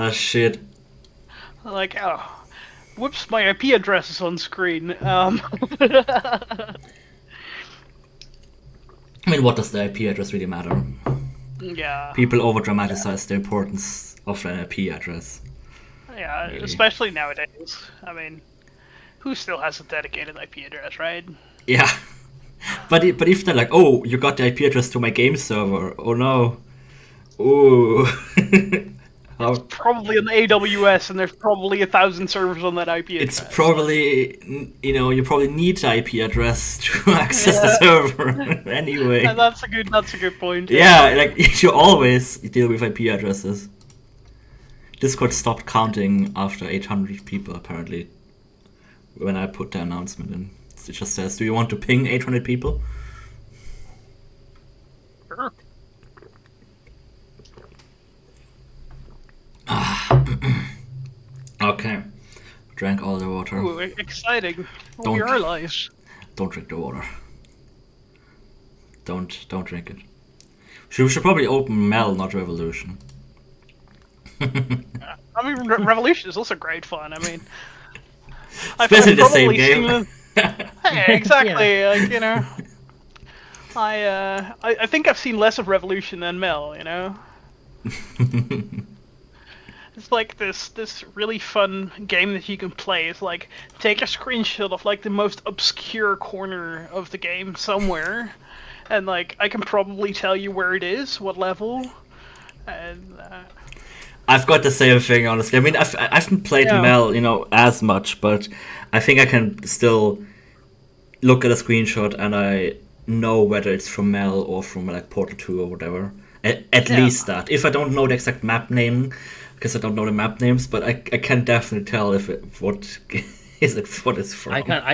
Oh shit. Like, oh, whoops, my IP address is on screen. I mean, what does the IP address really matter? Yeah, People over dramatize the importance of an IP address. yeah, Really. especially nowadays. I mean, who still has a dedicated IP address, right? Yeah. But if they're like, oh, you got the IP address to my game server. Oh no. Ooh. It's How? probably on AWS, and there's probably 1,000 servers on that IP It's address. Like, probably, you probably need the IP address to access the yeah, server anyway. and that's a good point. Yeah. Yeah, like you always deal with IP addresses. Discord stopped counting after 800 people apparently when I put the announcement in. It just says, "Do you want to ping 800 people?" Sure. Okay, drank all the water. Ooh, exciting. We Don't are live. don't drink the water. Don't drink it. We should probably open Mel, not Revolution. I mean, Revolution is also great fun. I mean, I've, Especially I've the same probably seen game. them. Hey, exactly. Yeah. Like, I think I've seen less of Revolution than Mel. It's like this really fun game that you can play. It's like take a screenshot of like the most obscure corner of the game somewhere, and like I can probably tell you where it is, what level, and I've got the same thing, honestly. I mean, I haven't played yeah. Mel, as much, but I think I can still look at a screenshot and I know whether it's from Mel or from like Portal 2 or whatever. At Yeah. least that. If I don't know the exact map name, because I don't know the map names, but I can definitely tell if what it's from. I can't.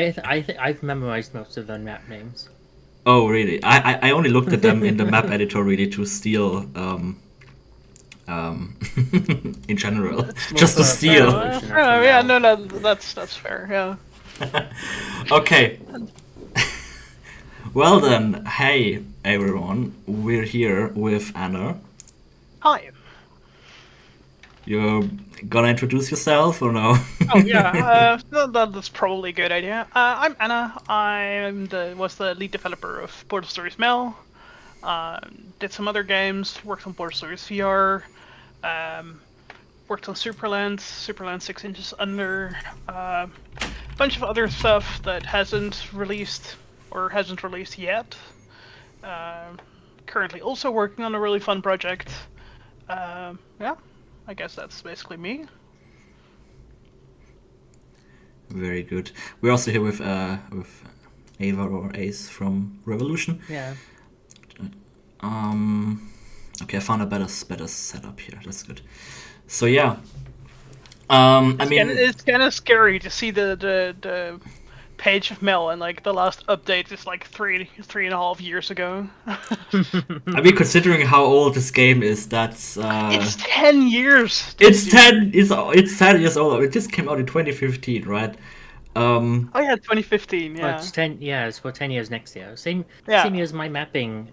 I've memorized most of the map names. Oh, really? I only looked at them in the map editor really to steal in general, just to for- steal. Revolution or Yeah, from yeah, Mel. no, that's fair. Yeah. Okay. Well then, hey everyone, we're here with Anna. Hi. You're gonna introduce yourself or no? Oh yeah, that's probably a good idea. I'm Anna. Was the lead developer of Portal Stories Mel. Did some other games. Worked on Portal Stories VR. Worked on Superland 6 inches under. A bunch of other stuff that hasn't released yet. Currently also working on a really fun project. Yeah, I guess that's basically me. Very good. We're also here with Ava or Ace from Revolution. Yeah. Okay, I found a better setup here. That's good. So yeah. I mean, It's kind of scary to see the page of Mel, and like the last update is like three and a half years ago. considering how old this game is, that's It's 10 years. it's dude. 10. It's 10 years old. It just came out in 2015, right? Oh yeah, 2015. Well, Yeah. it's 10. Yeah, it's for 10 years next year. Same Yeah. year as my mapping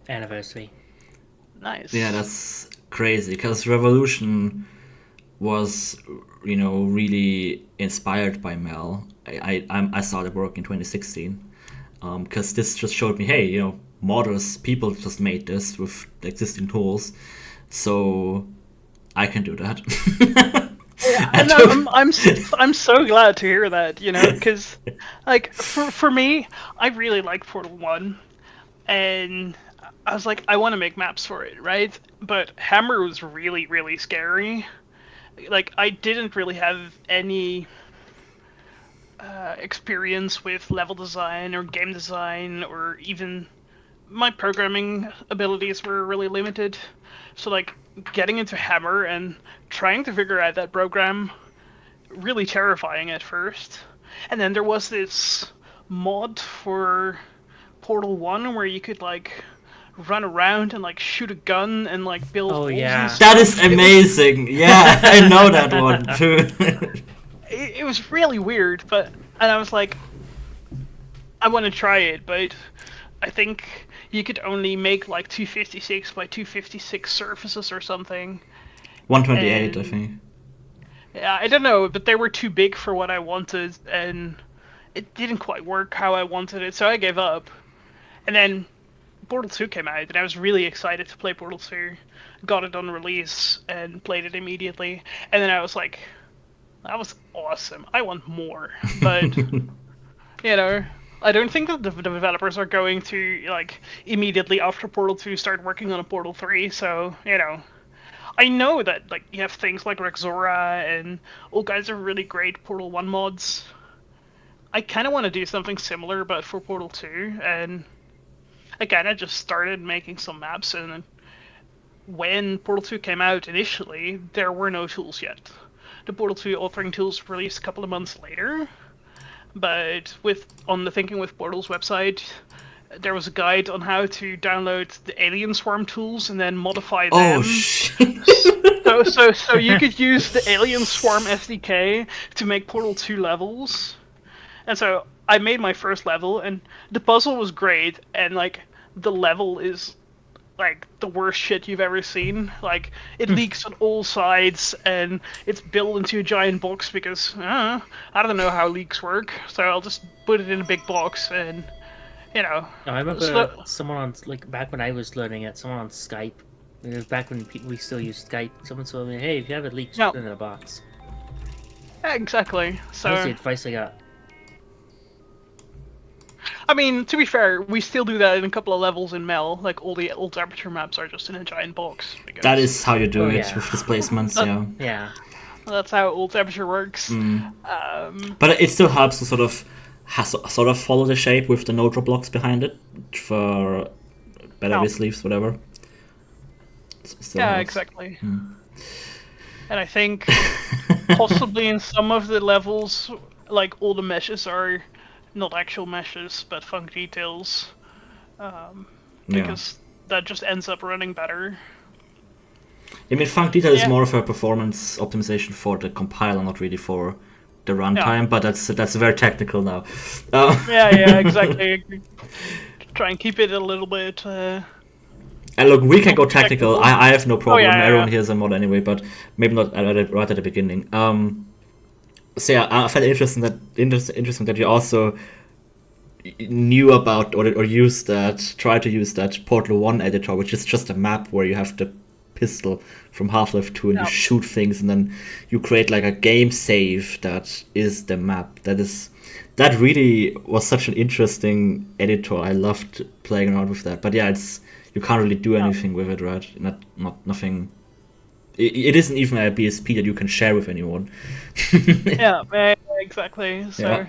anniversary. Nice. Yeah, that's crazy because Revolution was, really inspired by Mel. I started work in 2016 because this just showed me, hey, modders, people just made this with the existing tools, so I can do that. Yeah, And and I'm so glad to hear that, because like for me, I really like Portal 1, and I was like, I want to make maps for it, right? But Hammer was really, really scary. Like, I didn't really have any experience with level design or game design, or even my programming abilities were really limited. So, like, getting into Hammer and trying to figure out that program, really terrifying at first. And then there was this mod for Portal 1 where you could, like, run around and like shoot a gun and like build Oh, walls yeah. and that stuff. is amazing. Yeah, I know that one too. It was really weird, and I was like, I want to try it, but I think you could only make like 256 by 256 surfaces or something. 128, I And think. yeah, I don't know, but they were too big for what I wanted, and it didn't quite work how I wanted it, so I gave up. And then Portal 2 came out, and I was really excited to play Portal 2. Got it on release and played it immediately. And then I was like, that was awesome. I want more. But, you know, I don't think that the developers are going to, like, immediately after Portal 2 start working on a Portal 3, so, you know. I know that, like, you have things like Rexora and all kinds of really great Portal 1 mods. I kind of want to do something similar, but for Portal 2, and I kind of just started making some maps, and when Portal 2 came out initially, there were no tools yet. The Portal 2 authoring tools released a couple of months later, but on the Thinking with Portals website, there was a guide on how to download the Alien Swarm tools and then modify Oh, them. shit. So you could use the Alien Swarm SDK to make Portal 2 levels. And so I made my first level, and the puzzle was great, and like the level is like the worst shit you've ever seen. Like it leaks on all sides, and it's built into a giant box because I don't know how leaks work, so I'll just put it in a big box, and you know. I remember So- someone on, like, back when I was learning it, someone on Skype. It was back when we still used Skype. Someone told me, "Hey, if you have it leaked, No. put it in a box." Yeah, exactly. That was the So advice I got. I mean, to be fair, we still do that in a couple of levels in Mel. Like all the old Aperture maps are just in a giant box. Because That is how you do Oh, it yeah. with displacements, yeah. Yeah. that's how old Aperture works. But it still helps to sort of follow the shape with the node blocks behind it for better Oh. sleeves, whatever. Still Yeah, helps. exactly. And I think possibly in some of the levels, like all the meshes are not actual meshes, but func details, because that just ends up running better. I mean, func detail is Yeah. more of a performance optimization for the compiler, not really for the runtime. But that's very technical now. Yeah, exactly. Try and keep it a little bit. And look, we can go technical. I have no problem. yeah, Everyone yeah. here is a mod anyway, but maybe not right at the beginning. So yeah, I find it interesting that you also knew about or used that, try to use that Portal 1 editor, which is just a map where you have the pistol from Half-Life 2 and you Yeah. shoot things, and then you create like a game save that is the map. That really was such an interesting editor. I loved playing around with that. But yeah, you can't really do anything with it, right? Nothing. It isn't even a BSP that you can share with anyone. Yeah, exactly. So Yeah.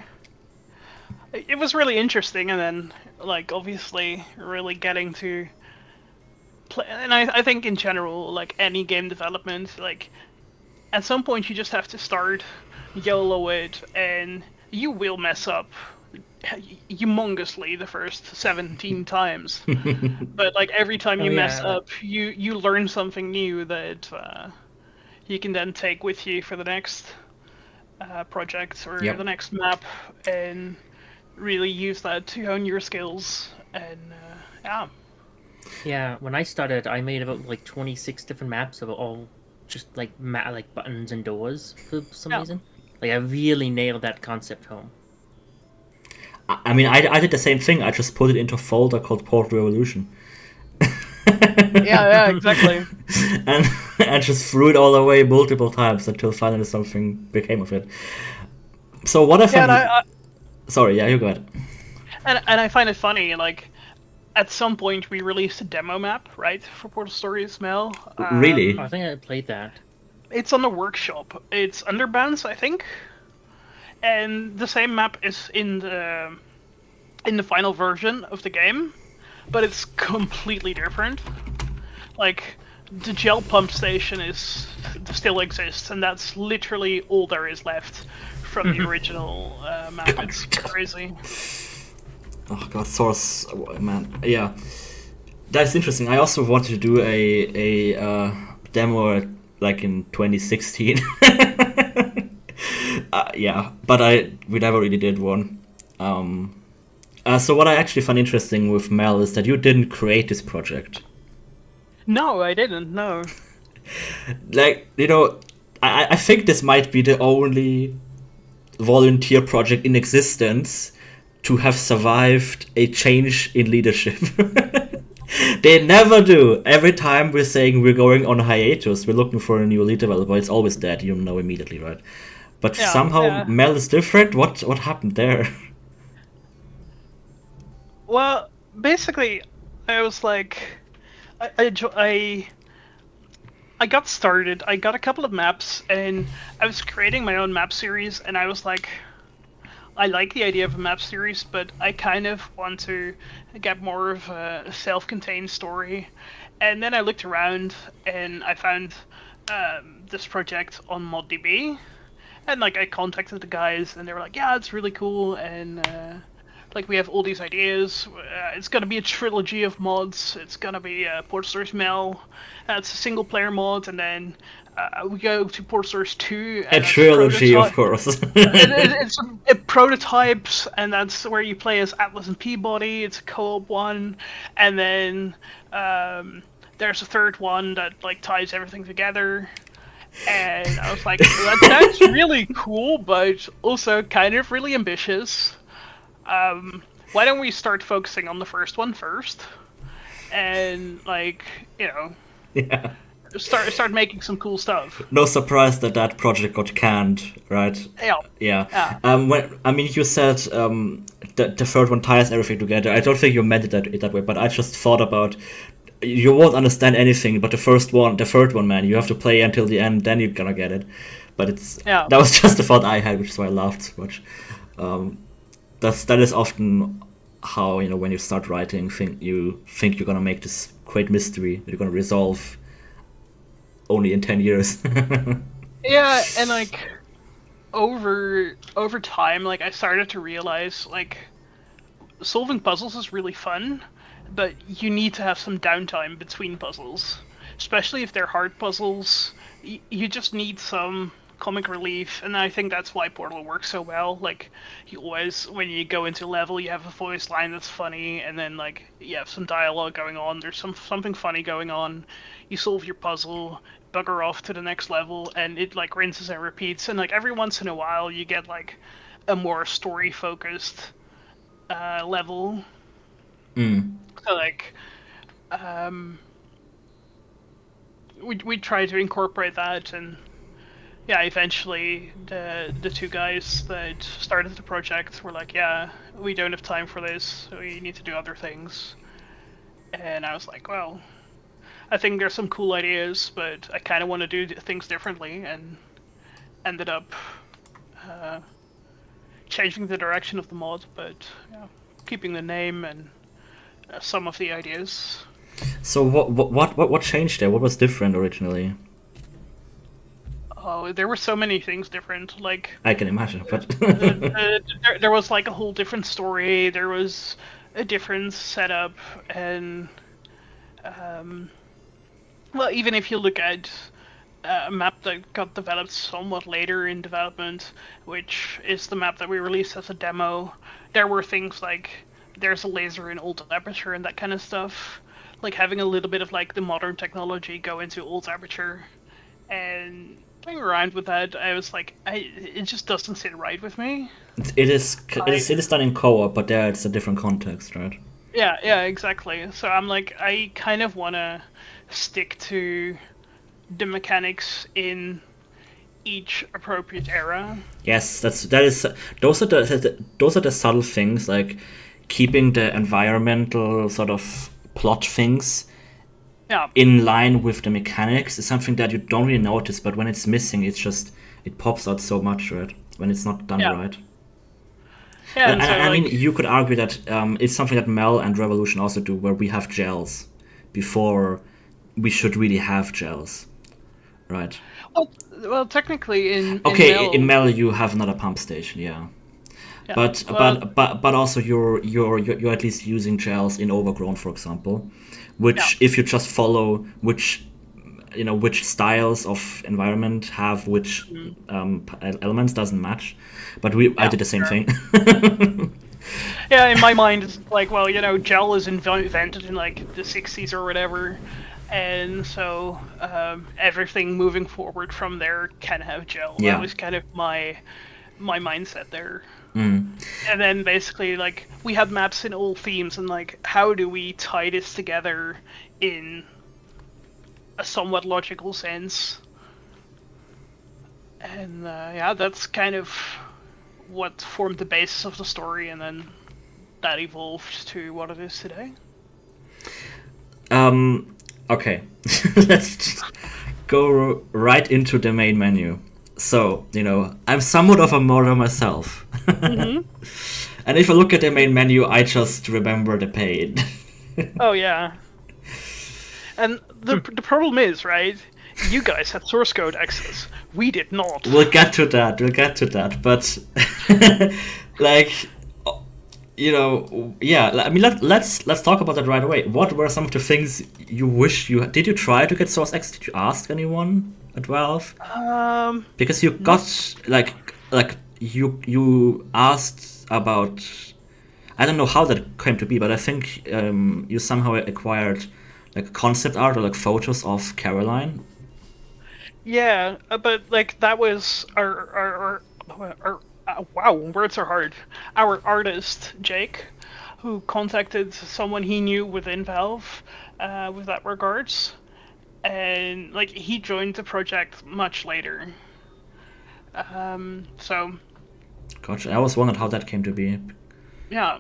it was really interesting, and then like obviously really getting to play. And I think in general, like any game development, like at some point you just have to start, YOLO it, and you will mess up humongously the first 17 times. But like every time you mess yeah, up, you learn something new that you can then take with you for the next project or Yep. the next map, and really use that to hone your skills. And yeah, Yeah, when I started, I made about like 26 different maps of all just like like buttons and doors for some Yeah. reason. Like I really nailed that concept home. I mean, I did the same thing. I just put it into a folder called Portal Revolution. yeah, exactly. and I just threw it all away multiple times until finally something became of it. So what I Yeah, found... and Sorry, yeah, you go ahead. and I find it funny, like at some point we released a demo map, right, for Portal Stories Mel. Really? I think I played that. It's on the workshop. It's Underbounds, I think. And the same map is in the final version of the game, but it's completely different. Like the gel pump station still exists, and that's literally all there is left from the original map. It's crazy. Oh god, Source, man, yeah, that's interesting. I also wanted to do a demo like in 2016. Yeah, but we never really did one. So what I actually find interesting with Mel is that you didn't create this project. No, I didn't. No. Like, I think this might be the only volunteer project in existence to have survived a change in leadership. They never do. Every time we're saying we're going on hiatus, we're looking for a new lead developer, it's always dead. You know immediately, right? But Yeah, somehow yeah. Mel is different. What happened there? Well, basically, I was like, I got started. I got a couple of maps, and I was creating my own map series, and I was like, I like the idea of a map series, but I kind of want to get more of a self-contained story. And then I looked around, and I found this project on ModDB, and like I contacted the guys, and they were like, "Yeah, it's really cool," and like we have all these ideas. It's gonna be a trilogy of mods. It's gonna be Port Source Mel. It's a single player mod, and then we go to Port Source 2, A and that's trilogy, of prototype. course. It prototypes, and that's where you play as Atlas and Peabody. It's a co-op one, and then there's a third one that like ties everything together. And I was like, that sounds really cool, but also kind of really ambitious. Why don't we start focusing on the first one first, and like Yeah. start making some cool stuff. No surprise that that project got canned, right? Yeah, Yeah. yeah, You said the third one ties everything together. I don't think you meant it that way, but I just thought about you won't understand anything. But the third one, man, you have to play until the end, then you're gonna get it. But yeah. that was just the thought I had, which is why I laughed so much. Um, that is often how when you start writing, you think you're gonna make this great mystery that you're gonna resolve only in 10 years. Yeah, and like over time, like I started to realize like solving puzzles is really fun, but you need to have some downtime between puzzles, especially if they're hard puzzles. You just need some comic relief, and I think that's why Portal works so well. Like, you always, when you go into a level, you have a voice line that's funny, and then like you have some dialogue going on. There's something funny going on. You solve your puzzle, bugger off to the next level, and it like rinses and repeats. And like every once in a while, you get like a more story focused level. Mm. So like, um, we try to incorporate that, and yeah, eventually the two guys that started the project were like, yeah, we don't have time for this. We need to do other things. And I was like, well, I think there's some cool ideas, but I kind of want to do things differently, and ended up changing the direction of the mod, but yeah, keeping the name and some of the ideas. So what changed there? What was different originally? Oh, there were so many things different. Like, I can imagine, but there was like a whole different story. There was a different setup, and well, even if you look at a map that got developed somewhat later in development, which is the map that we released as a demo, there were things like there's a laser in old aperture and that kind of stuff. Like having a little bit of like the modern technology go into old aperture, and playing around with that, I was like, it just doesn't sit right with me. it is done in co-op, but there it's a different context, right? Yeah, exactly. So I'm like, I kind of want to stick to the mechanics in each appropriate era. Yes, that is those are the subtle things, like keeping the environmental sort of plot things Yeah, in line with the mechanics is something that you don't really notice, but when it's missing, it pops out so much, right? When it's not done yeah, right. yeah. And so I mean, like, you could argue that it's something that Mel and Revolution also do, where we have gels before we should really have gels, right? well, technically Okay, Mel, in Mel you have another pump station, yeah, yeah, but well, also you're at least using gels in Overgrown, for example, yeah, which if you just follow which styles of environment have which mm, elements doesn't match, but I yeah, did the same sure. thing. Yeah, in my mind, it's like, well, gel is invented in like the '60s or whatever, and so everything moving forward from there can have gel. That Yeah. was kind of my mindset there. Mm. And then basically, like, we had maps in all themes, and like, how do we tie this together in a somewhat logical sense? And yeah, that's kind of what formed the basis of the story, and then that evolved to what it is today. Okay. Let's just go right into the main menu. So, I'm somewhat of a modder myself. And if I look at the main menu, I just remember the pain. Oh yeah. And the problem is, right? You guys had source code access. We did not. We'll get to that. But, like, yeah. I mean, let's talk about that right away. What were some of the things you wish you did? You try to get Source X? Did you ask anyone at Valve? Because you got like you asked about. I don't know how that came to be, but I think you somehow acquired like concept art or like photos of Caroline. Yeah, but like that was our wow, words are hard. Our artist Jake, who contacted someone he knew within Valve, with that regards, and like he joined the project much later. So Gotcha. I always wondered how that came to be. yeah,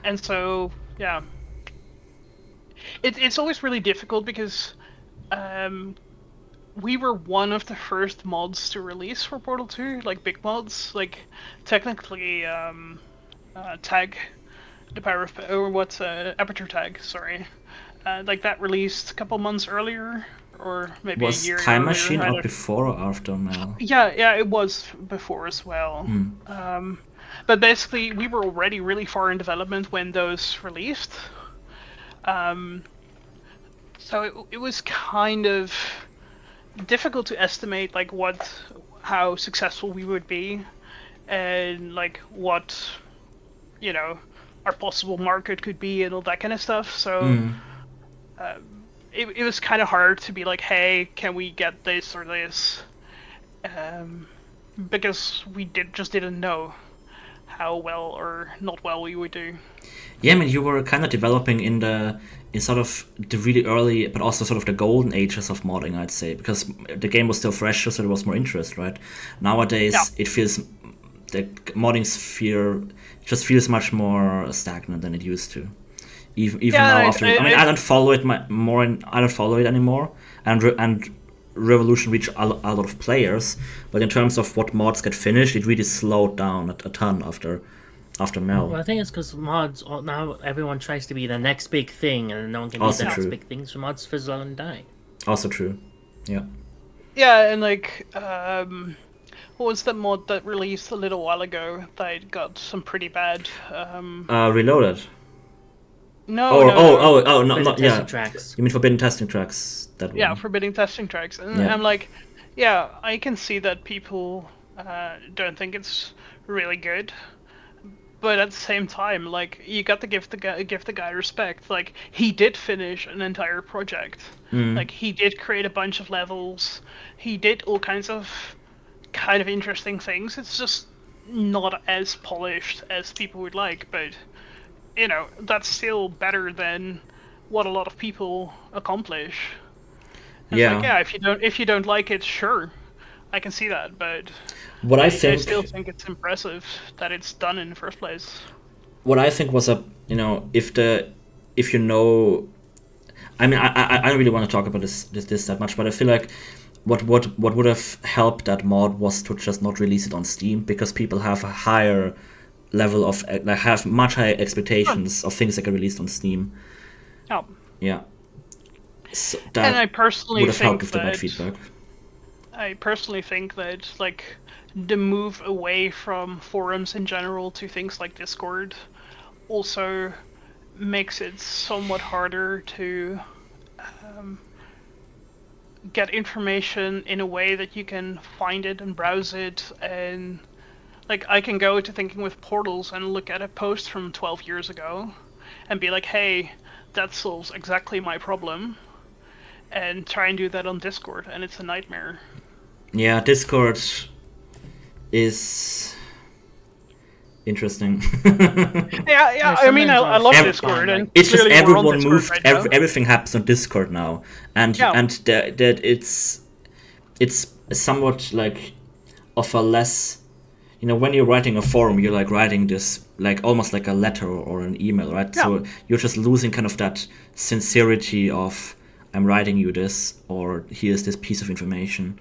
and so yeah, it's always really difficult because we were one of the first mods to release for Portal 2, like big mods, like technically tag, the power of, or what's aperture tag, sorry, like that released a couple months earlier, or maybe a Was year Time earlier. Machine I out don't- before or after Mel? Yeah, it was before as well. But basically, we were already really far in development when those released. So it was kind of difficult to estimate like how successful we would be, and like what our possible market could be and all that kind of stuff. So it was kind of hard to be like, hey, can we get this or this, because we didn't know how well or not well we would do. Yeah, I mean, you were kind of developing in sort of the really early, but also sort of the golden ages of modding, I'd say, because the game was still fresh, so there was more interest, right? Nowadays, Yeah. it feels the modding sphere just feels much more stagnant than it used to. Even Yeah, now, I- after I- I mean, I- I don't follow it I don't follow it anymore, and Revolution reached a lot of players, but in terms of what mods get finished, it really slowed down a ton after Mel. Well, I think it's because mods now everyone tries to be the next big thing, and no one can be Also the next true. big thing, so mods fizzle and die. Also true. Yeah. Yeah, and like, what was that mod that released a little while ago that got some pretty bad? Reloaded. No, Or no, no. no, Forbidden not testing yeah. tracks. You mean Forbidden Testing Tracks? That one. Yeah, forbidding testing tracks, and Yeah. I'm like, yeah, I can see that people don't think it's really good, but at the same time, like, you got to give the guy respect. Like, he did finish an entire project. Like, he did create a bunch of levels. He did all kinds of kind of interesting things. It's just not as polished as people would like, but that's still better than what a lot of people accomplish. It's Yeah. like, yeah, if you don't like it, sure, I can see that, but What I I think still think it's impressive that it's done in the first place. what I think was if you know, I mean I don't really want to talk about this that much, but I feel like what would have helped that mod was to just not release it on Steam, because people have a higher level of like have much higher expectations of things that get released on Steam. Oh. Yeah. So And I that personally would have helped think with the bad that feedback. I personally think that like the move away from forums in general to things like Discord also makes it somewhat harder to get information in a way that you can find it and browse it. And like, I can go to Thinking with Portals and look at a post from 12 years ago and be like, hey, that solves exactly my problem, and try and do that on Discord, and it's a nightmare. Yeah, Discord is interesting. Yeah. I mean, Sometimes I on love Every- Discord, and It's just clearly we're on everyone Discord moved. right now. Everything happens on Discord now, and Yeah. that it's somewhat like of a less. When you're writing a forum, you're like writing this like almost like a letter or an email, right? Yeah. So you're just losing kind of that sincerity of I'm writing you this, or here's this piece of information.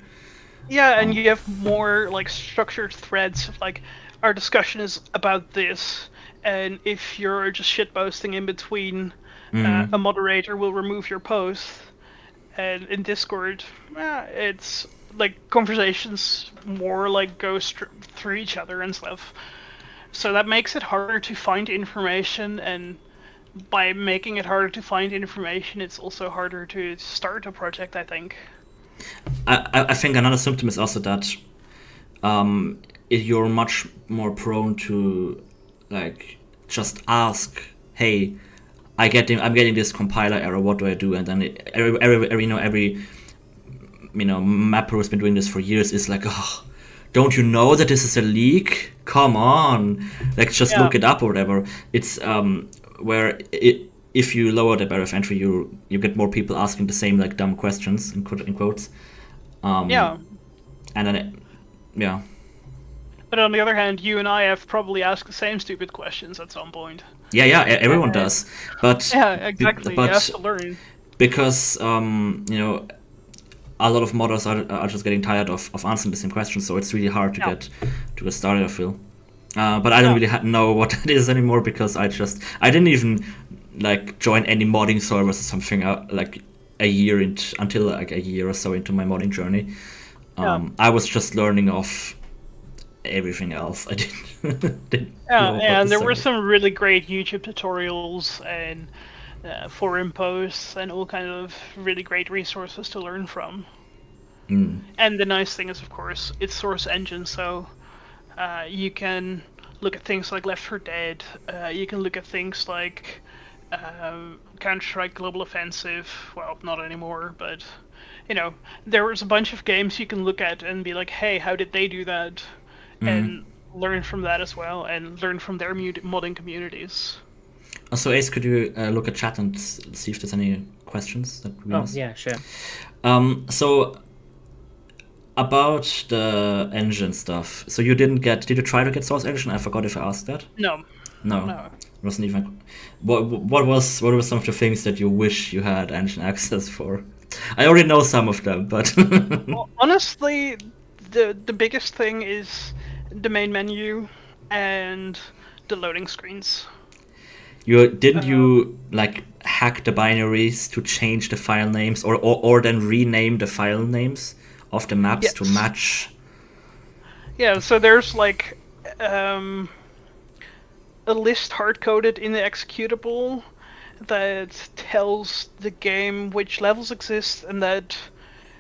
Yeah, and you have more like structured threads of like our discussion is about this, and if you're just shitposting in between, a moderator will remove your post. And in Discord, it's like conversations more like go through each other and stuff. So that makes it harder to find information, and by making it harder to find information, it's also harder to start a project, I think. I think another symptom is also that you're much more prone to like just ask, hey, I'm getting this compiler error. What do I do? And then every mapper who's been doing this for years is like, oh, don't you know that this is a leak? Come on, like just look it up or whatever. It's where if you lower the barrier of entry, you get more people asking the same like dumb questions in quotes. Yeah. And then yeah. But on the other hand, you and I have probably asked the same stupid questions at some point. Yeah, everyone does. But Yeah, exactly. But you have to learn. because a lot of modders are just getting tired of answering the same questions, so it's really hard to get started, I feel. But I don't really know what that is anymore, because I didn't even like join any modding servers or something like until like a year or so into my modding journey. I was just learning off everything else. I didn't know and there were some really great YouTube tutorials and forum posts and all kind of really great resources to learn from. And the nice thing is, of course, it's source engine, so you can look at things like Left 4 Dead, you can look at things like Counter-Strike Global Offensive, well, not anymore, but, there was a bunch of games you can look at and be like, hey, how did they do that? And learn from that as well, and learn from their modding communities. So Ace, could you look at chat and see if there's any questions that we missed? Yeah, sure. So about the engine stuff. So did you try to get Source Engine? I forgot if I asked that. No. It wasn't even. What were some of the things that you wish you had engine access for? I already know some of them, but Well, honestly, the biggest thing is the main menu and the loading screens. You like hack the binaries to change the file names, or then rename the file names of the maps to match? Yeah, so there's like a list hard-coded in the executable that tells the game which levels exist, and that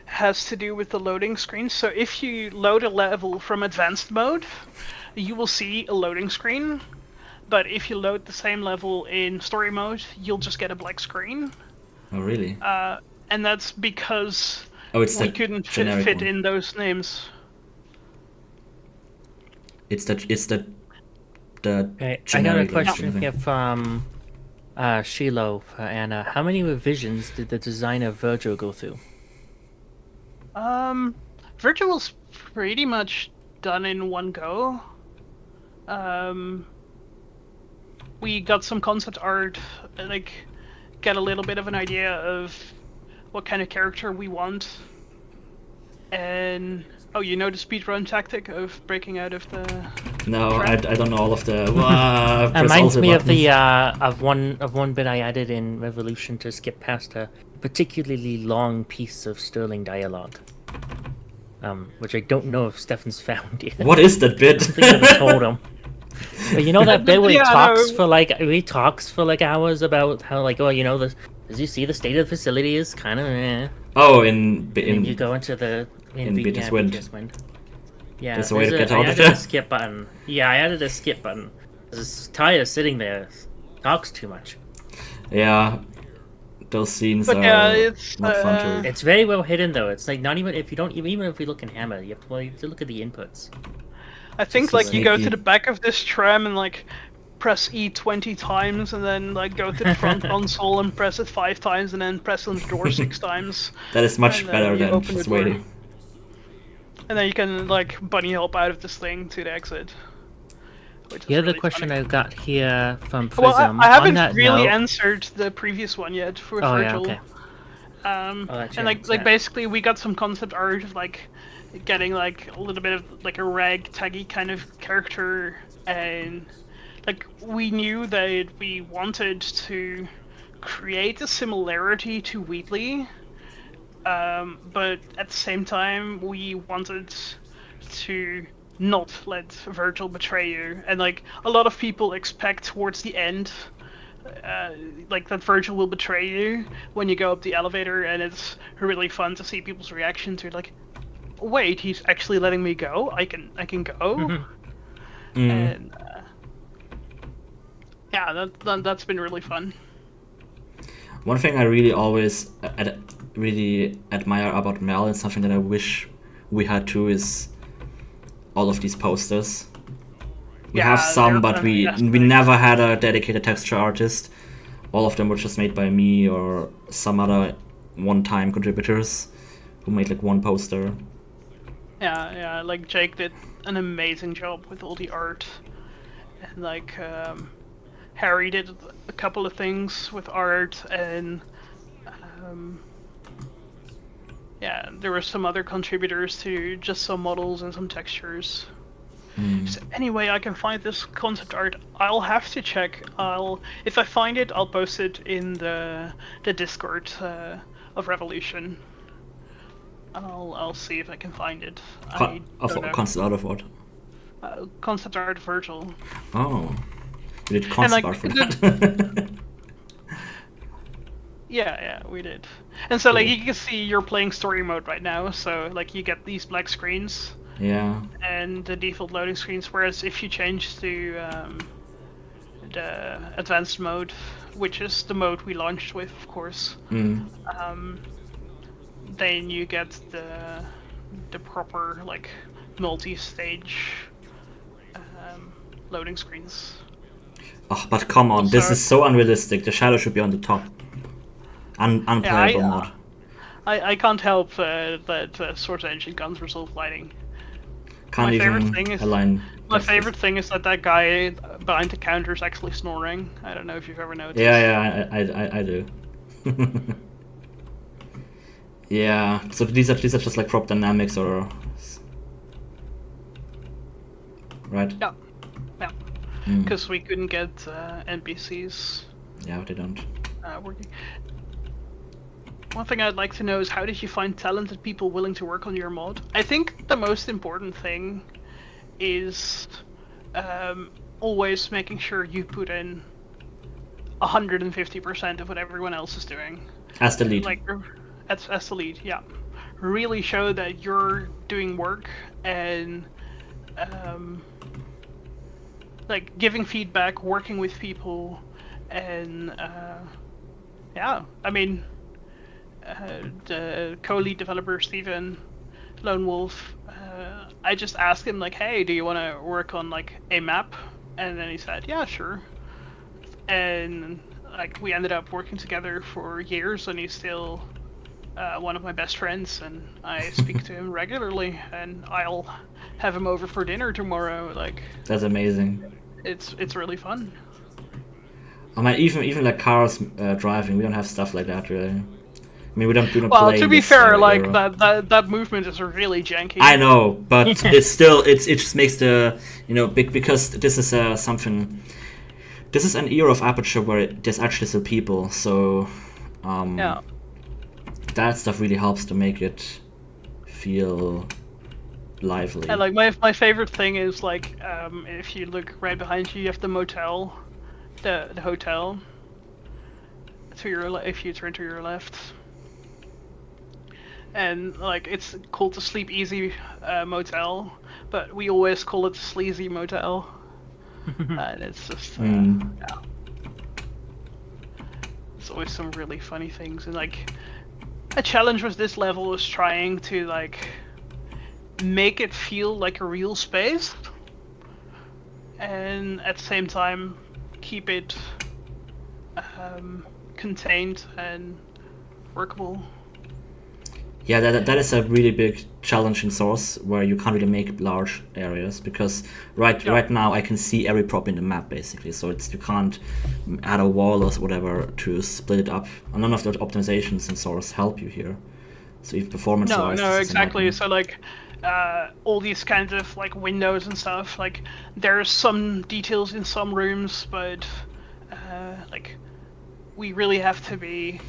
has to do with the loading screen. So if you load a level from advanced mode, you will see a loading screen. But if you load the same level in story mode, you'll just get a black screen. Oh, really? And that's because we couldn't fit in those names. It's the Okay, I got a generic question thing. here from Shiloh for Anna. How many revisions did the design of Virgil go through? Virgil was pretty much done in one go. We got some concept art, like get a little bit of an idea of what kind of character we want, and the speedrun tactic of breaking out of the. No, I don't know all of the. It reminds me of the of one bit I added in Revolution to skip past a particularly long piece of Sterling dialogue, which I don't know if Stefan's found yet. What is that bit? I think I never told him. But you know that bit where he talks for like hours about how like as you see the state of the facility is kind of Oh, in you go into the Beatus Wind. Yeah, there's a way to get out of there. it. Skip button. Yeah, I added a skip button. I was tired of sitting there. Talks too much. Yeah, those scenes But are yeah, it's not fun to. It's very well hidden though. It's like not even if you don't even if we look in Hammer, you have to look at the inputs. I think so like you go to sneaky. the back of this tram and like press E 20 times, and then like go to the front console and press it 5 times, and then press on the door 6 times. That is much And then better you than open the just door. waiting. And then you can like bunny hop out of this thing to the exit. Which is The other really question funny. I've got here from Well, Prism. I on haven't that really note, answered the previous one yet for Oh yeah, Virgil. okay. That's And right, like yeah. basically we got some concept art of like getting like a little bit of like a ragtaggy kind of character, and like we knew that we wanted to create a similarity to Wheatley, but at the same time we wanted to not let Virgil betray you, and like a lot of people expect towards the end like that Virgil will betray you when you go up the elevator, and it's really fun to see people's reaction to it, like, wait, he's actually letting me go? I can go? And yeah, that's been really fun. One thing I really always really admire about Mel, and something that I wish we had too, is all of these posters. We have some, they're but we fantastic. never had a dedicated texture artist. All of them were just made by me or some other one-time contributors who made like one poster. Yeah, like Jake did an amazing job with all the art, and like Harry did a couple of things with art, and yeah, there were some other contributors to just some models and some textures. So anyway, I can find this concept art. I'll have to check. If I find it, I'll post it in the Discord of Revolution. I'll see if I can find it. I don't know. Concept out of what? Concept art of Virgil. Oh, you did concept like, art for that. Yeah, we did. And so like you can see you're playing story mode right now, so like you get these black screens. Yeah. And the default loading screens, whereas if you change to the advanced mode, which is the mode we launched with, of course, then you get the proper like multi-stage loading screens. Oh, but come on, this is so unrealistic. The shadow should be on the top. Unplayable mod. I can't help that Source Engine guns were still lighting. Can't My even favorite thing is align. My favorite thing is that guy behind the counter is actually snoring. I don't know if you've ever noticed. Yeah, I do. Yeah, so these are just like prop dynamics, or right? Yeah. Because we couldn't get NPCs. Yeah, they don't. Working. One thing I'd like to know is, how did you find talented people willing to work on your mod? I think the most important thing is always making sure you put in 150% of what everyone else is doing. As the lead. Like, as the lead, yeah. Really show that you're doing work, and like giving feedback, working with people, and yeah, I mean, the co-lead developer Steven Lone Wolf, I just asked him like, hey, do you want to work on like a map? And then he said, yeah, sure. And like we ended up working together for years, and he's still one of my best friends, and I speak to him regularly, and I'll have him over for dinner tomorrow. Like, that's amazing. It's really fun. I mean, even like cars driving, we don't have stuff like that really. I mean, we don't Well, play to be this, fair, like era. that movement is really janky. I know, but it's still it just makes the big, because this is something. This is an era of Aperture where there's actually still people, so Yeah. that stuff really helps to make it feel lively. And like my favorite thing is like if you look right behind you, you have the motel, the hotel. To your if you turn to your left. And like it's cool to Sleep Easy motel, but we always call it Sleazy Motel. And it's just yeah. There's always some really funny things, and like a challenge with this level was trying to like make it feel like a real space, and at the same time keep it contained and workable. Yeah, that is a really big challenge in Source, where you can't really make large areas, because right now I can see every prop in the map basically, so you can't add a wall or whatever to split it up. And none of the optimizations in Source help you here. So if performance wise, No, exactly. So like all these kinds of like windows and stuff, like there's some details in some rooms, but like we really have to be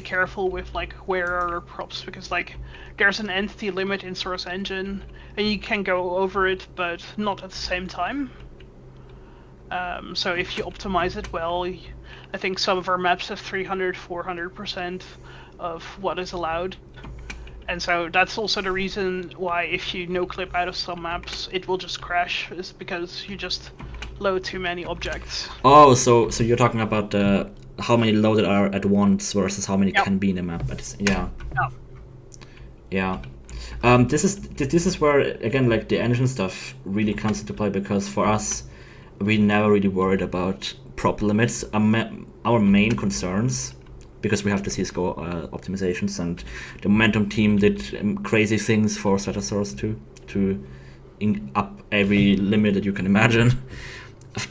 careful with like where are our props, because like there's an entity limit in Source Engine and you can go over it, but not at the same time. So if you optimize it well, I think some of our maps have 300-400% of what is allowed. And so that's also the reason why if you no-clip out of some maps, it will just crash, is because you just load too many objects. Oh, so you're talking about how many loaded are at once versus how many Yep. can be in a map. Yeah. Yeah. Yeah. This is where, again, like the engine stuff really comes into play, because for us, we never really worried about prop limits. Our main concerns, because we have the CSGO optimizations, and the Momentum team did crazy things for Stratosaurus to up every limit that you can imagine.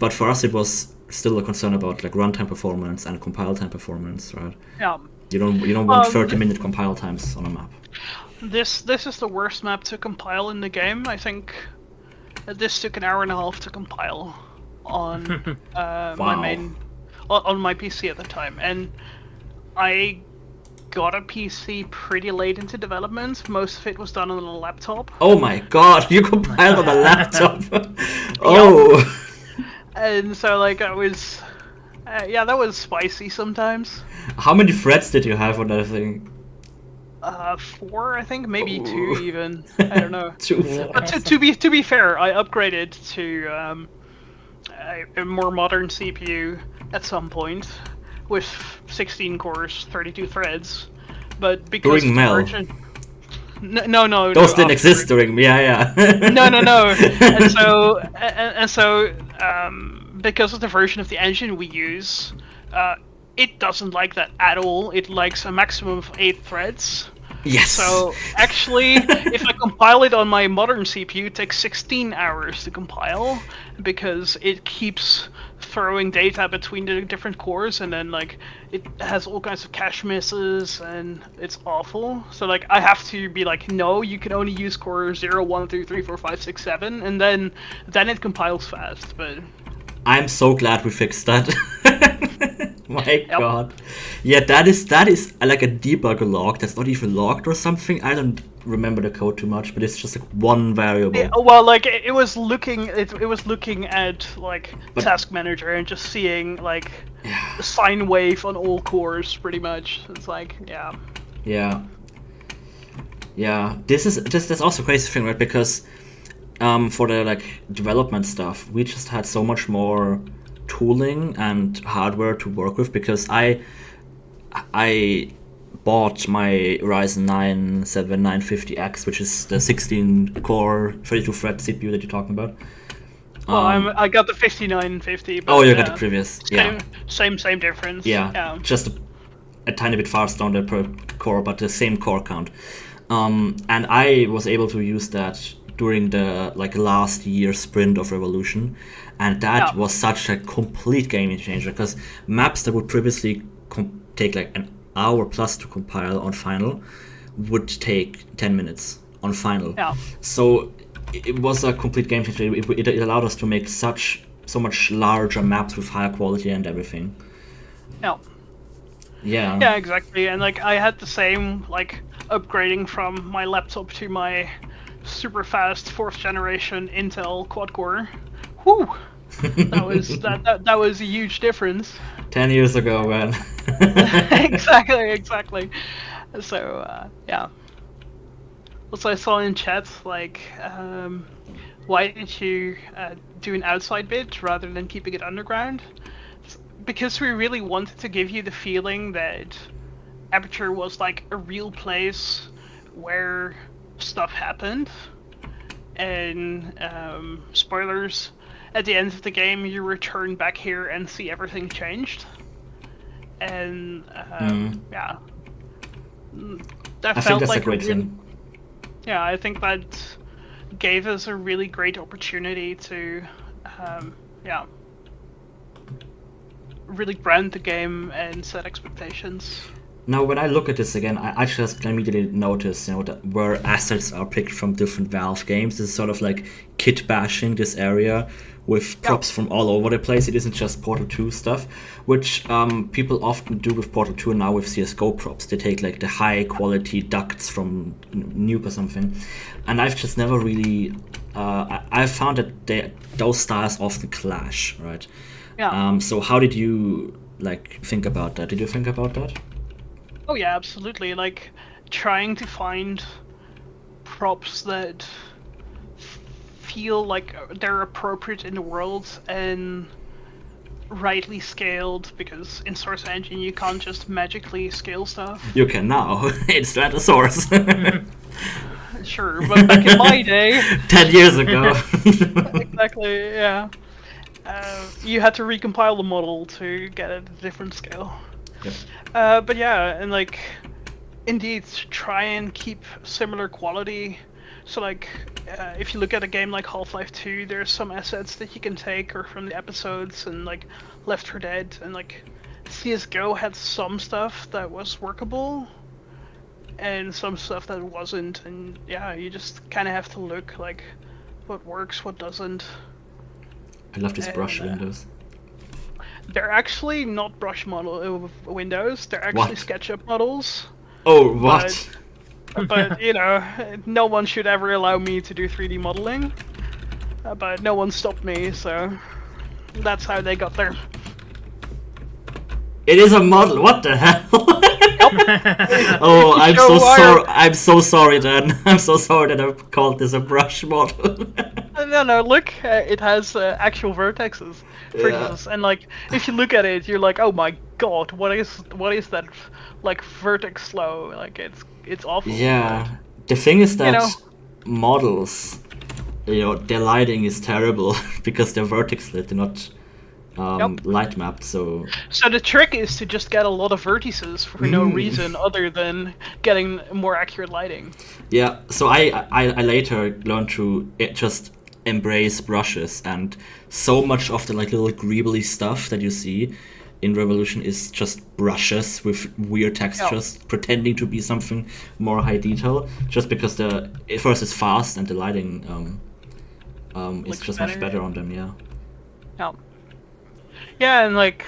But for us, it was still a concern about like runtime performance and compile time performance, right? Yeah. You don't want 30-minute compile times on a map. This is the worst map to compile in the game. I think this took an hour and a half to compile on my main on my PC at the time, and I got a PC pretty late into development. Most of it was done on a laptop. Oh my god, you compiled on a laptop. Oh. And so like I was that was spicy sometimes. How many threads did you have on that thing? 4, I think, maybe 2 even. I don't know. 2. But to be fair, I upgraded to a more modern CPU at some point with 16 cores, 32 threads. But because During Mel. No. Those didn't exist during me. Yeah. No. And so because of the version of the engine we use, it doesn't like that at all. It likes a maximum of 8 threads. Yes. So actually, if I compile it on my modern CPU, it takes 16 hours to compile, because it keeps throwing data between the different cores, and then like it has all kinds of cache misses, and it's awful. So like I have to be like, no, you can only use core 0, 1, 2, 3, 4, 5, 6, 7, and then it compiles fast. But I'm so glad we fixed that. My god. Yeah, that is like a debugger log that's not even logged or something. I don't remember the code too much, but it's just like one variable. yeah, well, like it was looking at like task manager and just seeing like the sine wave on all cores pretty much. It's like Yeah. That's also a crazy thing, right? Because for the like development stuff, we just had so much more tooling and hardware to work with, because I bought my Ryzen 9 7950X, which is the 16-core 32-thread CPU that you're talking about. Well, I got the 5950. But, oh, you got the previous. Same difference. Yeah. Just a tiny bit faster down there per core, but the same core count. And I was able to use that during the like last year sprint of Revolution, and that was such a complete game changer, because maps that would previously take like an hour plus to compile on final would take 10 minutes on final. So it was a complete game changer. It allowed us to make so much larger maps with higher quality and everything. Yeah, exactly. And like I had the same like upgrading from my laptop to my super fast 4th generation Intel quad core. Whew. That was a huge difference. 10 years ago, man. Exactly. So Also, I saw in chat like, why did you do an outside bit rather than keeping it underground? because we really wanted to give you the feeling that Aperture was like a real place where stuff happened, and spoilers, at the end of the game you return back here and see everything changed, and yeah, that I think felt that's like a great thing. yeah, I think that gave us a really great opportunity to yeah, really brand the game and set expectations. Now, when I look at this again, I just immediately notice, that where assets are picked from different Valve games. This is sort of like kit bashing this area with props from all over the place. It isn't just Portal 2 stuff, which people often do with Portal 2 and now with CSGO props. They take like the high quality ducts from Nuke or something, and I've just never really. I've found that those styles often clash, right? Yeah. So how did you think about that? Did you think about that? Oh yeah, absolutely. Like trying to find props that feel like they're appropriate in the world and rightly scaled, because in Source Engine you can't just magically scale stuff. You can now. It's at a source. Sure, but back in my day, 10 years ago. exactly, yeah. You had to recompile the model to get it a different scale. Yep. But yeah, and like, indeed, try and keep similar quality. So like, if you look at a game like Half-Life 2, there's some assets that you can take or from the episodes, and like Left 4 Dead, and like CSGO had some stuff that was workable, and some stuff that wasn't, and yeah, you just kind of have to look like what works, what doesn't. I love these brush windows. They're actually not brush model windows. They're actually SketchUp models. Oh, what? But no one should ever allow me to do 3D modeling. But no one stopped me, so that's how they got there. It is a model. What the hell? Oh, I'm so sorry. I'm so sorry, then. I'm so sorry that I called this a brush model. No. Look, it has actual vertexes, fringes, and like if you look at it, you're like, oh my god, what is that like vertex flow? Like it's awful. Yeah, the thing is that models, their lighting is terrible because they're vertex lit, they're not light mapped. So the trick is to just get a lot of vertices for no reason other than getting more accurate lighting. Yeah, so I later learned to just embrace brushes, and so much of the little greebly stuff that you see in Revolution is just brushes with weird textures, pretending to be something more high detail, just because first it's fast and the lighting is just much better on them. Yeah, and like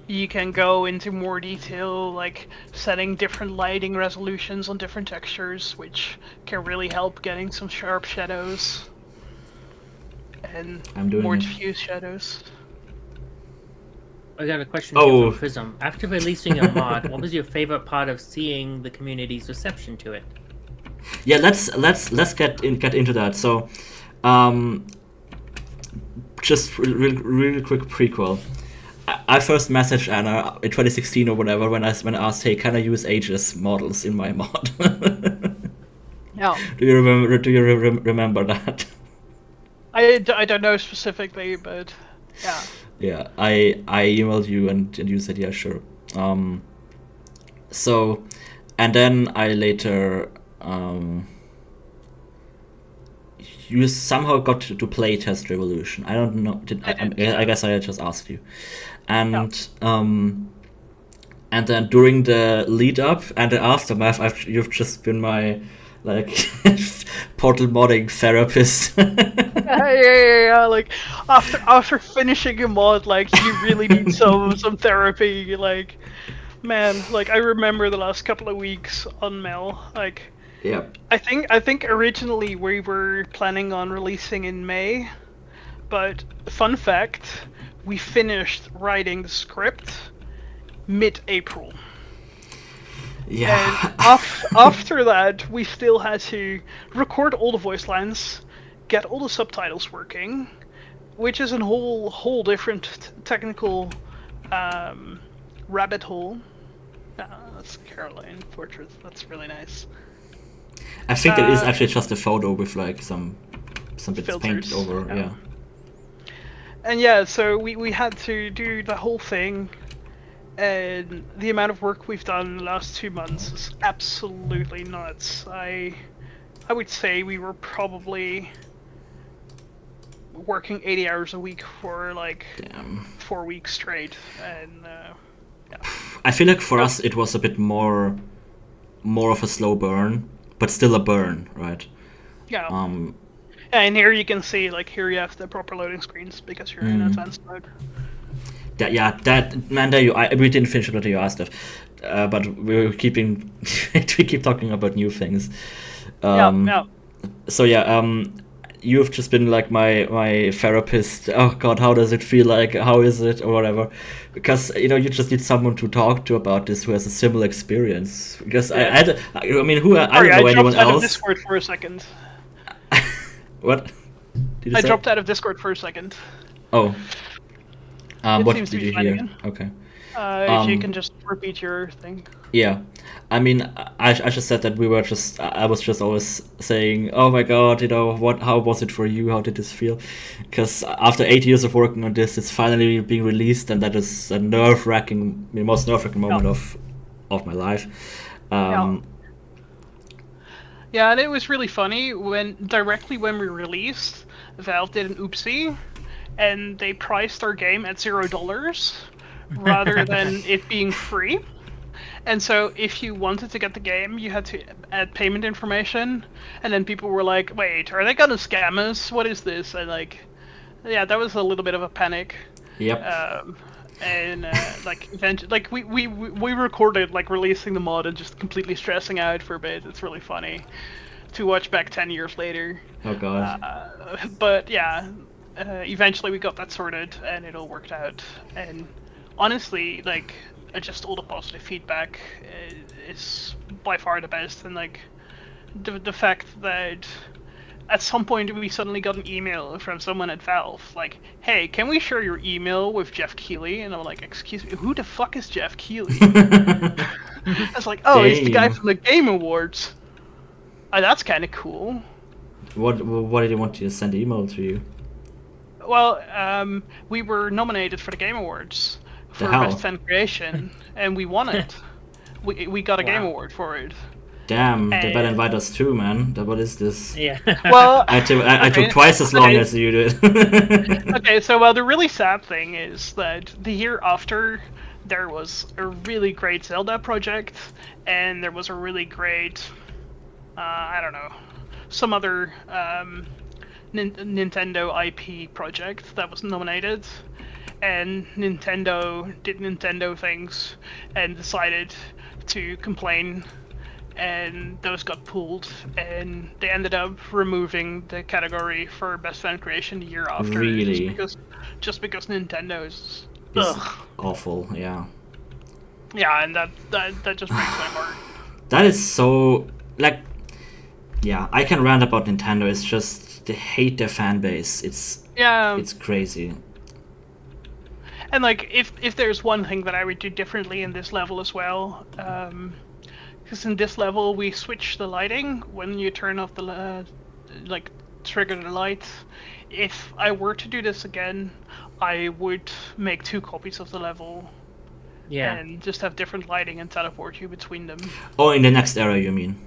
you can go into more detail, like setting different lighting resolutions on different textures, which can really help getting some sharp shadows and more diffuse shadows. I got a question here from Prism. After releasing your mod, what was your favorite part of seeing the community's reception to it? Yeah, let's get into that. So, just really quick prequel. I first messaged Anna in 2016 or whatever when I asked, hey, can I use ageless models in my mod? Yeah. Do you remember that? I don't know specifically, but yeah. Yeah, I emailed you and you said yeah, sure. So, and then I later you somehow got to play test Revolution. I don't know. I guess I just asked you, and then during the lead up and the aftermath, you've just been my Portal modding therapist. Yeah. Like after finishing a mod, like you really need some therapy. Like, man, like I remember the last couple of weeks on Mel. Like, yeah. I think originally we were planning on releasing in May, but fun fact, we finished writing the script mid-April. Yeah. And after that, we still had to record all the voice lines, get all the subtitles working, which is a whole different technical Rabbit Hole. That's Caroline Portrait. That's really nice. I think it is actually just a photo with like some bits Filters, painted over. Yeah. And yeah, so we had to do the whole thing, and the amount of work we've done in the last 2 months is absolutely nuts. I would say we were probably working 80 hours a week for like Damn. 4 weeks straight, and I feel like for us it was a bit more of a slow burn, but still a burn, right? yeah. And here you can see, like, here you have the proper loading screens because you're in advanced mode. We didn't finish about the UI stuff, but we were keeping we keep talking about new things. So you've just been like my therapist. Oh God, how does it feel like? How is it, or whatever? Because you just need someone to talk to about this who has a similar experience. Because I don't know anyone else. I dropped out of else. Discord for a second. What? Did you I say? dropped out of Discord for a second. Oh. What seems to did be you fine hear? again. Okay. If you can just repeat your thing. Yeah, I mean, I just said that I was just always saying, oh my God, how was it for you? How did this feel? Because after 8 years of working on this, it's finally being released, and that is a nerve-wracking, the most nerve-wracking moment of my life. Yeah, and it was really funny directly when we released, Valve did an oopsie, and they priced our game at $0 rather than it being free. And so if you wanted to get the game, you had to add payment information, and then people were like, wait, are they gonna scam us? What is this? And that was a little bit of a panic. Yep. Eventually, we recorded like releasing the mod and just completely stressing out for a bit. It's really funny to watch back 10 years later. Oh God. But yeah, eventually we got that sorted and it all worked out. And honestly, like, just all the positive feedback is by far the best. And like the fact that at some point we suddenly got an email from someone at Valve like, hey, can we share your email with Jeff Keighley? And I'm like, excuse me, who the fuck is Jeff Keighley? I was like, oh, he's the guy from the Game Awards. Oh, that's kind of cool. What did he want to send the email to you? Well, we were nominated for the Game Awards for Best Fan Creation, and we won it. We got a Game Award for it. Damn, they better invite us too, man. What is this? Yeah. Well, I took twice as long as you did. Okay, so the really sad thing is that the year after, there was a really great Zelda project, and there was a really great, some other Nintendo IP project that was nominated, and Nintendo did Nintendo things and decided to complain, and those got pulled, and they ended up removing the category for Best Fan Creation the year after. Really? Just because Nintendo's awful, yeah. Yeah, and that just breaks my heart. That is so, like, yeah, I can rant about Nintendo. It's just they hate their fan base. It's crazy. And like, if there's one thing that I would do differently in this level as well, because in this level we switch the lighting when you turn off the trigger the light. If I were to do this again, I would make 2 copies of the level. Yeah. And just have different lighting and teleport you between them. Oh, in the next era, you mean?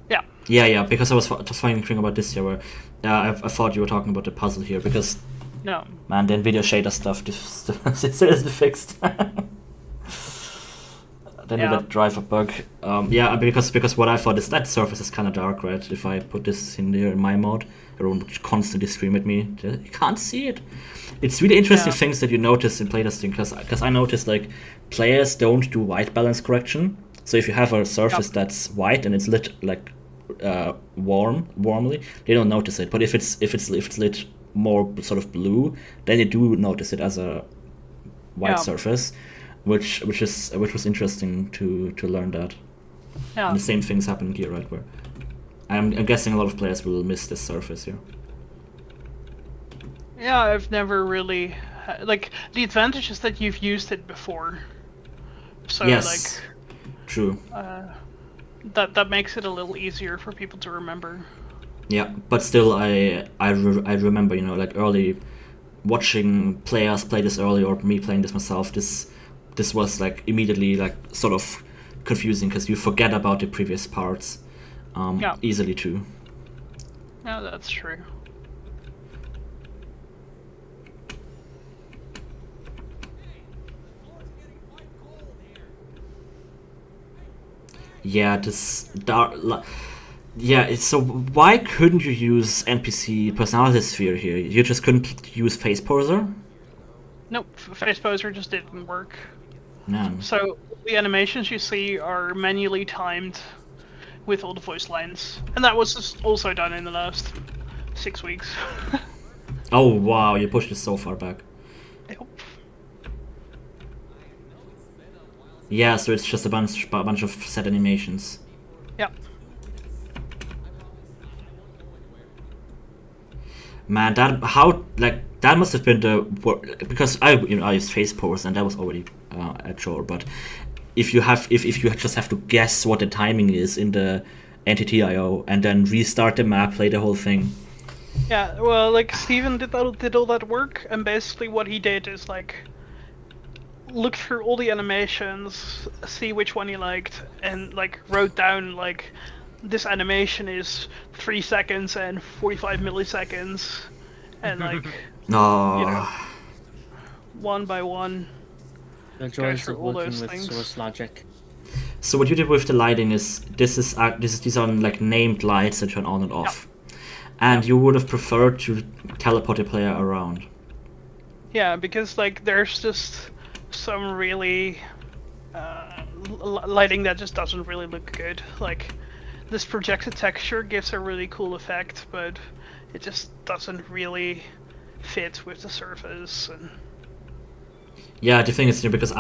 Yeah. Yeah. Because I was just thinking about this here, where I thought you were talking about the puzzle here, because no, man, the NVIDIA shader stuff is seriously fixed. Then we got driver bug. Because what I thought is that surface is kind of dark, right? If I put this in there in my mod, everyone would constantly scream at me. You can't see it. It's really interesting things that you notice in playtesting, because I noticed like players don't do white balance correction. So if you have a surface that's white and it's lit like warmly, they don't notice it. But if it's lit more sort of blue, then you do notice it as a white surface, which was interesting to learn that. Yeah. And the same things happen here, right? Where I'm guessing a lot of players will miss this surface here. Yeah, I've never really like the advantage is that you've used it before. So Yes, true. that makes it a little easier for people to remember. Yeah, but still, I remember, like early watching players play this early, or me playing this myself. This was like immediately like sort of confusing because you forget about the previous parts Yeah. easily too. Yeah, that's true. Yeah, so why couldn't you use NPC personality sphere here? You just couldn't use face poser? Nope, face poser just didn't work. Man. So the animations you see are manually timed with all the voice lines, and that was just also done in the last 6 weeks. Oh wow, you pushed it so far back. Yep. Yeah, so it's just a bunch of set animations. Yep. Man, that must have been because I used face pose and that was already a chore. But if you just have to guess what the timing is in the entity IO and then restart the map, play the whole thing. Yeah, well, like Steven did all that work, and basically what he did is like look through all the animations, see which one he liked, and like wrote down like this animation is 3 seconds and 45 milliseconds, and like No. one by one. The joys through of all working those with things. source logic. So what you did with the lighting is these are like named lights that turn on and off, and you would have preferred to teleport the player around. Yeah, because like there's just some really lighting that just doesn't really look good. Like this projected texture gives a really cool effect, but it just doesn't really fit with the surface. And Yeah, the thing is, because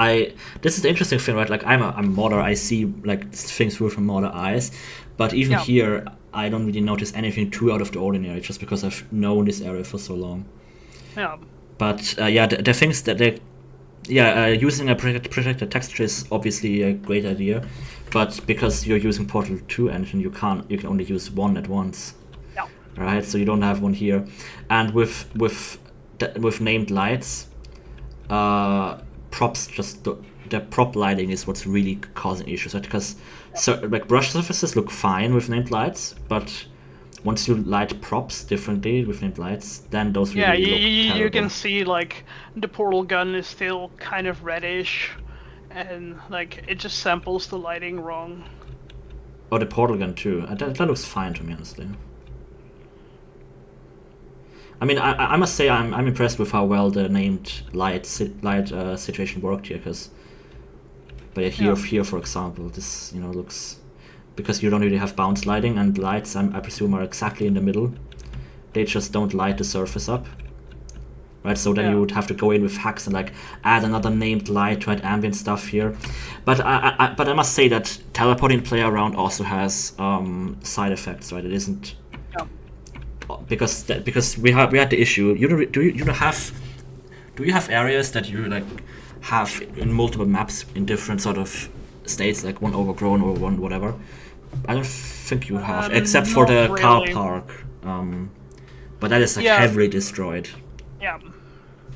this is the interesting thing, right? Like I'm a modder, I see like things through from modder eyes, but even here I don't really notice anything too out of the ordinary, just because I've known this area for so long. yeah, But the things using a projected texture is obviously a great idea, but because you're using Portal 2 engine, you can only use one at once. yeah, Right, so you don't have one here, and with named lights, props the prop lighting is what's really causing issues, right? Because like brush surfaces look fine with named lights, but once you light props differently with named lights, then those really look terrible. you can see like the portal gun is still kind of reddish, and like it just samples the lighting wrong. Oh, the portal gun too. That looks fine to me, honestly. I mean, I must say I'm impressed with how well the named light situation worked here, but here for example, this looks, because you don't really have bounce lighting, and lights I presume are exactly in the middle. They just don't light the surface up, right? So then you would have to go in with hacks and like add another named light to add ambient stuff here. But I must say that teleporting player around also has side effects, right? It isn't. Because we had the issue. Do you have areas that you like have in multiple maps in different sort of states, like one overgrown or one whatever? I don't think you have, except for the not car really. park. But that is like Yeah. heavily destroyed. Yeah,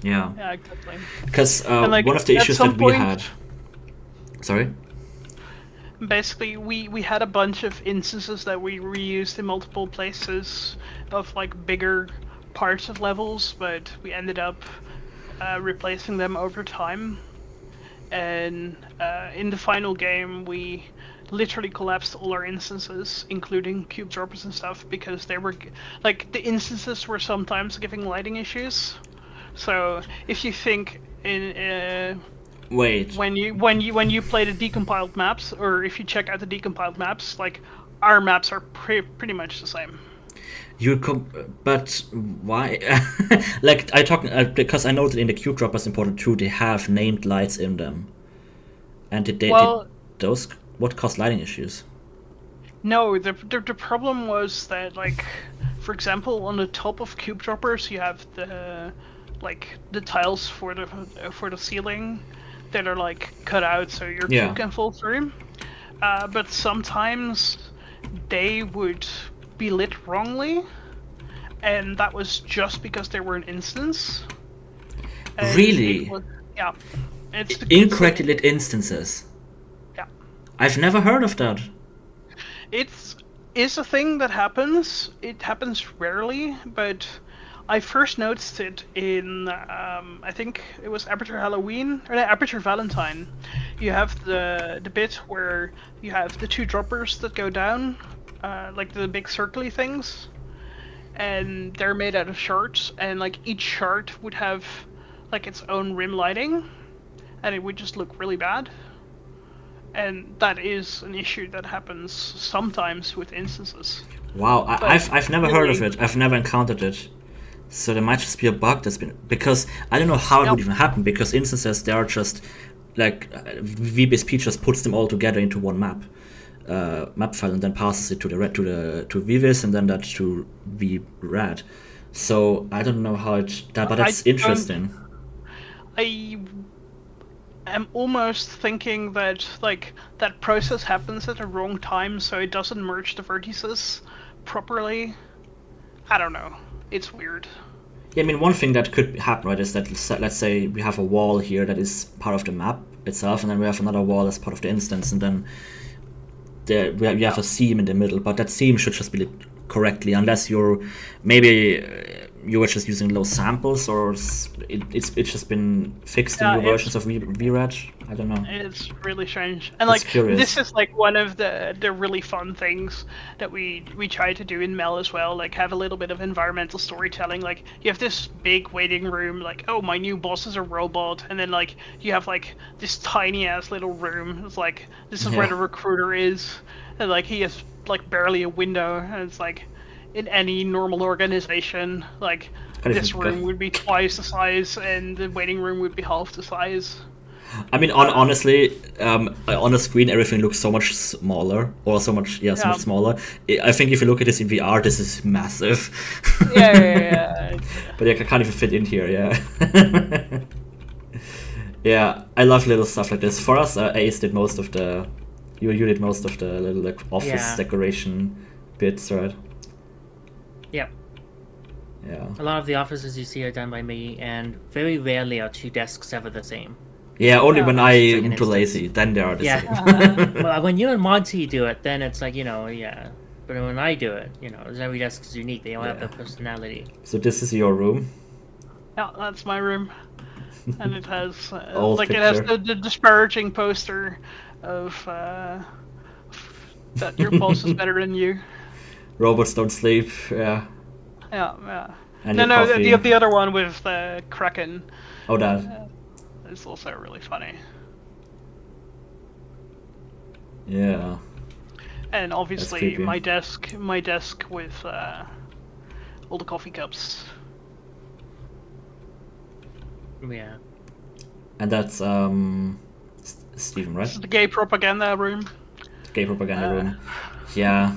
Yeah, yeah, exactly. because like, one of the at issues some that we point- had. Sorry. Basically, we had a bunch of instances that we reused in multiple places of like bigger parts of levels, but we ended up replacing them over time. And in the final game, we literally collapsed all our instances, including cube droppers and stuff, because they were like the instances were sometimes giving lighting issues. So if you think in Wait. when you play the decompiled maps, or if you check out the decompiled maps, like our maps are pretty much the same. But why? Like I talk because I know that in the cube droppers in Portal 2 they have named lights in them, and did those what caused lighting issues? No, the problem was that, like, for example, on the top of cube droppers you have the like the tiles for the ceiling that are like cut out so your Yeah. cube can fall through. But sometimes they would be lit wrongly, and that was just because they were an instance. And Really? Yeah. It's Incorrectly lit instances. Yeah. I've never heard of that. It's a thing that happens. It happens rarely, but I first noticed it in I think it was Aperture Halloween or Aperture Valentine. You have the bit where you have the 2 droppers that go down, like the big circly things, and they're made out of shards, and like each shard would have like its own rim lighting, and it would just look really bad. And that is an issue that happens sometimes with instances. Wow, I've never heard of really- it. I've never encountered it. So there might just be a bug that's been, because I don't know how it would even happen, because instances, they are just like VBSP just puts them all together into one map file, and then passes it to to VVis, and then that to VRAD. So I don't know how but that's interesting. I am almost thinking that like that process happens at the wrong time, so it doesn't merge the vertices properly. I don't know. It's weird. Yeah, I mean, one thing that could happen, right, is that let's say we have a wall here that is part of the map itself, and then we have another wall as part of the instance, and then we have a seam in the middle, but that seam should just be lit correctly, unless you were just using low samples, or it's just been fixed in new versions of VRAD. I don't know. It's really strange, and like curious. This is like one of the really fun things that we try to do in Mel as well. Like have a little bit of environmental storytelling. Like you have this big waiting room, like, oh, my new boss is a robot, and then like you have like this tiny ass little room. It's like this is where the recruiter is, and like he has like barely a window, and it's like in any normal organization, like this room would be twice the size, and the waiting room would be half the size. I mean, honestly, on the screen, everything looks so much smaller, or so much smaller. I think if you look at this in VR, this is massive. Yeah. But I can't even fit in here, yeah. Yeah, I love little stuff like this. For us, Ace did most of the... You did most of the little like office decoration bits, right? Yep. Yeah. A lot of the offices you see are done by me, and very rarely are 2 desks ever the same. Yeah, only when I'm too lazy, then they are the same. Well, when you and Monty do it, then it's like, But when I do it, every desk is unique. They all have their personality. So this is your room? Yeah, that's my room. And it has it has the disparaging poster of that your pulse is better than you. Robots don't sleep, yeah. Yeah. And no, the other one with the Kraken. Oh, that. It's also really funny. Yeah. And obviously my desk with all the coffee cups. Yeah. And that's Stephen, right? This is the gay propaganda room. Gay propaganda room. Yeah.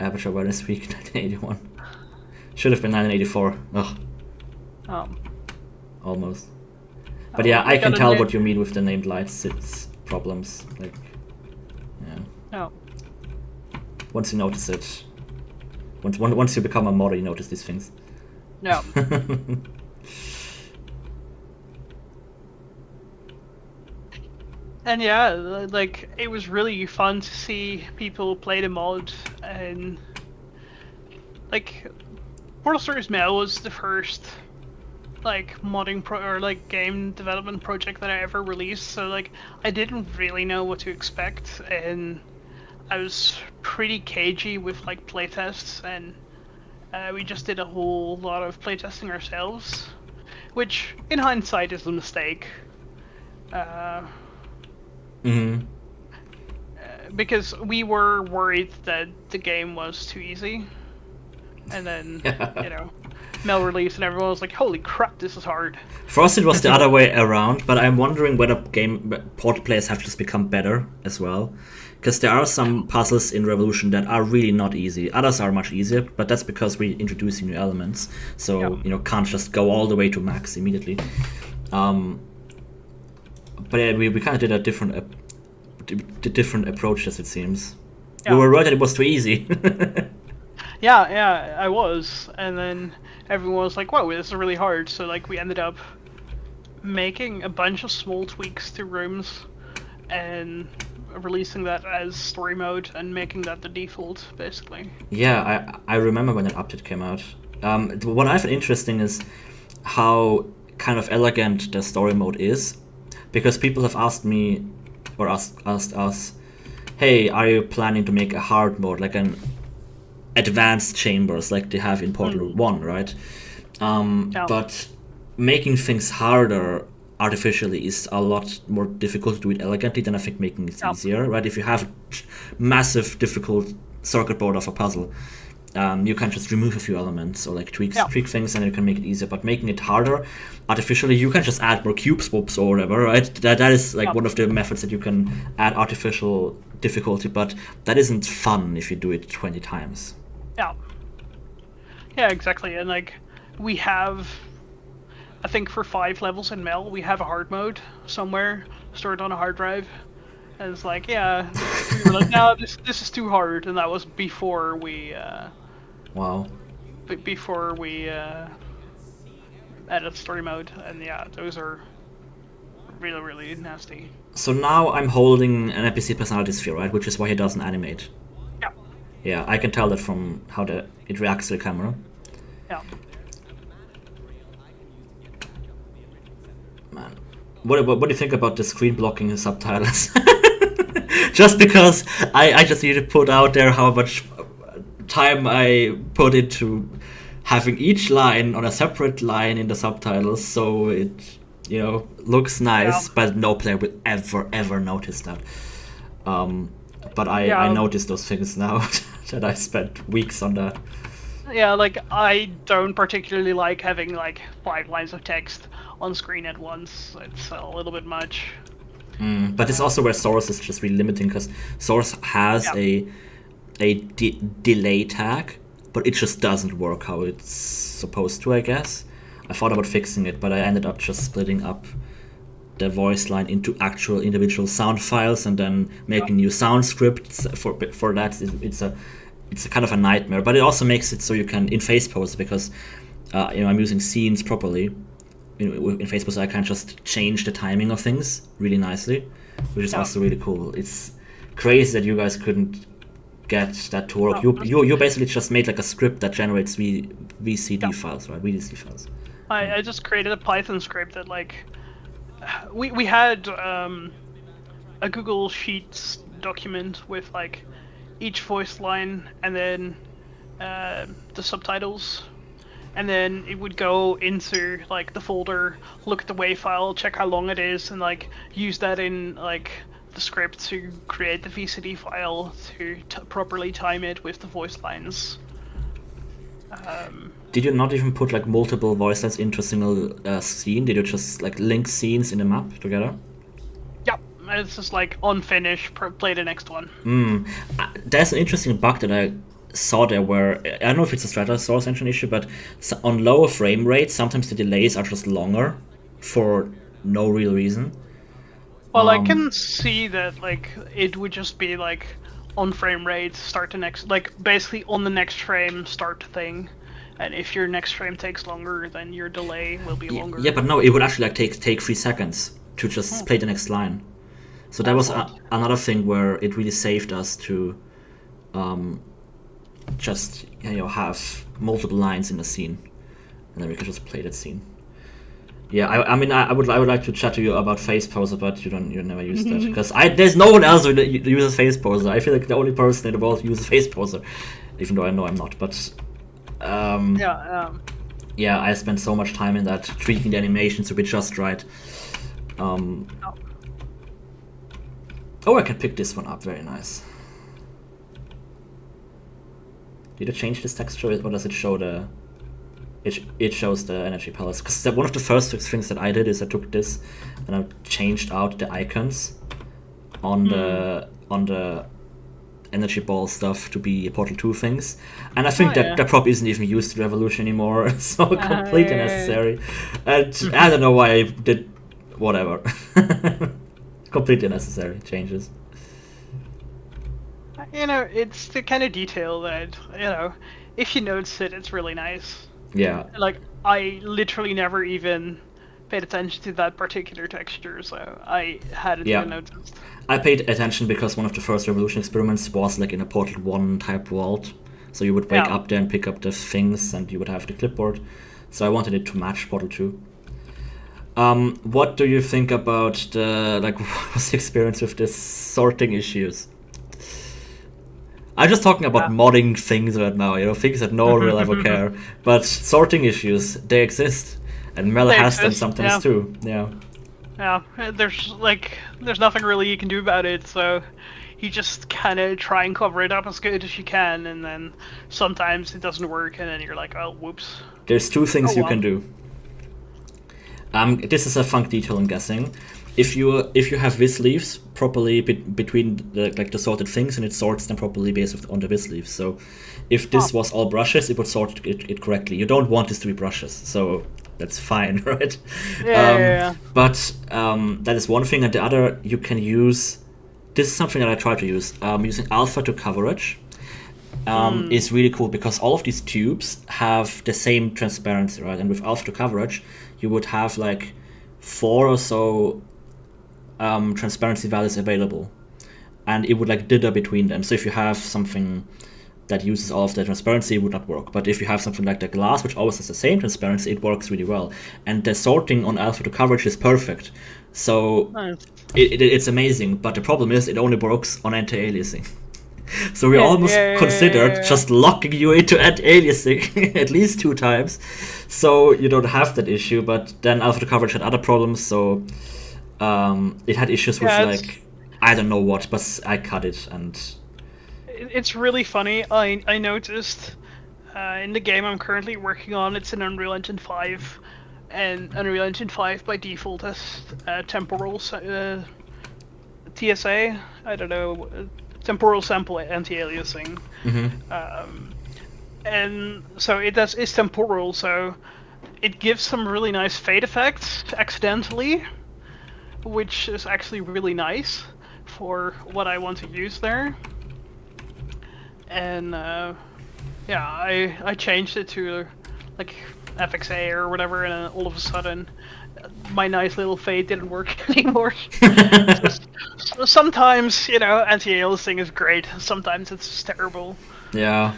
Aperture Awareness Week 1981. Should have been 1984. Ugh. Almost. But yeah, I can tell what you mean with the named lights. It's problems. Like, yeah. No. Once you notice it, once you become a modder, you notice these things. No. And yeah, like it was really fun to see people play the mod, and like Portal Stories Mail was the first like modding or like game development project that I ever released, so like I didn't really know what to expect, and I was pretty cagey with like playtests, and we just did a whole lot of playtesting ourselves, which in hindsight is a mistake. Mm-hmm. Because we were worried that the game was too easy. and then Mel released, and everyone was like, "Holy crap, this is hard." For us, it was the other way around, but I'm wondering whether port players have just become better as well. Because there are some puzzles in Revolution that are really not easy. Others are much easier, but that's because we're introducing new elements. So, can't just go all the way to max immediately. But yeah, we kind of did a different approach, as it seems. We were worried that it was too easy. Yeah, I was. And then everyone was like, "Whoa, this is really hard." So, like, we ended up making a bunch of small tweaks to rooms and releasing that as story mode and making that the default, basically. Yeah, I remember when that update came out. What I find interesting is how kind of elegant the story mode is, because people have asked me, or asked us, hey, are you planning to make a hard mode, like an advanced chambers like they have in Portal 1, right? But making things harder artificially is a lot more difficult to do it elegantly than I think making it easier, right? If you have a massive, difficult circuit board of a puzzle, you can just remove a few elements or like tweak things, and you can make it easier. But making it harder artificially, you can just add more cube swoops or whatever, right? That is like one of the methods that you can add artificial difficulty, but that isn't fun if you do it 20 times. Yeah, exactly. And like, we have, I think for 5 levels in Mel, we have a hard mode somewhere stored on a hard drive. And it's like, we were like, no, this is too hard, and that was before we before we added story mode, and those are really, really nasty. So now I'm holding an NPC personality sphere, right? Which is why he doesn't animate. Yeah, I can tell that from how it reacts to the camera. Yeah. Man, what do you think about the screen blocking and subtitles? Just because I just need to put out there how much time I put into having each line on a separate line in the subtitles, so it looks nice, but no player will ever notice that. But I notice those things now that I spent weeks on that. Yeah, like, I don't particularly like having like 5 lines of text on screen at once. It's a little bit much. But it's also where Source is just really limiting, because Source has a delay tag, but it just doesn't work how it's supposed to, I guess. I thought about fixing it, but I ended up just splitting up the voice line into actual individual sound files and then making new sound scripts for that. It's a kind of a nightmare, but it also makes it so you can in phase pose, because I'm using scenes properly. In phase pose I can just change the timing of things really nicely, which is also really cool. It's crazy that you guys couldn't get that to work. You basically just made like a script that generates VCD files, right? VDC files. I just created a Python script that, like, we had a Google Sheets document with like each voice line and then the subtitles, and then it would go into like the folder, look at the WAV file, check how long it is, and like use that in like the script to create the VCD file to properly time it with the voice lines. Did you not even put like multiple voice lines into a single scene? Did you just like link scenes in the map together? Yep, it's just like on finish, play the next one. There's an interesting bug that I saw there where, I don't know if it's a Strata Source Engine issue, but on lower frame rates, sometimes the delays are just longer for no real reason. Well, I can see that like it would just be like on frame rate, start the next, like basically on the next frame, start the thing. And if your next frame takes longer, then your delay will be longer. Yeah, but no, it would actually like take 3 seconds to just play the next line. So that was another thing where it really saved us to just have multiple lines in the scene, and then we could just play that scene. Yeah, I mean, I would like to chat to you about Phase Poser, but you never use that, because there's no one else who uses Phase Poser. I feel like the only person in the world who uses Phase Poser, even though I know I'm not. But yeah, I spent so much time in that, tweaking the animations to be just right. Oh, I can pick this one up. Very nice. Did it change this texture, or does it show the? It shows the energy palace. Because one of the first things that I did is I took this and I changed out the icons on the energy ball stuff to be Portal 2 things, and I think that prop isn't even used in Revolution anymore, so completely necessary. And I don't know why I did whatever. Completely necessary changes. It's the kind of detail that, if you notice it, it's really nice. Yeah. Like, I literally never even paid attention to that particular texture, so I hadn't even noticed. I paid attention because one of the first Revolution experiments was like in a Portal 1 type vault. So you would wake up there and pick up the things and you would have the clipboard. So I wanted it to match Portal 2. What do you think about what was the experience with the sorting issues? I'm just talking about modding things right now, things that no one will ever care. But sorting issues, they exist. And Mel has them sometimes too. Yeah. Yeah, there's nothing really you can do about it, so you just kind of try and cover it up as good as you can, and then sometimes it doesn't work, and then you're like, oh, whoops. There's two things you can do. This is a fun detail, I'm guessing. If you have vis leaves properly between the sorted things, and it sorts them properly based on the vis leaves. So if this was all brushes, it would sort it correctly. You don't want this to be brushes, so that's fine, right? Yeah. But that is one thing, and the other you can use. This is something that I try to use. Using alpha to coverage is really cool because all of these tubes have the same transparency, right? And with alpha to coverage, you would have like 4 or so transparency values available, and it would like dither between them. So if you have something that uses all of the transparency, it would not work. But if you have something like the glass, which always has the same transparency, it works really well. And the sorting on alpha to coverage is perfect. So it's amazing. But the problem is it only works on anti-aliasing. So we almost considered just locking you into anti-aliasing at least 2 times, so you don't have that issue. But then alpha to coverage had other problems, so it had issues with I don't know what, but I cut it and. It's really funny. I noticed in the game I'm currently working on, it's in Unreal Engine 5, and Unreal Engine 5 by default has temporal TSA. I don't know, temporal sample anti-aliasing. And so it is temporal, so it gives some really nice fade effects accidentally, which is actually really nice for what I want to use there. And I changed it to like FXA or whatever, and then all of a sudden my nice little fade didn't work anymore. So sometimes, anti-aliasing is great, sometimes it's terrible. Yeah.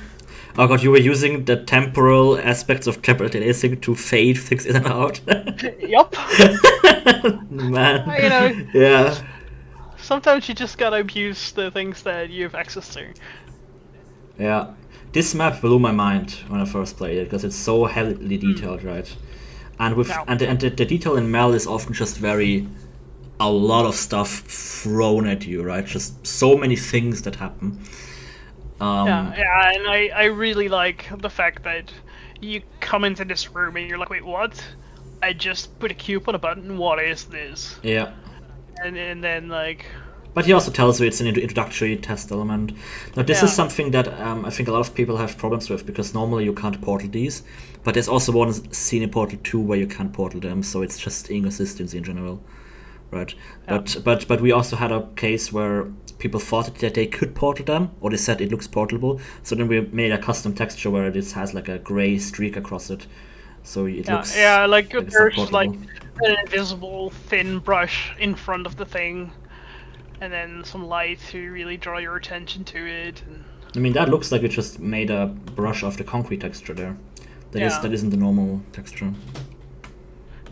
Oh god, you were using the temporal aspects of temporal aliasing to fade things in and out. Yup. Man. Yeah. Sometimes you just gotta abuse the things that you have access to. Yeah, this map blew my mind when I first played it because it's so heavily detailed, right? And the detail in Mel is often just a lot of stuff thrown at you, right? Just so many things that happen. And I really like the fact that you come into this room and you're like, wait, what? I just put a cube on a button. What is this? Yeah. And then like. But he also tells you it's an introductory test element. Now this is something that I think a lot of people have problems with, because normally you can't portal these, but there's also one scene in Portal 2 where you can't portal them, so it's just inconsistency in general, right? Yeah. But we also had a case where people thought that they could portal them, or they said it looks portable, so then we made a custom texture where this has like a gray streak across it, so it looks like there's like an invisible thin brush in front of the thing, and then some light to really draw your attention to it. I mean, that looks like it just made a brush of the concrete texture there. That isn't the normal texture.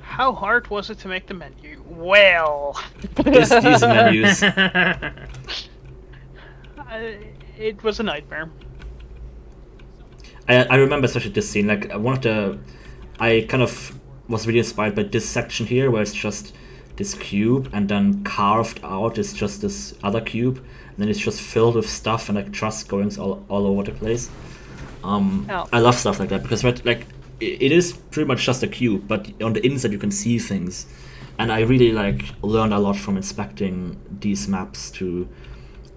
How hard was it to make the menu? Well, these menus. It was a nightmare. I remember especially this scene. Like I kind of was really inspired by this section here, where it's just this cube, and then carved out is just this other cube, and then it's just filled with stuff and like truss going all over the place. Yeah. I love stuff like that because like it is pretty much just a cube, but on the inside you can see things, and I really like learned a lot from inspecting these maps to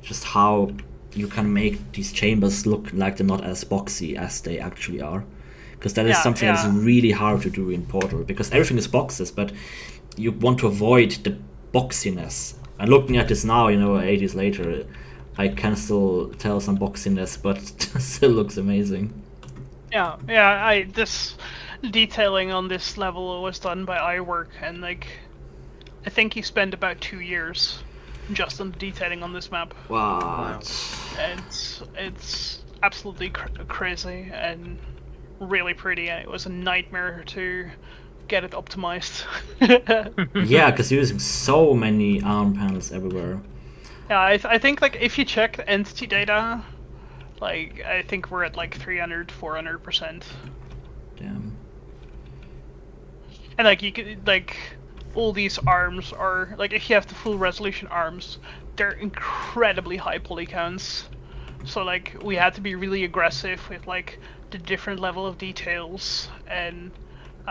just how you can make these chambers look like they're not as boxy as they actually are, because that is Yeah, something that's yeah. really hard to do in Portal because everything is boxes, but you want to avoid the boxiness. And looking at this now, 8 years later, I can still tell some boxiness, but it still looks amazing. Yeah. This detailing on this level was done by iWork, and like, I think he spent about 2 years just on the detailing on this map. What? And it's absolutely crazy and really pretty, and it was a nightmare to get it optimized. Yeah, because you're using so many arm panels everywhere. Yeah, I think like if you check the entity data, like I think we're at like 300, 400%. Damn. And like you could like all these arms are like if you have the full resolution arms, they're incredibly high poly counts. So like we had to be really aggressive with like the different level of details, and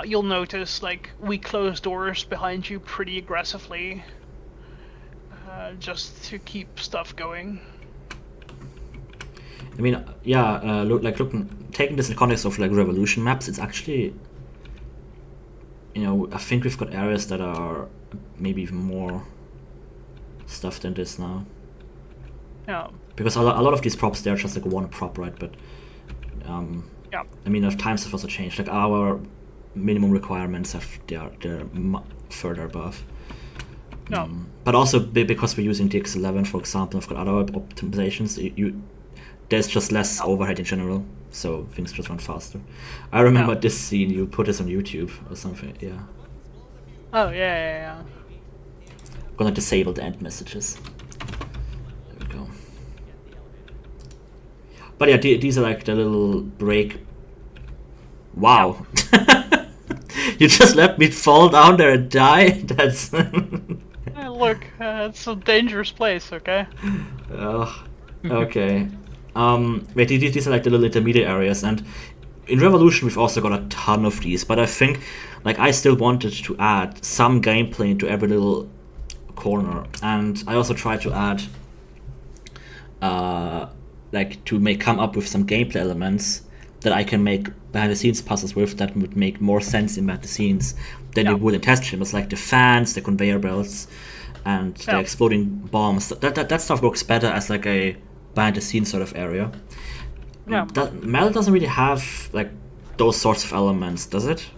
you'll notice like we close doors behind you pretty aggressively, just to keep stuff going. I mean, yeah, taking this in context of like revolution maps, it's actually, I think we've got areas that are maybe even more stuff than this now. Yeah. Because a lot of these props, they're just like one prop, right? But, Yeah. I mean, times have also changed. Like our minimum requirements they're further above. No. But also because we're using DX11, for example, I've got other optimizations. There's just less overhead in general, so things just run faster. I remember this scene. You put this on YouTube or something. Yeah. Oh yeah. I'm gonna disable the end messages. There we go. But yeah, these are like the little break. Wow. You just let me fall down there and die? That's... Hey, look, it's a dangerous place, okay? Okay. Wait, these are like the little intermediate areas, and in Revolution we've also got a ton of these, but I think, like, I still wanted to add some gameplay into every little corner, and I also tried to add, come up with some gameplay elements that I can make behind-the-scenes puzzles with that would make more sense in behind-the-scenes than it would in test chambers, like the fans, the conveyor belts, and the exploding bombs. That stuff works better as like a behind-the-scenes sort of area. Yeah. Metal doesn't really have like those sorts of elements, does it?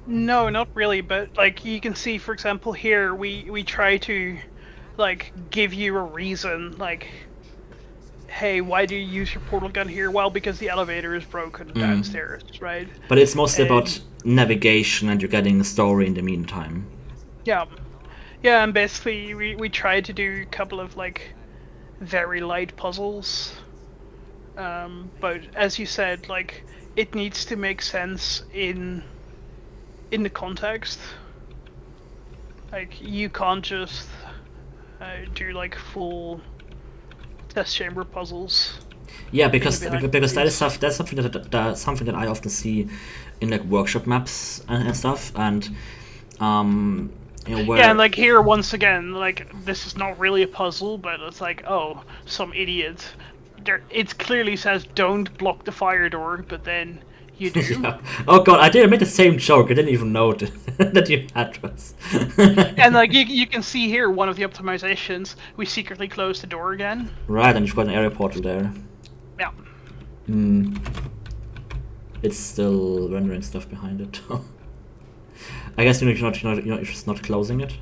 No, not really, but like you can see, for example, here we try to like give you a reason, like, hey, why do you use your portal gun here? Well, because the elevator is broken downstairs, right? But it's mostly about navigation, and you're getting a story in the meantime. Yeah, and basically we tried to do a couple of like very light puzzles, but as you said, like it needs to make sense in the context. Like you can't just do like full test chamber puzzles. Yeah, because that's something that I often see in like workshop maps and stuff, and where... Yeah, and like here once again, like this is not really a puzzle, but it's like, oh, some idiot. It clearly says don't block the fire door, but then you do. Yeah. Oh god, I made the same joke. I didn't even know that you had was. And like you can see here, one of the optimizations, we secretly close the door again. Right, and you've got an area portal there. Yeah. It's still rendering stuff behind it. I guess you're just not closing it,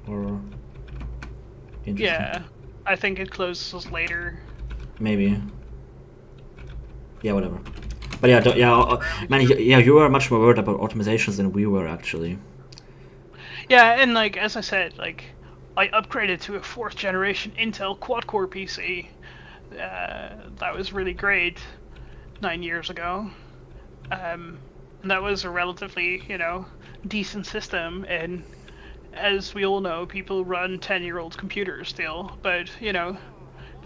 or... Yeah, I think it closes later. Maybe. Yeah, whatever. But yeah, man, you were much more worried about optimizations than we were actually. Yeah, and like as I said, like I upgraded to a 4th generation Intel quad-core PC. That was really great 9 years ago. And that was a relatively, decent system, and as we all know, people run 10-year-old computers still, but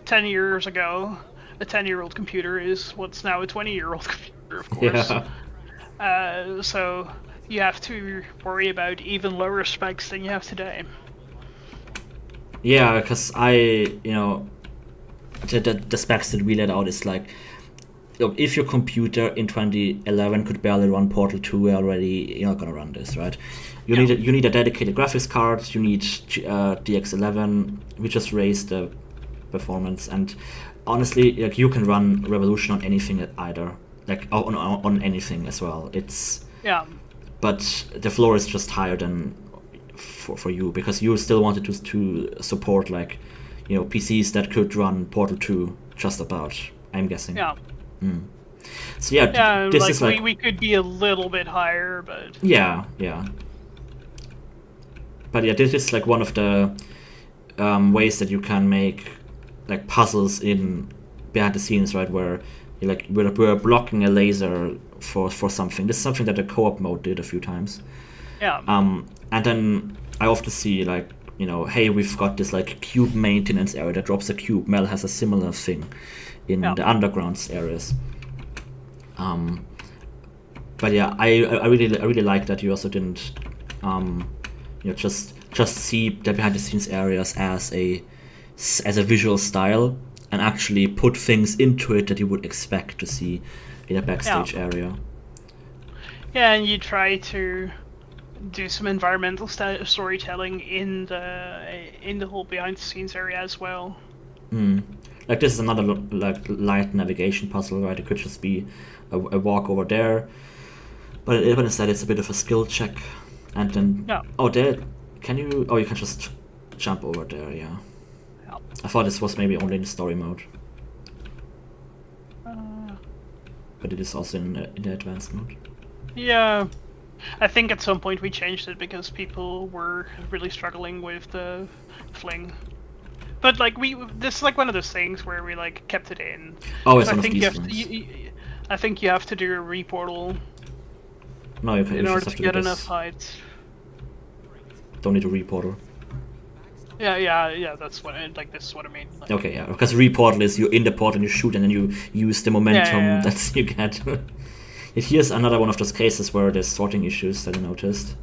10 years ago a 10-year-old computer is what's now a 20-year-old computer, of course. So you have to worry about even lower specs than you have today. Yeah, because the specs that we laid out is like, look, if your computer in 2011 could barely run Portal 2 already, you're not gonna run this, right? You need a dedicated graphics card. You need DX11. We just raised the performance, and honestly, like, you can run Revolution on anything either, like on anything as well. But the floor is just higher than for you, because you still wanted to support, like, PCs that could run Portal 2 just about, I'm guessing. So this like, is like, we could be a little bit higher, but but this is like one of the ways that you can make like puzzles in behind the scenes, right? Where we're blocking a laser for something. This is something that the co-op mode did a few times. And then I often see, like, hey, we've got this like cube maintenance area that drops a cube. Mel has a similar thing in the underground areas. But yeah, I really like that you also didn't just see the behind the scenes areas as a visual style, and actually put things into it that you would expect to see in a backstage area. Yeah, and you try to do some environmental storytelling in the whole behind the scenes area as well. Like, this is another like light navigation puzzle, right? It could just be a walk over there, but instead it's a bit of a skill check, and then you can just jump over there. I thought this was maybe only in the story mode, but it is also in the advanced mode. Yeah, I think at some point we changed it because people were really struggling with the fling. But like this is like one of those things where we like kept it in. Oh, it's one of these ones. I think you have to do a reportal. No, you can. In order to get enough height. Don't need a reportal. Yeah. That's what this is what I mean. Like, okay, because reportal is you're in the portal and you shoot, and then you use the momentum that you get. Here's another one of those cases where there's sorting issues that I noticed.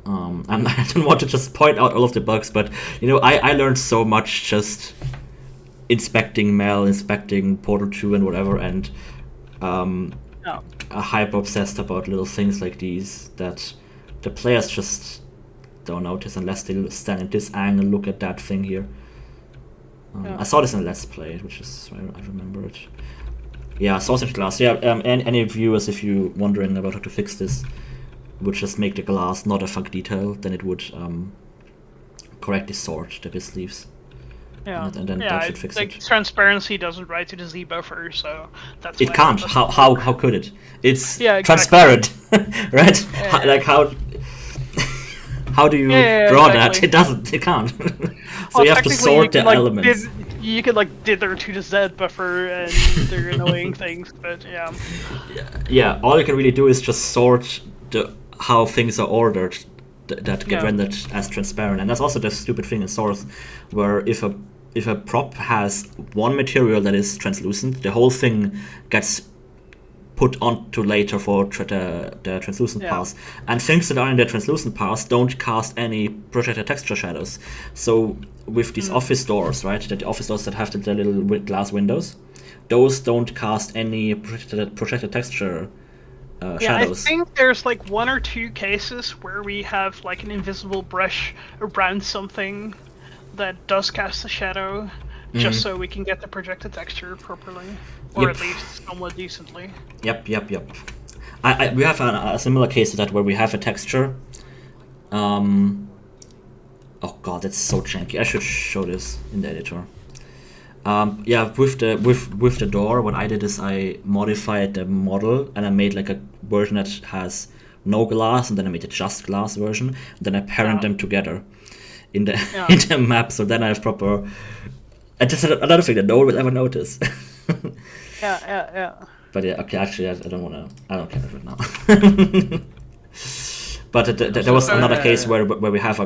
I don't want to just point out all of the bugs, but I learned so much just inspecting Mel, inspecting Portal 2 and whatever, and hyper obsessed about little things like these that the players just don't notice unless they stand at this angle and look at that thing here. I saw this in a Let's Play, which is where I remember it. Yeah, sausage glass. Yeah, any viewers, if you're wondering about how to fix this, would just make the glass not a funk detail, then it would correctly sort the bit leaves. And then that should fix it. Transparency doesn't write to the Z buffer, so that's it can't. How could it? It's exactly. transparent, right? Like how do you draw that? It doesn't. It can't. So you have to sort the elements. You could like dither to the Z buffer and they're annoying things, but yeah. All you can really do is just sort how things are ordered that get rendered as transparent, and that's also the stupid thing in Source, where if a prop has one material that is translucent, the whole thing gets put onto later for the translucent pass, and things that are in the translucent pass don't cast any projected texture shadows. So with these office doors, right, the office doors that have the little glass windows, those don't cast any projected texture shadows. I think there's like one or two cases where we have like an invisible brush around something that does cast a shadow, just so we can get the projected texture properly, or at least somewhat decently. Yep. We have a similar case to that where we have a texture. Oh god, that's so janky. I should show this in the editor. With the door, what I did is I modified the model and I made like a version that has no glass, and then I made a just glass version. And then I parent them together in the in the map, so then I have proper. And that's another thing that no one will ever notice. Yeah. But okay, actually, I don't care right now. But there was another case where we have a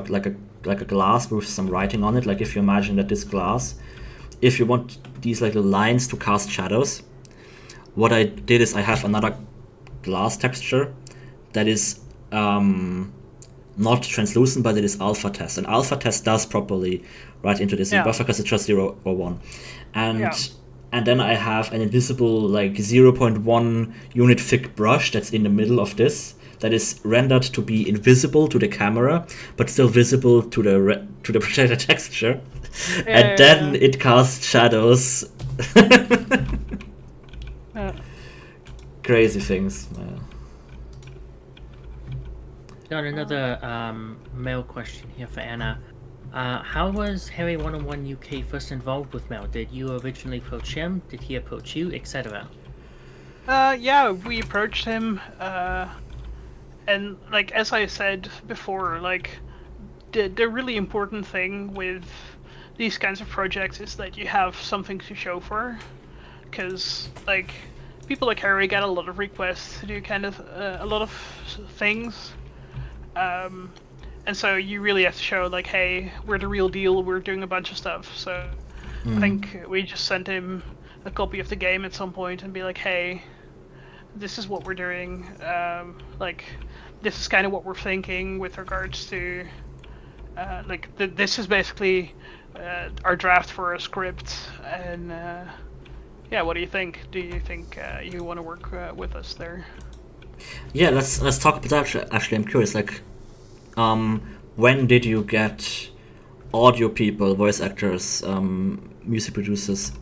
glass with some writing on it. Like, if you imagine that this glass if you want these like lines to cast shadows, what I did is I have another glass texture that is not translucent, but it is alpha test. And alpha test does properly write into this buffer because it's just 0 or 1. And then I have an invisible like 0.1 unit thick brush that's in the middle of this that is rendered to be invisible to the camera, but still visible to the projected texture. And then it casts shadows. Crazy things. Got another mail question here for Anna. How was Harry 101 UK first involved with Mel? Did you originally approach him? Did he approach you, etc.? Yeah, we approached him, and like as I said before, like the really important thing with these kinds of projects is that you have something to show for, because like people like Harry get a lot of requests to do kind of a lot of things. And so you really have to show, like, hey, we're the real deal, we're doing a bunch of stuff. So I think we just sent him a copy of the game at some point and be like, hey, this is what we're doing. Like, this is kind of what we're thinking with regards to, this is basically our draft for a script. And, yeah, what do you think? Do you think you want to work with us there? Yeah, let's talk about that. Actually, I'm curious. Like, when did you get audio people, voice actors, music producers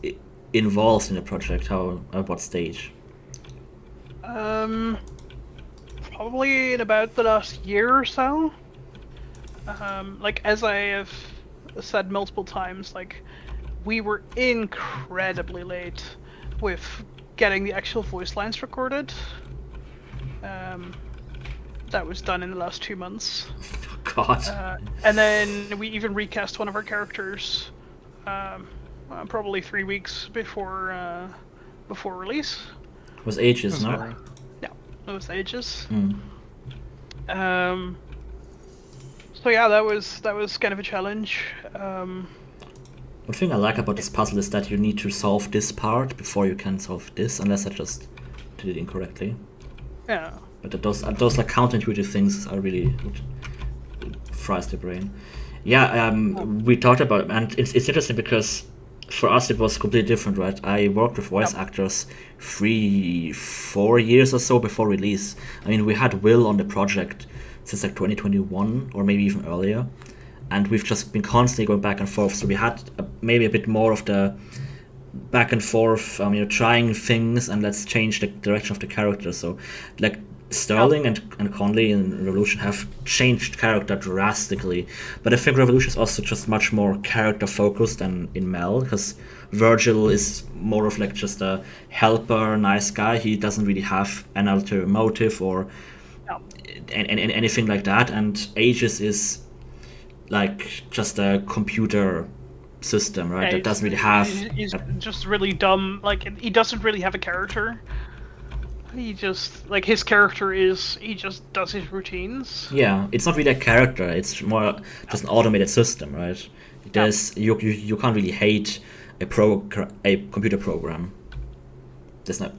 involved in the project? How? At what stage? Probably in about the last year or so. Like as I have said multiple times, like we were incredibly late with getting the actual voice lines recorded. That was done in the last 2 months. God. And then we even recast one of our characters, probably 3 weeks before release. It was ages, no? Yeah, it was ages. So yeah, that was kind of a challenge. One thing I like about this puzzle is that you need to solve this part before you can solve this, unless I just did it incorrectly. Yeah. But those like counterintuitive things are really fries the brain. Yeah, we talked about it, and it's interesting because for us it was completely different, right? I worked with voice actors 3-4 years or so before release. I mean, we had Will on the project since like 2021 or maybe even earlier, and we've just been constantly going back and forth. So we had maybe a bit more of the back and forth, trying things and let's change the direction of the character. So like Sterling and Conley in Revolution have changed character drastically, but I think Revolution is also just much more character focused than in Mel, because Virgil is more of like just a helper, nice guy. He doesn't really have an ulterior motive or anything like that, and Aegis is like just a computer system, right? That doesn't really have. He's just really dumb. Like he doesn't really have a character. He just like his character is he just does his routines. Yeah, it's not really a character. It's more just an automated system, right? There's you can't really hate a computer program. There's not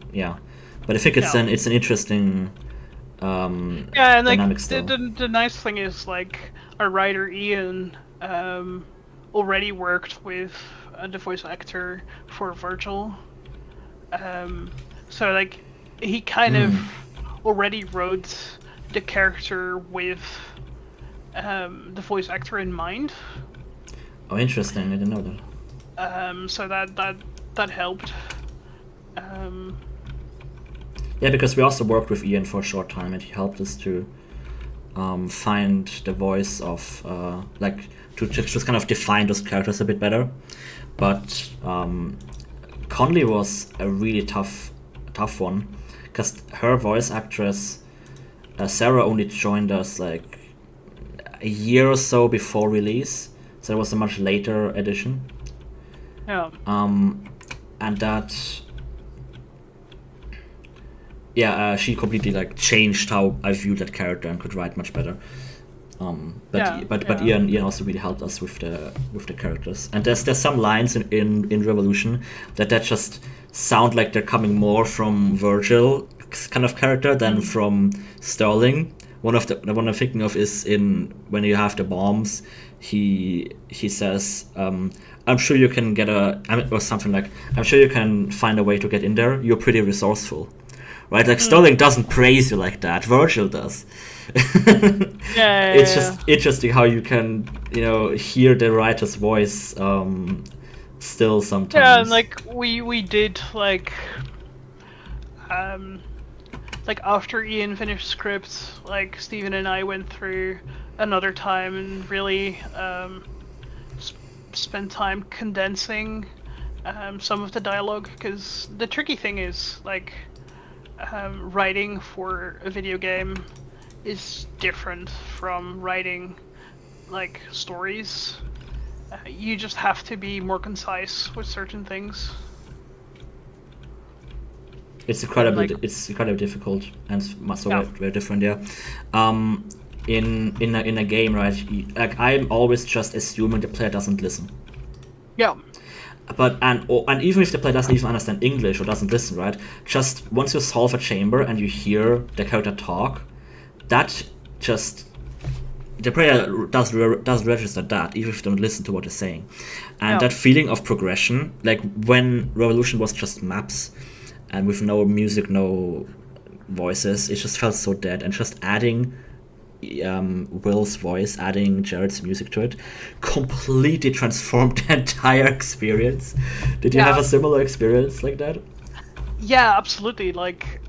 but I think it's an interesting and like dynamic still. The nice thing is like our writer Ian already worked with the voice actor for Virgil, so like he kind of already wrote the character with the voice actor in mind. Oh, interesting! I didn't know that. So that helped. Yeah, because we also worked with Ian for a short time, and he helped us to find the voice of to just kind of define those characters a bit better. But Conley was a really tough one, because her voice actress Sarah only joined us like a year or so before release, so it was a much later edition. Yeah. And that she completely like changed how I viewed that character and could write much better. But Ian also really helped us with the characters. And there's some lines in Revolution that just sound like they're coming more from Virgil kind of character than from Sterling. One I'm thinking of is in when you have the bombs. He says, "I'm sure you can get or something like, I'm sure you can find a way to get in there. You're pretty resourceful." Right, like Sterling doesn't praise you like that. Virgil does. It's just interesting how you can, hear the writer's voice still sometimes. Yeah, and like we did like after Ian finished script, like Stephen and I went through another time and really spent time condensing some of the dialogue, because the tricky thing is like writing for a video game is different from writing like stories. You just have to be more concise with certain things. It's incredibly difficult and very different. Yeah. In a game, right? Like I'm always just assuming the player doesn't listen. Yeah. But and even if the player doesn't even understand English or doesn't listen, right? Just once you solve a chamber and you hear the character talk, that just the player does register that even if you don't listen to what they're saying, and that feeling of progression, like when Revolution was just maps and with no music, no voices, it just felt so dead. And just adding Will's voice, adding Jared's music to it, completely transformed the entire experience. Did you have a similar experience like that? Yeah, absolutely. Like,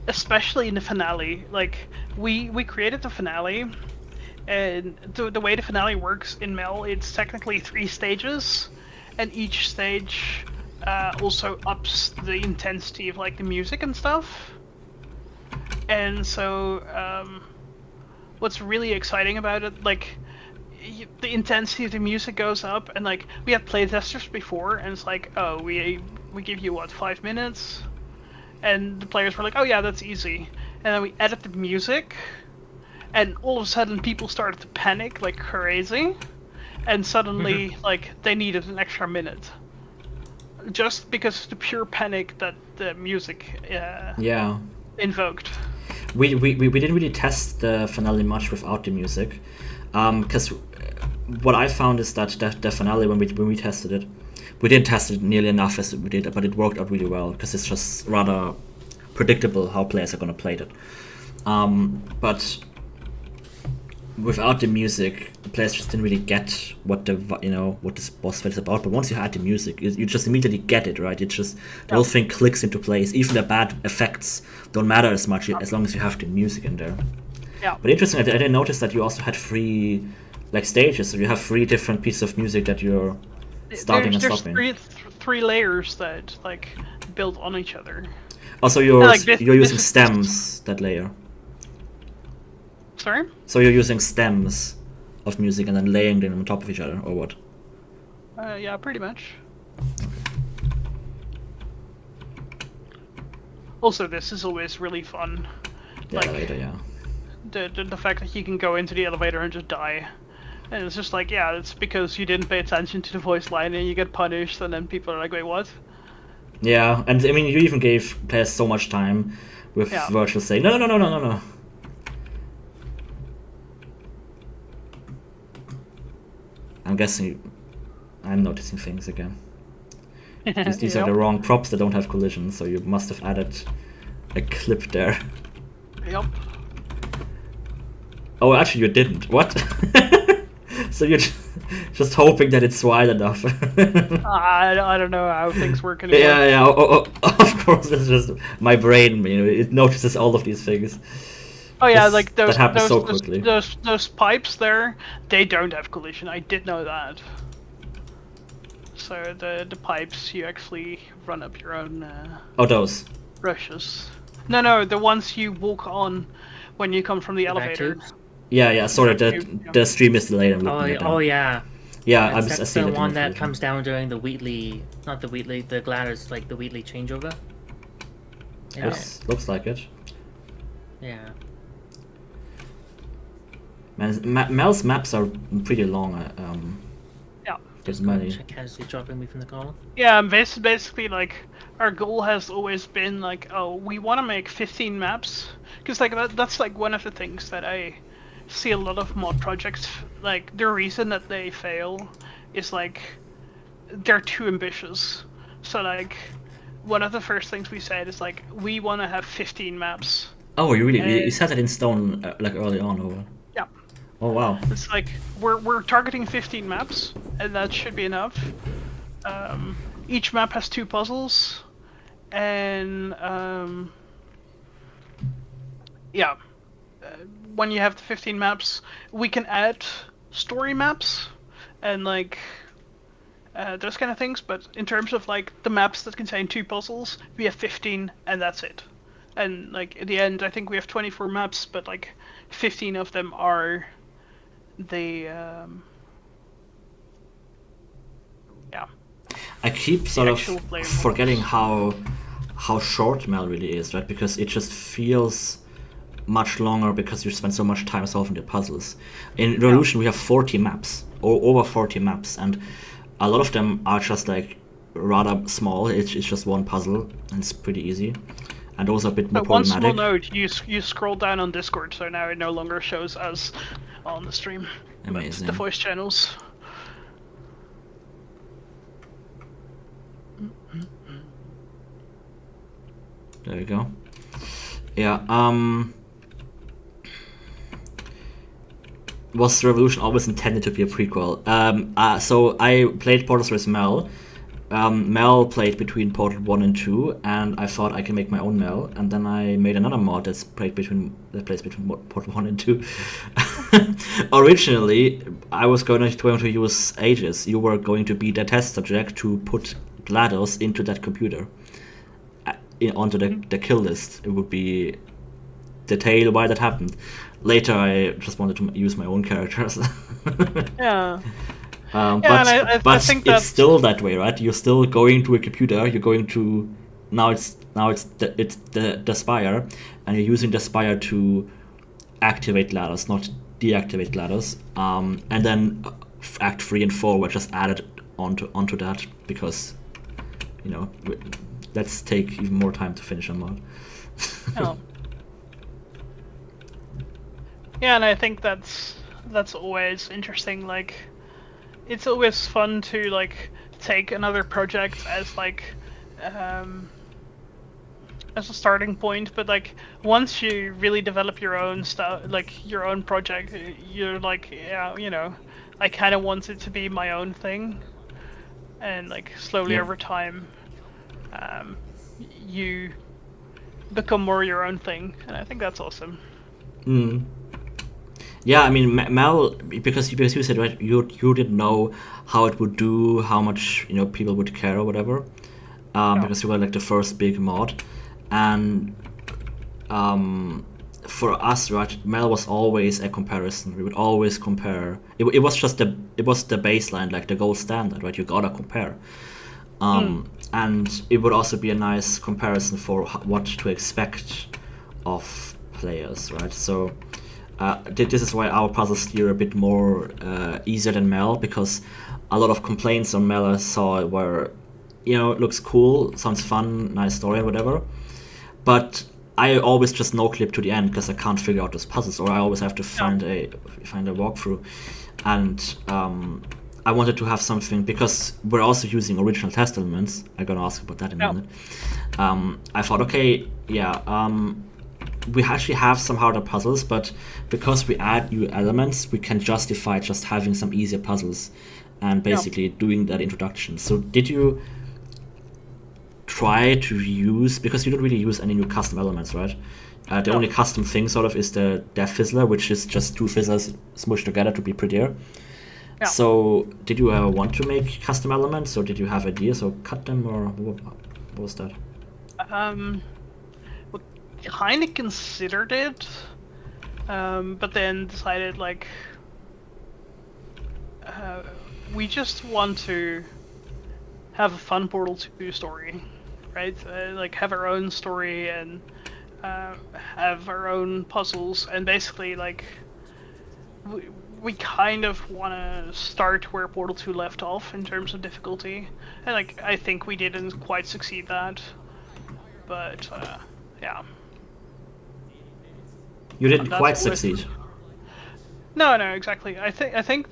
especially in the finale. Like, we created the finale, and the way the finale works in Mel, it's technically 3 stages, and each stage also ups the intensity of like the music and stuff. And so, what's really exciting about it, like, the intensity of the music goes up, and like, we had playtesters before, and it's like, oh, we give you, 5 minutes? And the players were like, oh yeah, that's easy. And then we edit the music, and all of a sudden people started to panic like crazy, and suddenly, like, they needed an extra minute. Just because of the pure panic that the music invoked. We didn't really test the finale much without the music, because what I found is that the finale, when we tested it, we didn't test it nearly enough as we did, but it worked out really well because it's just rather predictable how players are going to play it. But without the music, the players just didn't really get what this boss fight is about. But once you add the music, you just immediately get it, right? It just the whole thing clicks into place. Even the bad effects don't matter as much as long as you have the music in there. Yeah. But interesting, I didn't notice that you also had 3 stages. So you have 3 different pieces of music that you're starting and stopping. There's 3 layers that like build on each other. Also, you're using stems that layer. Sorry? So you're using stems of music and then laying them on top of each other, or what? Yeah, pretty much. Also, this is always really fun. The elevator, yeah. The fact that you can go into the elevator and just die. And it's just like, yeah, it's because you didn't pay attention to the voice line and you get punished, and then people are like, wait, what? Yeah, and I mean, you even gave players so much time with Virgil saying, no. I'm guessing I'm noticing things again. These are the wrong props that don't have collision, so you must have added a clip there. Yep. Oh, actually you didn't. What? So you're just hoping that it's wide enough. I don't know how things work anymore. Yeah. Of course, it's just my brain. It notices all of these things. Oh yeah, like that happens so quickly. Those pipes there, they don't have collision. I did know that. So the pipes, you actually run up your own. Those rushes. No, the ones you walk on when you come from the elevator. Yeah. Sorry, the stream is delayed. Oh yeah. Yeah, that's the one that comes down during the Wheatley, not the Wheatley, the Gladys, like the Wheatley changeover. Yeah. Looks like it. Yeah. Mel's maps are pretty long. Yeah. There's Just go and many. check as you're dropping me from the call. Yeah, basically, like, our goal has always been, like, oh, we want to make 15 maps. Because, like, that's, like, one of the things that I see a lot of mod projects, like, the reason that they fail is, like, they're too ambitious. So, like, one of the first things we said is, like, we want to have 15 maps. Oh, you really you And, set it in stone like early on, or? yeah. Oh wow. It's like we're targeting 15 maps, and that should be enough. Each map has 2 puzzles, and yeah, when you have the 15 maps, we can add story maps and like those kind of things. But in terms of like the maps that contain 2 puzzles, we have 15, and that's it. And like at the end, I think we have 24 maps, but like 15 of them are the yeah. I keep sort of actual player forgetting models. how short Mel really is, right? Because it just feels much longer because you spend so much time solving the puzzles. In Revolution, we have 40 maps, or over 40 maps, and a lot of them are just like rather small. It's just one puzzle, and it's pretty easy. And those are a bit more One problematic. small note: you scroll down on Discord, so now it no longer shows us on the stream. Amazing. But the voice channels. There we go. Yeah. Was Revolution always intended to be a prequel? So I played Portal vs. Mel. Mel played between Portal 1 and 2, and I thought I can make my own Mel, and then I made another mod that plays between Portal 1 and 2. Originally, I was going to use Aegis. You were going to be the test subject to put GLaDOS into that computer, onto the kill list. It would be detail why that happened. Later, I just wanted to use my own characters. Yeah. But I think it's that's still that way, right? You're still going to a computer. You're going to now it's the spire, and you're using the spire to activate GLaDOS, not deactivate GLaDOS. And then Act 3 and 4 were just added onto that because, let's take even more time to finish a mod. Oh. Yeah, and I think that's always interesting. Like, it's always fun to like take another project as like as a starting point, but like once you really develop your own stuff, like your own project, you're like, yeah, I kind of want it to be my own thing, and like slowly Yeah. over time, you become more your own thing, and I think that's awesome. Yeah, I mean, Mel, because you said, right, you didn't know how it would do, how much people would care or whatever, because you were like the first big mod, and for us, right, Mel was always a comparison. We would always compare. It was just the baseline, like the gold standard, right? You gotta compare. And it would also be a nice comparison for what to expect of players, right? So this is why our puzzles steer a bit more easier than Mel, because a lot of complaints on Mel I saw were, it looks cool, sounds fun, nice story, whatever, but I always just no clip to the end because I can't figure out those puzzles, or I always have to find a walkthrough, and I wanted to have something, because we're also using original test elements. I'm gonna ask about that in a minute. I thought, okay, yeah, we actually have some harder puzzles, but because we add new elements, we can justify just having some easier puzzles and basically doing that introduction. So did you try to use, because you don't really use any new custom elements, right? The only custom thing sort of is the Death Fizzler, which is just 2 fizzlers smushed together to be prettier. Yeah. So did you want to make custom elements, or did you have ideas or cut them, or what was that? Well, kind of considered it, but then decided like we just want to have a fun Portal 2 story, right? Like have our own story and have our own puzzles, and basically like we kind of want to start where Portal 2 left off in terms of difficulty, and like I think we didn't quite succeed that, but yeah. You didn't That's quite always- succeed. No, exactly. I think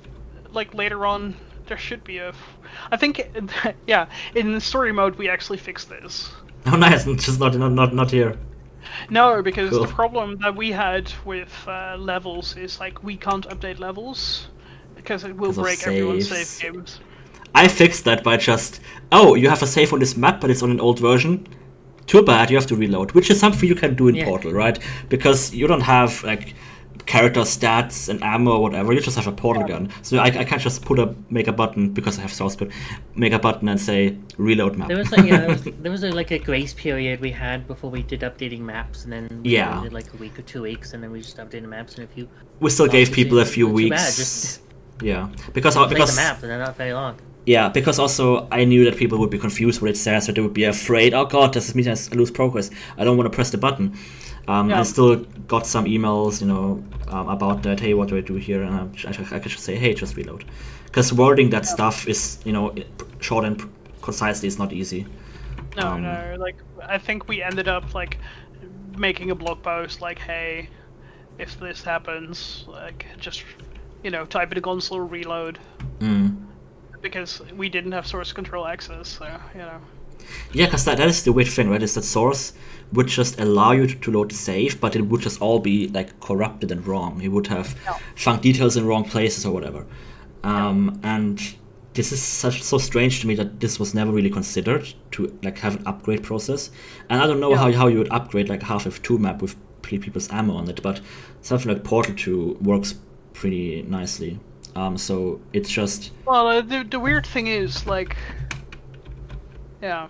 like later on there should be I think yeah, in the story mode we actually fixed this. Oh, nice. Just not here. No, because Cool. the problem that we had with levels is like we can't update levels because it will 'Cause of break everyone's saves. save games. I fixed that by just, oh, you have a save on this map, but it's on an old version. Too bad, you have to reload, which is something you can do in Yeah. Portal, right? Because you don't have like character stats and ammo or whatever. You just have a portal gun. So I can't just make a button because I have source code. Make a button and say reload map. There was like there was like a grace period we had before we did updating maps, and then we Yeah. did like a week or 2 weeks, and then we just updated maps. And if you We still gave to people a see- few too weeks. bad, just Yeah, because play because the map, and they're not very long. yeah, because also I knew that people would be confused what it says, so they would be afraid. Oh God, does this mean I lose progress? I don't want to press the button. Yeah. I still got some emails, about that. Hey, what do I do here? And I could just say, hey, just reload, because wording that stuff is, short and concisely is not easy. No, like I think we ended up like making a blog post like, hey, if this happens, like just type in a console reload because we didn't have source control access, so Yeah, because that is the weird thing, right? Is that source would just allow you to load the save, but it would just all be like corrupted and wrong. It would have found details in wrong places or whatever. And this is so strange to me that this was never really considered to like have an upgrade process. And I don't know how you would upgrade like a Half-Life 2 map with 3 people's ammo on it, but something like Portal 2 works pretty nicely. So it's just... Well, the weird thing is, like, yeah,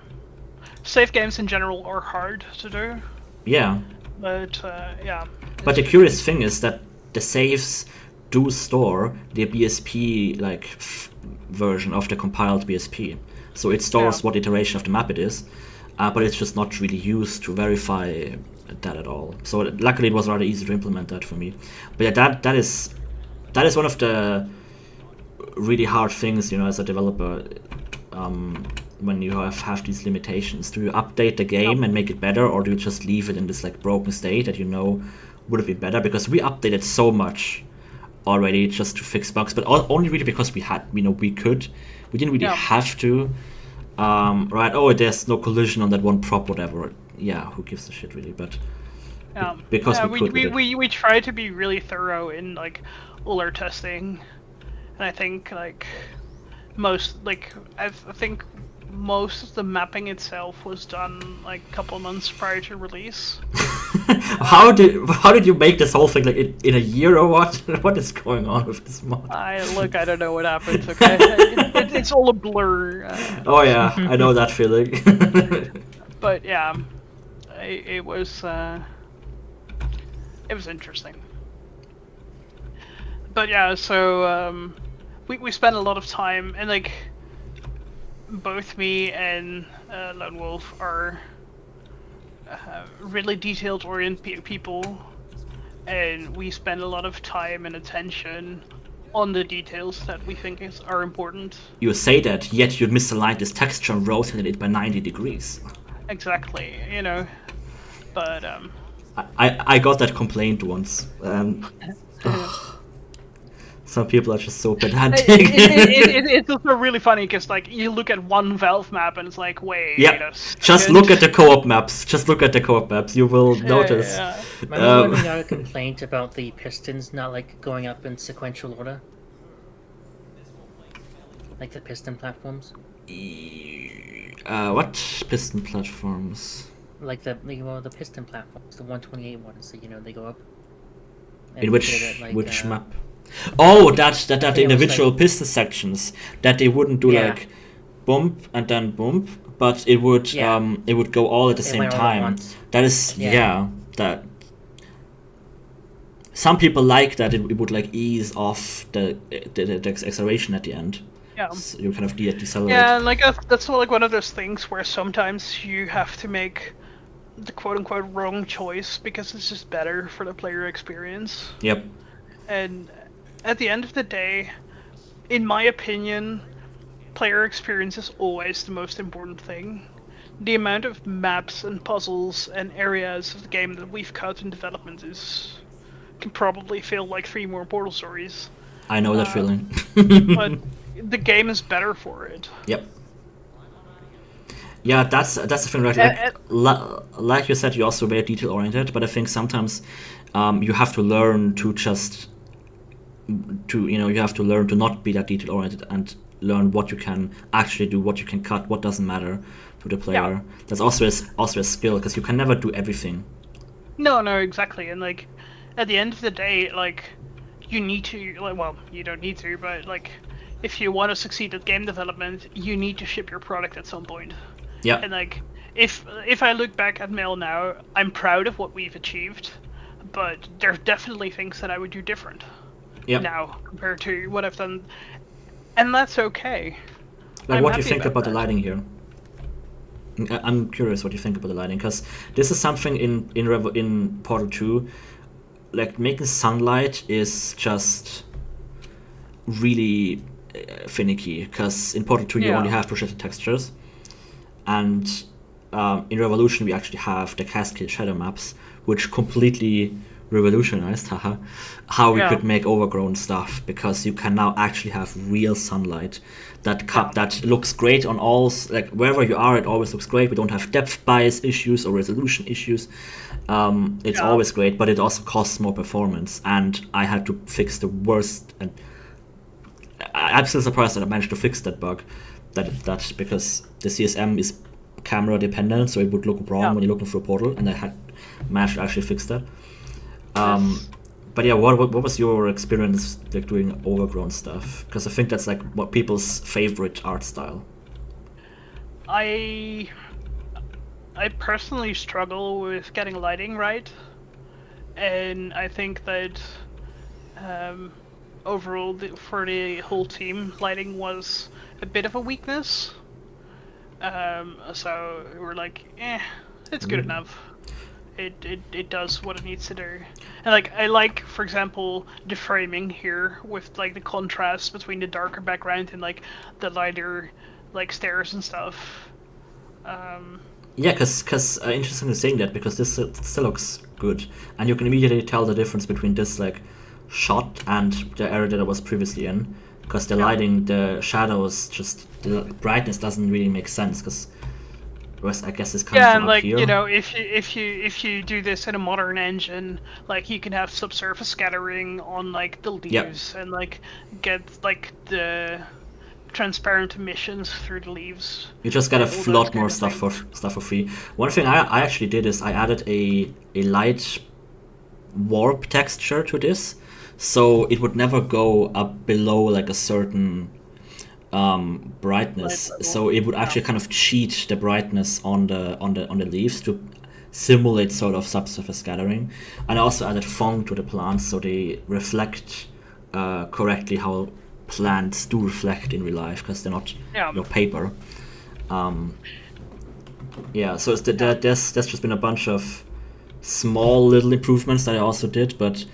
save games in general are hard to do, Yeah. but yeah. But the curious thing is that the saves do store the BSP version of the compiled BSP. So it stores what iteration of the map it is, but it's just not really used to verify that at all. So luckily it was rather easy to implement that for me. But yeah, that is one of the really hard things, as a developer, when you have these limitations. Do you update the game and make it better, or do you just leave it in this like broken state that would have been better? Because we updated so much already just to fix bugs, but only really because we could. We didn't really have to. Right? Oh, there's no collision on that one prop, whatever. Yeah, who gives a shit really? But because we could. We try to be really thorough in like all our testing, and I think like I think most of the mapping itself was done like a couple months prior to release. How did you make this whole thing like in a year or what? What is going on with this mod? I don't know what happened. Okay, it's all a blur. Oh yeah, I know that feeling. But yeah, it was interesting. But yeah, so we spent a lot of time, and like both me and Lone Wolf are really detailed-oriented people, and we spend a lot of time and attention on the details that we think are important. You say that, yet you misaligned this texture and rotated it by 90 degrees. Exactly, but I got that complaint once. Some people are just so pedantic. It's also really funny because like you look at one Valve map and it's like, wait. Yeah, just look at the co-op maps. You will notice. Remember when we got a complaint about the pistons not like going up in sequential order? Like the piston platforms? What piston platforms? Like the piston platforms, the 128 ones, so they go up. In which map? Oh, that individual piston sections that they wouldn't do like bump and then bump, but it would go all at the same time. That is that. Some people like that it would like ease off the acceleration at the end. Yeah. So you kind of decelerate. Yeah, and like that's like one of those things where sometimes you have to make the quote-unquote wrong choice because it's just better for the player experience. Yep. And at the end of the day, in my opinion, player experience is always the most important thing. The amount of maps and puzzles and areas of the game that we've cut in development can probably feel like 3 more Portal stories. I know that feeling. But the game is better for it. Yep. Yeah, that's the thing, right? Like you said, you're also very detail oriented, but I think sometimes you have to learn to you have to learn to not be that detail oriented and learn what you can actually do, what you can cut, what doesn't matter to the player. Yeah. That's also a skill, because you can never do everything. No, exactly. And like, at the end of the day, like, you need to, like, well, you don't need to, but like, if you want to succeed at game development, you need to ship your product at some point. Yeah. And like, if I look back at Mail now, I'm proud of what we've achieved, but there are definitely things that I would do different now compared to what I've done, and that's okay. Like, what do you think about the lighting here? I'm curious what you think about the lighting, because this is something in Portal 2, like, making sunlight is just really finicky, because in Portal 2 you only have projected textures, and in Revolution we actually have the Cascade Shadow maps, which completely revolutionized how we could make overgrown stuff, because you can now actually have real sunlight that looks great on all, like, wherever you are, it always looks great. We don't have depth bias issues or resolution issues. It's always great, but it also costs more performance, and I had to fix the worst, and I'm still surprised that I managed to fix that bug, that because the CSM is camera dependent, so it would look wrong when you're looking through a portal, and I had managed to actually fix that. But yeah, what was your experience, like, doing overgrown stuff? Because I think that's like what people's favorite art style. I personally struggle with getting lighting right, and I think that overall for the whole team, lighting was a bit of a weakness. So we're like, it's good enough. It does what it needs to do. And like, I like, for example, the framing here with like the contrast between the darker background and like the lighter like stairs and stuff. Yeah, because interesting to saying that, because this still looks good, and you can immediately tell the difference between this like shot and the area that I was previously in, because the lighting, the shadows, just the brightness doesn't really make sense, because I guess it's coming from and like up here. you know, if you do this in a modern engine, like you can have subsurface scattering on like the leaves and like get like the transparent emissions through the leaves. You just get a lot more stuff for free. One thing I actually did is I added a light warp texture to this, so it would never go up below like a certain brightness. So it would actually kind of cheat the brightness on the leaves to simulate sort of subsurface scattering. And I also added fong to the plants, so they reflect correctly how plants do reflect in real life, because they're not paper. So there's just been a bunch of small little improvements that I also did, but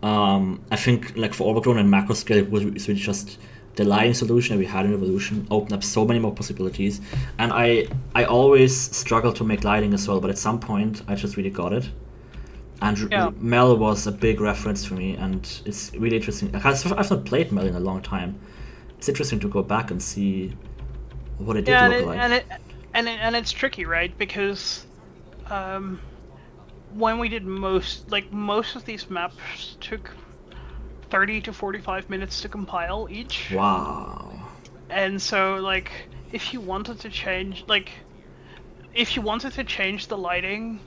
I think like for overgrown and macro scale, it was really just the lighting solution that we had in Revolution opened up so many more possibilities. And I always struggled to make lighting as well, but at some point I just really got it. And Mel was a big reference for me, and it's really interesting. I've not played Mel in a long time. It's interesting to go back and see what it did look like. And it's tricky, right? Because when we did most of these maps took 30 to 45 minutes to compile each. Wow. And so like if you wanted to change the lighting,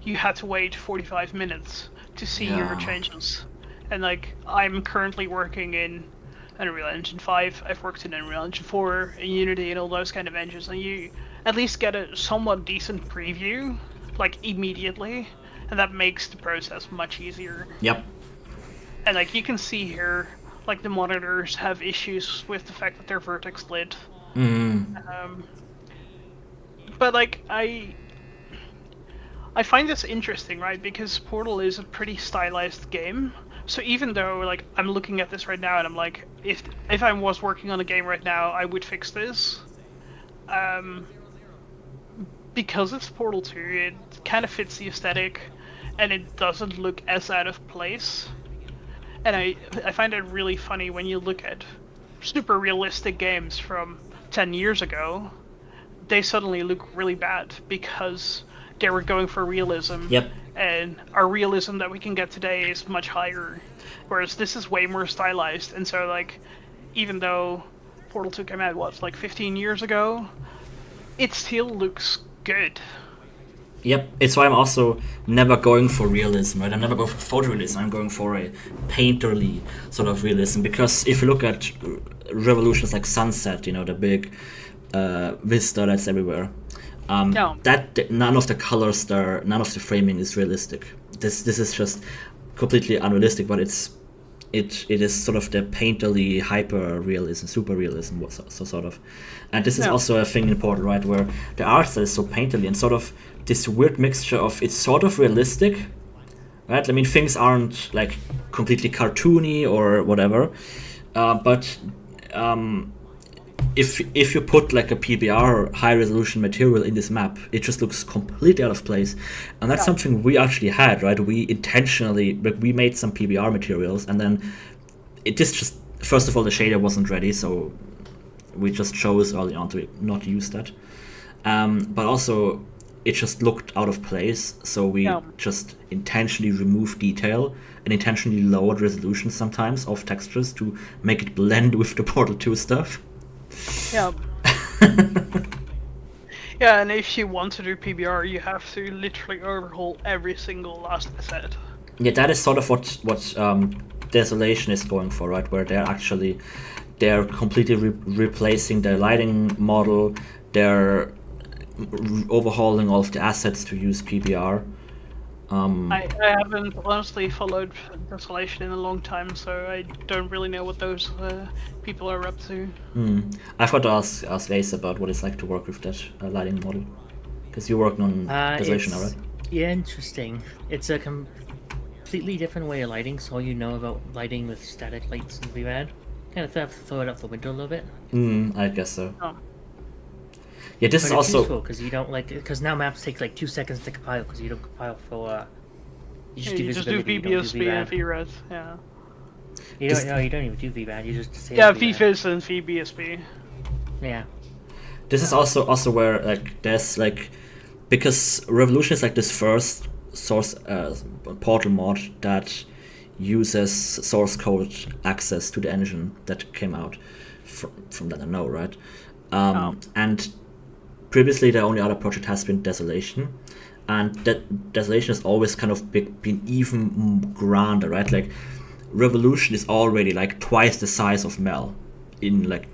you had to wait 45 minutes to see your changes. And like I'm currently working in Unreal Engine 5, I've worked in Unreal Engine 4, in Unity and all those kind of engines, and you at least get a somewhat decent preview like immediately, and that makes the process much easier. Yep. And like you can see here, like the monitors have issues with the fact that they're vertex lit. But like I find this interesting, right? Because Portal is a pretty stylized game, So even though like I'm looking at this right now and I'm like, if I was working on a game right now, I would fix this. Because it's Portal 2, it kind of fits the aesthetic, and it doesn't look as out of place. And I find it really funny when you look at super realistic games from 10 years ago, they suddenly look really bad because they were going for realism. Yep. And our realism that we can get today is much higher. Whereas this is way more stylized. And so, like, even though Portal 2 came out, like 15 years ago, it still looks good. Yep, it's why I'm also never going for realism, right? I'm never going for photorealism. I'm going for a painterly sort of realism, because if you look at revolutions like Sunset, the big vista that's everywhere, that none of the colors there, none of the framing is realistic. This is just completely unrealistic, but it is sort of the painterly hyper realism, super realism, so sort of. And this is also a thing in Portal, right, where the art style is so painterly and sort of this weird mixture of, it's sort of realistic, right? I mean, things aren't like completely cartoony or whatever, but if you put like a PBR high resolution material in this map, it just looks completely out of place. And that's something we actually had, right? We intentionally, we made some PBR materials, and then first of all, the shader wasn't ready, so we just chose early on to not use that. But also, it just looked out of place, so we just intentionally removed detail and intentionally lowered resolution sometimes of textures to make it blend with the Portal 2 stuff. Yeah. Yeah, and if you want to do PBR, you have to literally overhaul every single last asset. Yeah, that is sort of what Desolation is going for, right? Where they're completely replacing their lighting model. They're overhauling all of the assets to use PBR. I haven't honestly followed Desolation in a long time, so I don't really know what those people are up to. I've got to ask Ace about what it's like to work with that lighting model, because you're working on Desolation now, right? Yeah, interesting. It's a completely different way of lighting, so all you know about lighting with static lights and VRAD. Kind of throw it out the window a little bit. I guess so. Oh. Yeah, this but is it's also useful because you don't because now maps take like 2 seconds to compile because you don't compile for you just do visibility. You just do VBSP and VRAD. Yeah. You don't even do VRAD. You just disable VFIS and VBSP. Yeah. This is also where like there's like, because Revolution is like this first source Portal mod that uses source code access to the engine that came out from that I know, right? And previously the only other project has been Desolation, and that Desolation has always kind of been even grander, right? Like Revolution is already like twice the size of Mel in like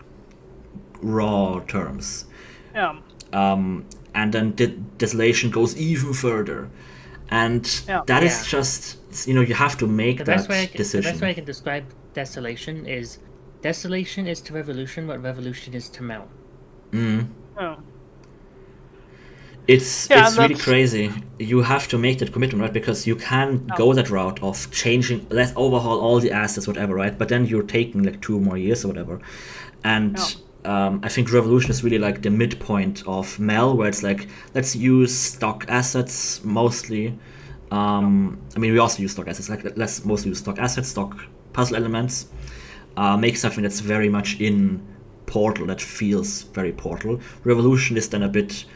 raw terms. Yeah. And then Desolation goes even further, and that is just, you have to make that decision. The best way I can describe Desolation is to Revolution what Revolution is to Mel. Oh. It's really crazy. You have to make that commitment, right? Because you can go that route of changing, let's overhaul all the assets, whatever, right? But then you're taking like 2 more years or whatever. And I think Revolution is really like the midpoint of Mel, where it's like, let's use stock assets mostly. I mean, we also use stock assets. Like, let's mostly use stock assets, stock puzzle elements. Make something that's very much in Portal, that feels very Portal. Revolution is then a bit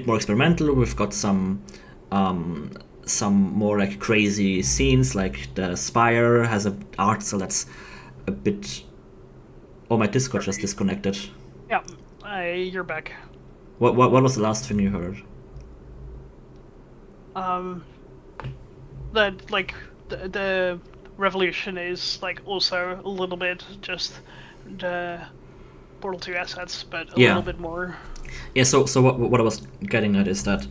more experimental. We've got some more like crazy scenes, like the Spire has an art style that's a bit. Oh, my Discord just disconnected. Yeah, you're back. What was the last thing you heard? That like the Revolution is like also a little bit just the Portal 2 assets, but a little bit more. Yeah, so what I was getting at is that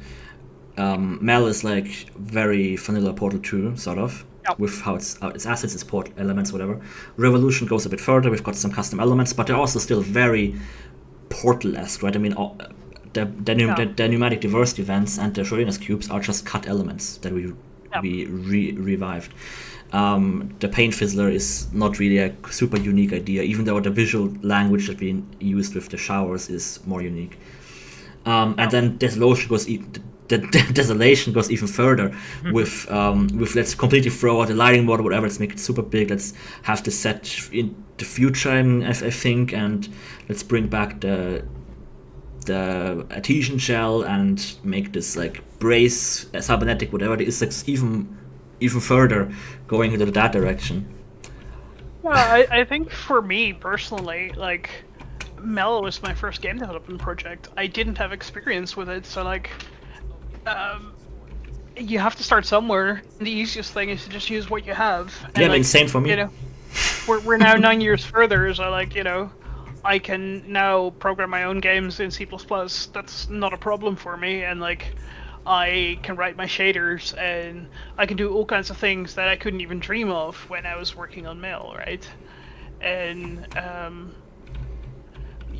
Mel is like very vanilla Portal 2, sort of, with how its assets, its port elements, whatever. Revolution goes a bit further. We've got some custom elements, but they're also still very Portal-esque, right? I mean, the pneumatic diversity events and the Schrodinger's cubes are just cut elements that we be revived. The Paint Fizzler is not really a super unique idea, even though the visual language that's being used with the showers is more unique. And then Desolation goes even further with let's completely throw out the lighting mode or whatever, let's make it super big, let's have the set in the future, I think, and let's bring back the adhesion gel and make this like brace cybernetic whatever. It's like even further going into that direction. Yeah, I think for me personally, like, Mel was my first game development project. I didn't have experience with it, so like, you have to start somewhere. The easiest thing is to just use what you have. And, yeah, like, same for me. You know, we're now 9 years further, so like, you know, I can now program my own games in C++. That's not a problem for me, and like, I can write my shaders, and I can do all kinds of things that I couldn't even dream of when I was working on Mail, right? And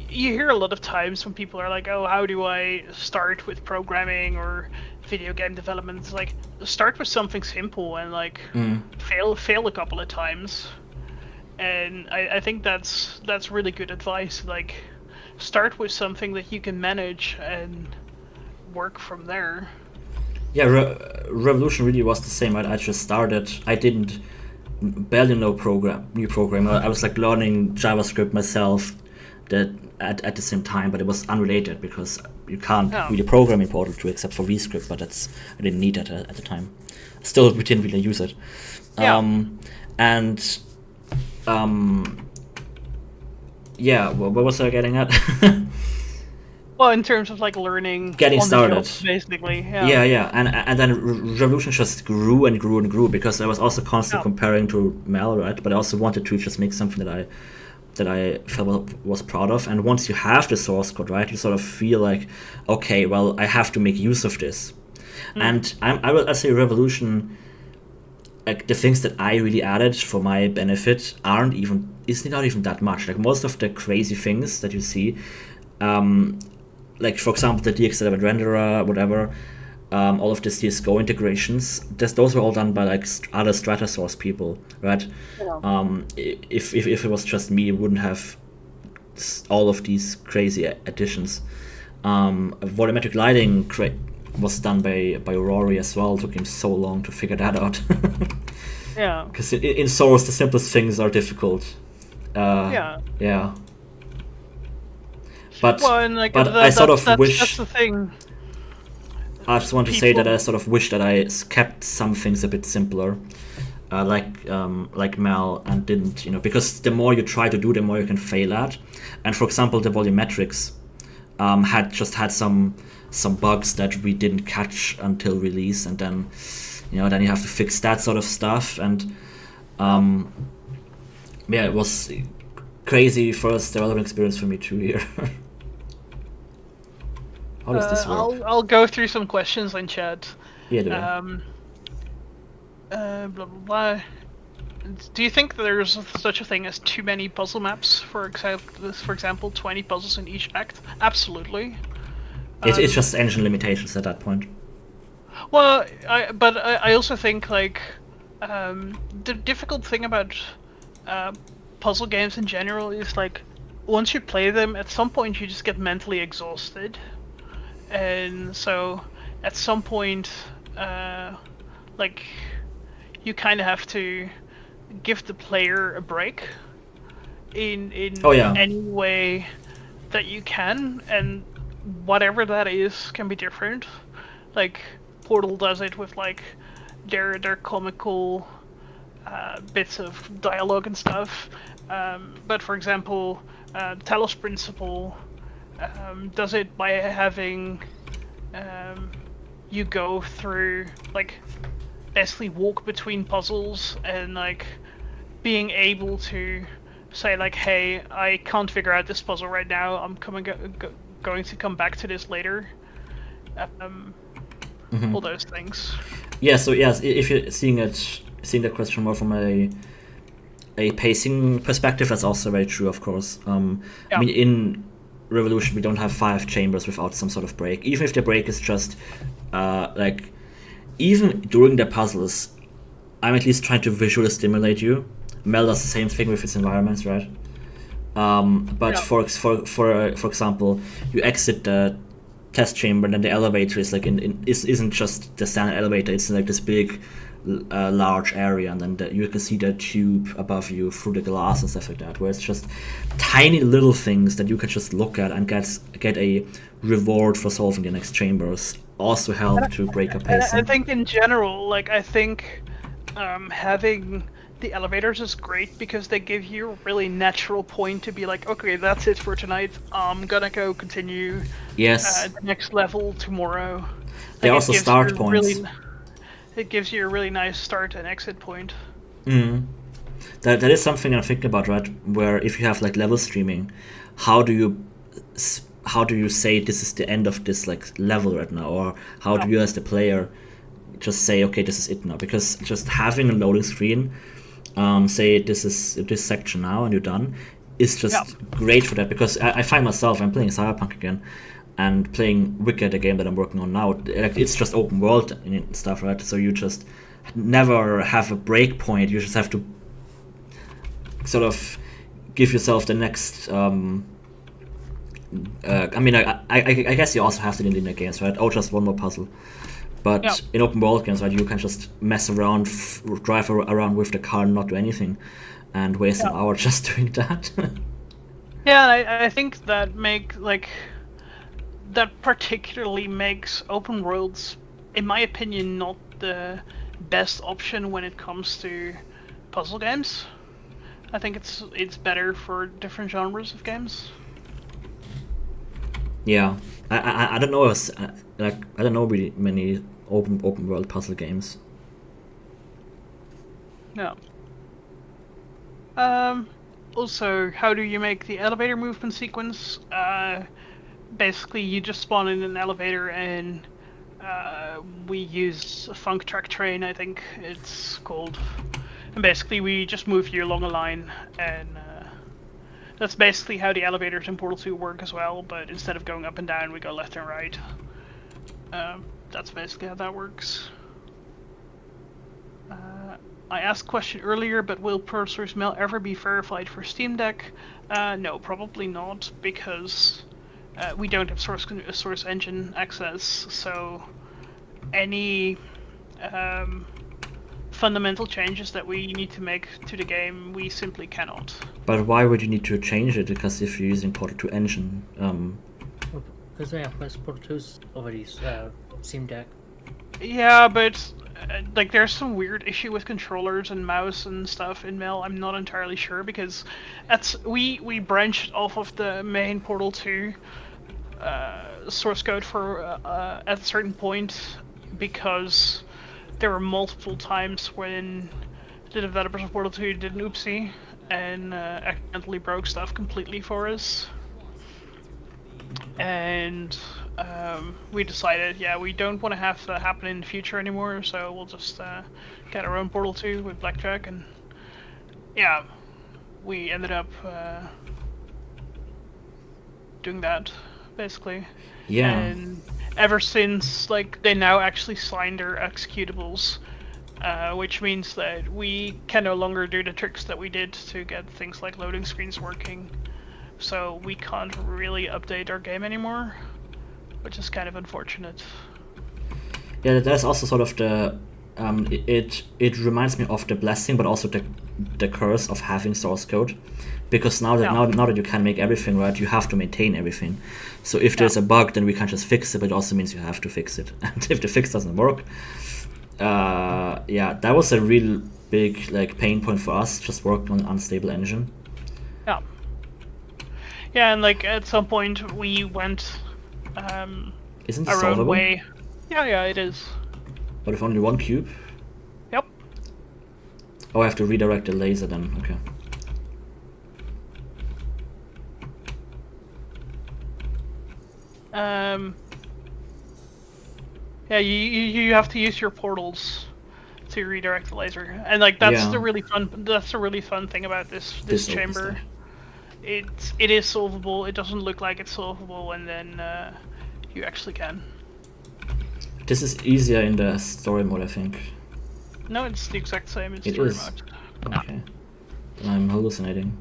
you hear a lot of times when people are like, oh, how do I start with programming or video game development? It's like, start with something simple and like fail a couple of times. And I think that's really good advice. Like, start with something that you can manage and work from there. Yeah, Revolution really was the same. Right? I just started. I didn't barely know new programming. I was like learning JavaScript myself at the same time, but it was unrelated because you can't really program in Portal 2 except for VScript. But I didn't need it at the time. Still, we didn't really use it. What was I getting at? Well, in terms of like learning, getting started, job, basically. And then Revolution just grew and grew and grew because I was also constantly comparing to Mel, right? But I also wanted to just make something that I felt was proud of. And once you have the source code, right, you sort of feel like, okay, well, I have to make use of this. And I say Revolution, like the things that I really added for my benefit is not even that much. Like most of the crazy things that you see, like for example the DX11 renderer, whatever, all of the CSGO integrations, those were all done by like other Strata source people, right? If it was just me, it wouldn't have all of these crazy additions. Volumetric lighting was done by Rory as well. It took him so long to figure that out. Because in Source the simplest things are difficult. But I sort of wish. That's the thing. I just want to say that I sort of wish that I kept some things a bit simpler, like Mel, and didn't, because the more you try to do, the more you can fail at. And for example, the volumetrics had some bugs that we didn't catch until release, and then then you have to fix that sort of stuff. And it was crazy first development experience for me too here. How does this work? I'll go through some questions in chat. Yeah, blah blah blah. Do you think there's such a thing as too many puzzle maps? For example, 20 puzzles in each act? Absolutely. It's just engine limitations at that point. Well, I also think like the difficult thing about puzzle games in general is like once you play them, at some point you just get mentally exhausted, and so at some point, like you kind of have to give the player a break in any way that you can, and whatever that is can be different. Like Portal does it with like their comical bits of dialogue and stuff, but for example, Talos Principle does it by having you go through, like, basically walk between puzzles and like being able to say like, hey, I can't figure out this puzzle right now, I'm going to come back to this later. All those things. Yeah, so yes, if you're seeing the question more from a pacing perspective, that's also very true, of course. I mean, in Revolution we don't have 5 chambers without some sort of break. Even if the break is just like even during the puzzles, I'm at least trying to visually stimulate you. Mel does the same thing with its environments, right? But Yeah. for example, you exit the test chamber, and then the elevator is like isn't just the standard elevator. It's like this big, large area, and then you can see the tube above you through the glass and stuff like that. Where it's just tiny little things that you can just look at and get a reward for solving the next chambers. Also help to break up And I pacing. think in general, like I think having the elevators is great because they give you a really natural point to be like, okay, that's it for tonight. I'm gonna go continue Yes, the next level tomorrow. they Like also start points. it gives you a really nice start and exit point. That is something I'm thinking about, right? Where if you have like level streaming, how do you how do you say this is the end of this like level right now, or how do you as the player just say, okay, this is it now? Because just having a loading screen, say this is this section now and you're done, is just great for that. Because I find myself, I'm playing Cyberpunk again, and playing Wicked, the game that I'm working on now. Like, it's just open world and stuff, right? So you just never have a break point. You just have to sort of give yourself the next. I mean, I guess you also have to in linear games, right? Oh, just one more puzzle. But in open world games, right, you can just mess around, drive around with the car, and not do anything, and waste an hour just doing that. Yeah, I think that that particularly makes open worlds, in my opinion, not the best option when it comes to puzzle games. I think it's better for different genres of games. Yeah, I don't know like I don't know really many open world puzzle games. No. Also, how do you make the elevator movement sequence? Basically, you just spawn in an elevator and we use a funk track train, I think it's called. And basically, we just move you along a line, and that's basically how the elevators in Portal 2 work as well, but instead of going up and down, we go left and right. That's basically how that works. I asked a question earlier, but will Pro-Source Mail ever be verified for Steam Deck? No, probably not, because we don't have source engine access, so any fundamental changes that we need to make to the game, we simply cannot. But why would you need to change it? Because if you're using Portal 2 engine, because Portal 2's already Steam Deck. Yeah, but like there's some weird issue with controllers and mouse and stuff in Mail. I'm not entirely sure because we branched off of the main Portal 2 source code for at a certain point because there were multiple times when the developers of Portal 2 did an oopsie and accidentally broke stuff completely for us. And we decided, yeah, we don't want to have that happen in the future anymore, so we'll just get our own Portal 2 with Blackjack, and yeah, we ended up doing that, basically. yeah. And ever since, like, they now actually signed their executables, which means that we can no longer do the tricks that we did to get things like loading screens working. So we can't really update our game anymore, which is kind of unfortunate. Yeah, that's also sort of the it reminds me of the blessing, but also the curse of having source code, because now that you can make everything right, you have to maintain everything. So if there's a bug, then we can't just fix it, but it also means you have to fix it. And if the fix doesn't work, yeah, that was a real big like pain point for us, just working on an unstable engine. Yeah. Yeah, and like at some point we went Isn't it our solvable? own way. Yeah, it is. But with only one cube? Yep. Oh, I have to redirect the laser then. Okay. Yeah, you have to use your portals to redirect the laser, and like that's Yeah. the really fun thing about this open chamber. stuff. It is solvable. It doesn't look like it's solvable, and then you actually can. This is easier in the story mode, I think. No, it's the exact same in It story is. mode. Okay. Then I'm hallucinating.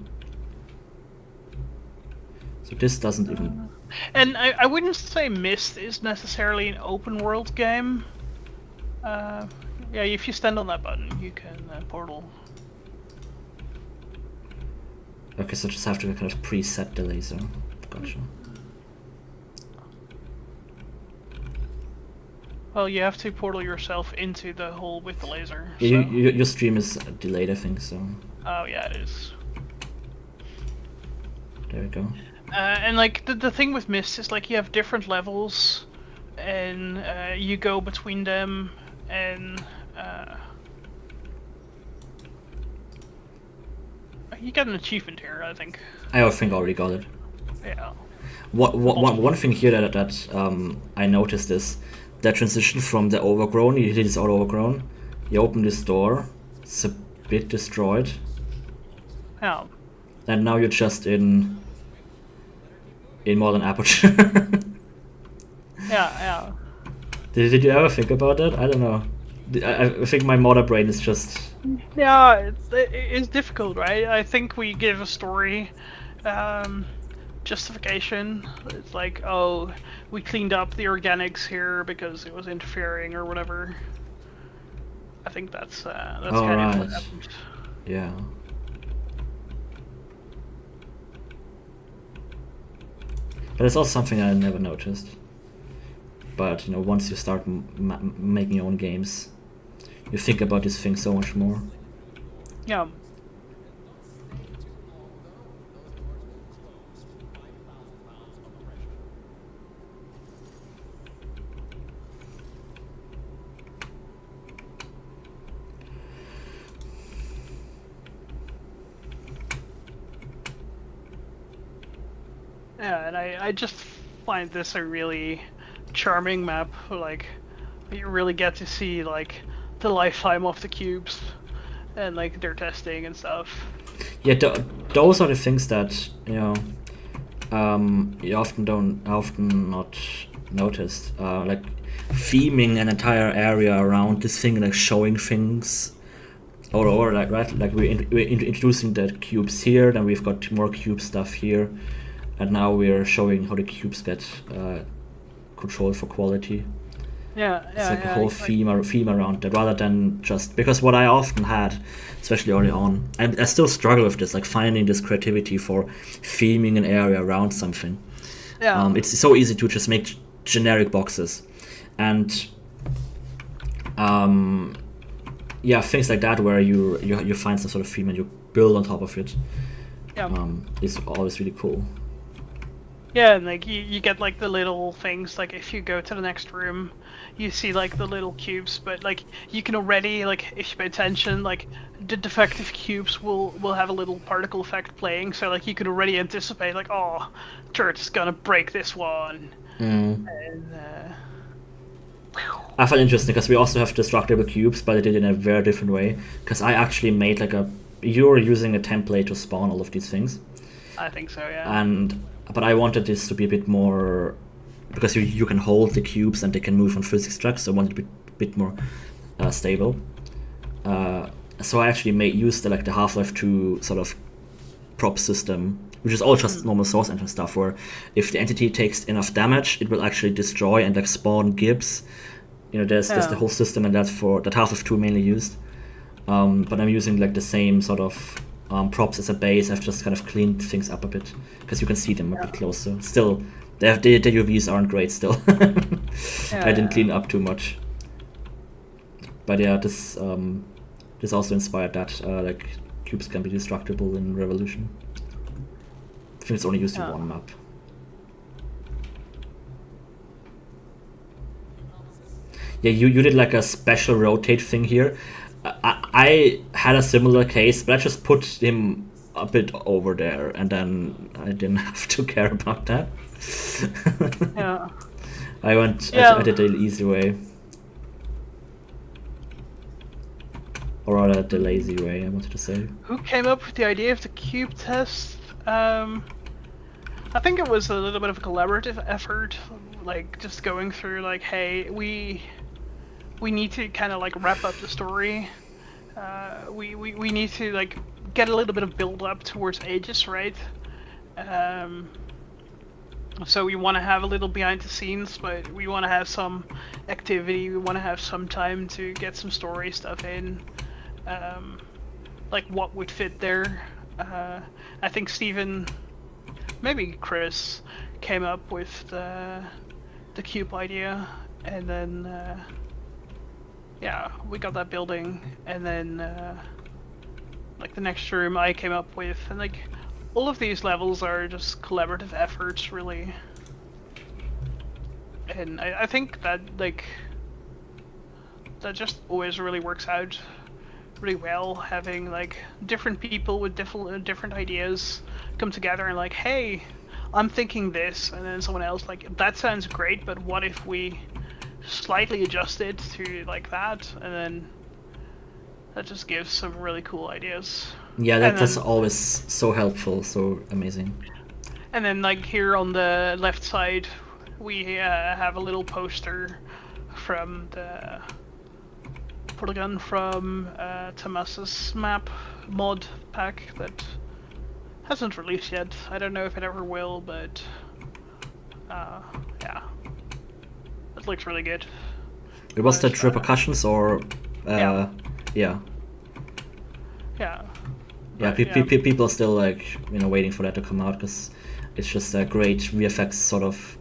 So this doesn't even... And I wouldn't say Myst is necessarily an open world game. Yeah, if you stand on that button, you can portal. Okay, so just have to kind of preset the laser. Gotcha. Well, you have to portal yourself into the hole with the laser. So. Yeah, your stream is delayed, I think, so... Oh yeah, it is. There we go. And like the thing with Myst is like you have different levels, and you go between them, and you get an achievement here, I think. I think I already got it. Yeah. One thing here that I noticed is the transition from the overgrown. You hit this all overgrown. You open this door. It's a bit destroyed. Yeah. And now you're just in modern aperture. Yeah. Did you ever think about that? I don't know. I think my modern brain is just... Yeah, it's difficult, right? I think we give a story justification. It's like, oh, we cleaned up the organics here because it was interfering or whatever. I think that's kind of what happened. Yeah. But it's also something I never noticed. But, you know, once you start making your own games, you think about these things so much more. Yeah. Yeah, and I just find this a really charming map. Like, you really get to see like the lifetime of the cubes and like their testing and stuff. Yeah, those are the things that, you know, you often not noticed. Like theming an entire area around this thing, like showing things, or like we're introducing the cubes here, then we've got more cube stuff here, and now we're showing how the cubes get controlled for quality. Yeah, It's like a whole theme around that, rather than just because what I often had, especially early on, and I still struggle with this, like finding this creativity for theming an area around something. Yeah. It's so easy to just make generic boxes, and yeah, things like that where you find some sort of theme and you build on top of it. Yeah. Is always really cool. Yeah, and like you get like the little things, like if you go to the next room, you see like the little cubes, but like you can already, like if you pay attention, like the defective cubes will have a little particle effect playing, so like you can already anticipate like, oh, Turret's gonna break this one. And I find it interesting because we also have destructible cubes, but I did it in a very different way. Because I actually made like you're using a template to spawn all of these things. I think so, yeah. But I wanted this to be a bit more, because you can hold the cubes and they can move on physics tracks, so I wanted it to be a bit more stable. So I actually used the Half-Life 2 sort of prop system, which is all just normal Source Engine stuff, where if the entity takes enough damage, it will actually destroy and like spawn gibs. You know, there's the whole system, and that's for that Half-Life 2 mainly used. But I'm using like the same sort of props as a base. I've just kind of cleaned things up a bit because you can see them a bit closer. Still, the UVs aren't great still. I didn't clean up too much. But yeah, this also inspired that like cubes can be destructible in Revolution. I think it's only used in one map. Yeah, you did like a special rotate thing here. I had a similar case, but I just put him a bit over there, and then I didn't have to care about that. Yeah. I did the easy way. Or rather, the lazy way, I wanted to say. Who came up with the idea of the cube test? I think it was a little bit of a collaborative effort. like just going through like, hey, we need to kind of like wrap up the story. We need to like get a little bit of build up towards Aegis, right? So we want to have a little behind the scenes, but we want to have some activity. We want to have some time to get some story stuff in. Like what would fit there. I think Steven, maybe Chris, came up with the cube idea, and then yeah, we got that building, and then like the next room I came up with, and like all of these levels are just collaborative efforts, really. And I think that like that just always really works out really well, having like different people with different ideas come together and like, hey, I'm thinking this, and then someone else like, that sounds great, but what if we slightly adjust it to like that, and then that just gives some really cool ideas. Yeah, that's always so helpful, so amazing. And then like here on the left side, we have a little poster from the polygon from Thomas's map mod pack that hasn't released yet. I don't know if it ever will, but yeah, it looks really good. It was that repercussions or yeah. Yeah. Yeah. Yeah, people are still like, you know, waiting for that to come out because it's just a great VFX sort of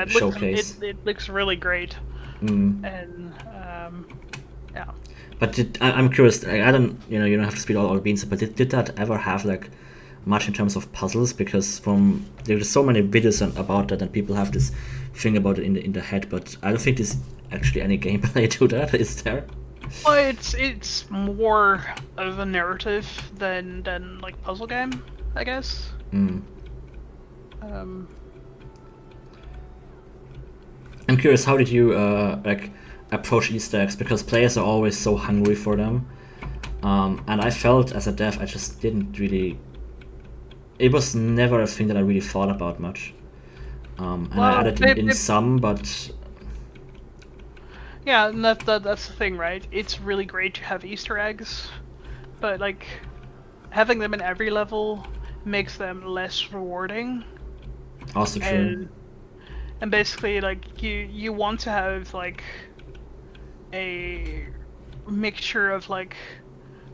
showcase. It looks really great. Mm. And yeah. But I'm curious. I don't, you don't have to spill all the beans. But did that ever have like much in terms of puzzles? Because there's so many videos about that, and people have this thing about it in the head. But I don't think there's actually any gameplay to that. Is there? Well, it's more of a narrative than like puzzle game, I guess. Mm. I'm curious, how did you like approach Easter eggs? Because players are always so hungry for them, and I felt as a dev I just didn't really. It was never a thing that I really thought about much, and well, I added in some, but. Yeah, and that's the thing, right? It's really great to have Easter eggs, but like having them in every level makes them less rewarding. Also true. And basically, like you want to have like a mixture of like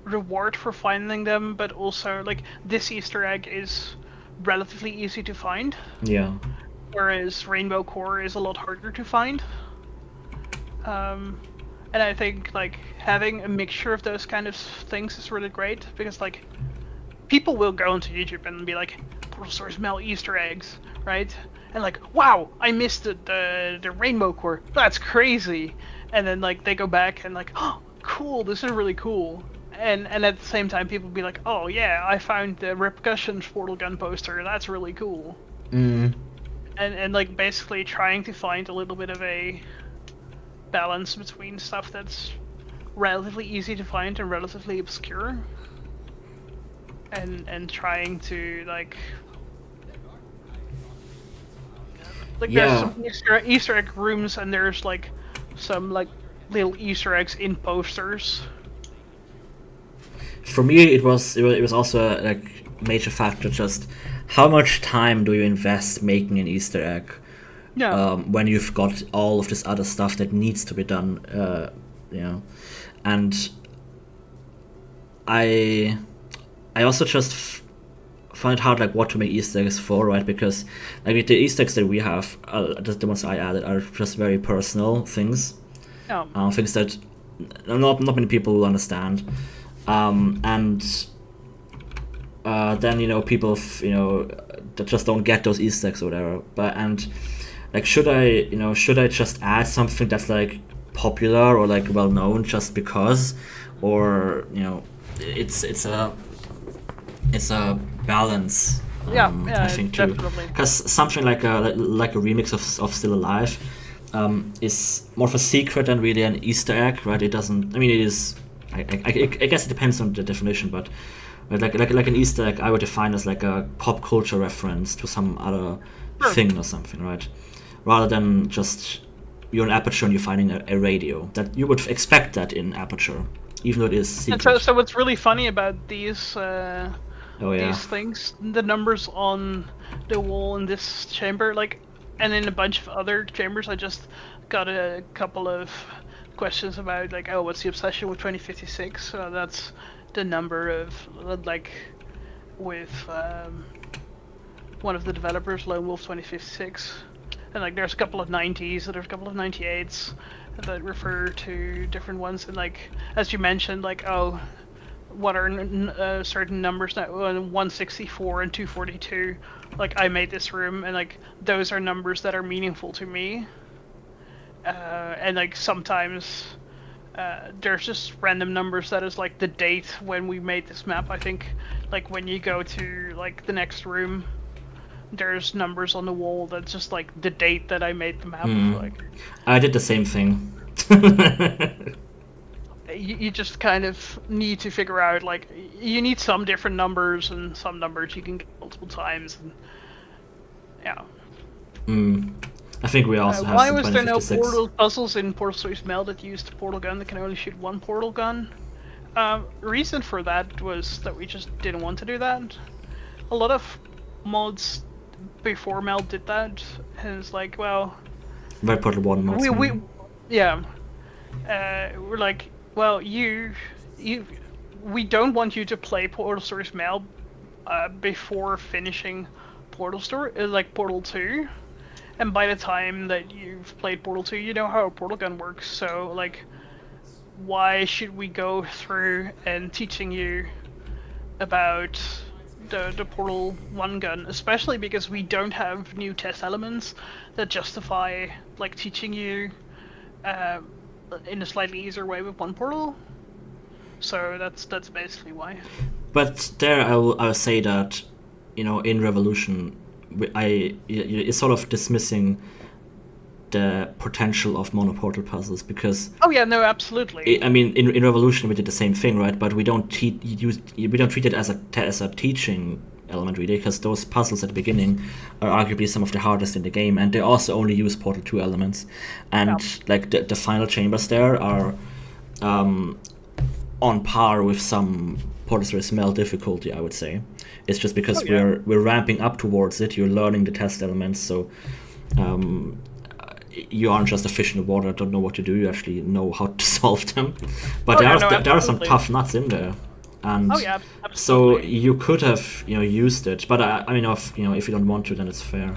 reward for finding them, but also like this Easter egg is relatively easy to find. Yeah. Whereas Rainbow Core is a lot harder to find. And I think like having a mixture of those kind of things is really great, because like people will go onto YouTube and be like, Portal Stars Mel Easter eggs, right? And like, wow, I missed the Rainbow Core. That's crazy. And then like they go back and like, oh, cool, this is really cool. And at the same time, people be like, oh yeah, I found the Repercussions Portal Gun poster. That's really cool. Mm. And like basically trying to find a little bit of a balance between stuff that's relatively easy to find and relatively obscure, and trying to like yeah. There's some Easter egg rooms, and there's like some like little Easter eggs in posters. For me, it was also a like major factor, just how much time do you invest making an Easter egg. Yeah. When you've got all of this other stuff that needs to be done, and I also just find it hard like what to make Easter eggs for, right? Because like the Easter eggs that we have, the ones I added, are just very personal things, things that not many people will understand, and then people that just don't get those Easter eggs or whatever, like, should I just add something that's like popular or like well known just because, or it's a balance. I think too, because something like a remix of Still Alive is more of a secret than really an Easter egg, right? It doesn't. I mean, it is. I guess it depends on the definition, but like an Easter egg, I would define as like a pop culture reference to some other thing or something, right? rather than just you're in Aperture and you're finding a radio. That you would expect that in Aperture, even though it is secret. And so what's really funny about these Oh yeah. these things, the numbers on the wall in this chamber, like, and in a bunch of other chambers, I just got a couple of questions about, like, oh, what's the obsession with 2056? That's the number of, like, with one of the developers, Lone Wolf 2056, and like there's a couple of 90s, and there's a couple of 98s that refer to different ones, and like as you mentioned, like, oh, what are certain numbers now, 164 and 242, like I made this room, and like those are numbers that are meaningful to me, and like sometimes there's just random numbers that is like the date when we made this map. I think like when you go to like the next room, there's numbers on the wall that's just like the date that I made the map. Like I did the same thing. you just kind of need to figure out, like, you need some different numbers, and some numbers you can get multiple times, and yeah. I think we also have why some was there no 2056. portal puzzles in Portal 3 Mel that used a portal gun that can only shoot one portal gun? Reason for that was that we just didn't want to do that. A lot of mods before Mel did that, and it's like, well, Red Portal 1 mods. we're like, well, we don't want you to play Portal Stories Mel before finishing Portal 2. And by the time that you've played Portal 2, you know how a portal gun works. So, like, why should we go through and teaching you about the Portal 1 gun? Especially because we don't have new test elements that justify, like, teaching you in a slightly easier way with one portal. So that's basically why. But there, I will say that, in Revolution, it's sort of dismissing the potential of monoportal puzzles, because oh yeah, no, absolutely. I mean, in Revolution we did the same thing, right? But we don't treat it as a teaching element, really, because those puzzles at the beginning are arguably some of the hardest in the game, and they also only use Portal 2 elements, and like the final chambers there are on par with some Portal 3 Smell difficulty, I would say. It's just because we're ramping up towards it. You're learning the test elements, so you aren't just a fish in the water, don't know what to do. You actually know how to solve them. But there are some tough nuts in there, and so you could have used it. But I mean, if you don't want to, then it's fair.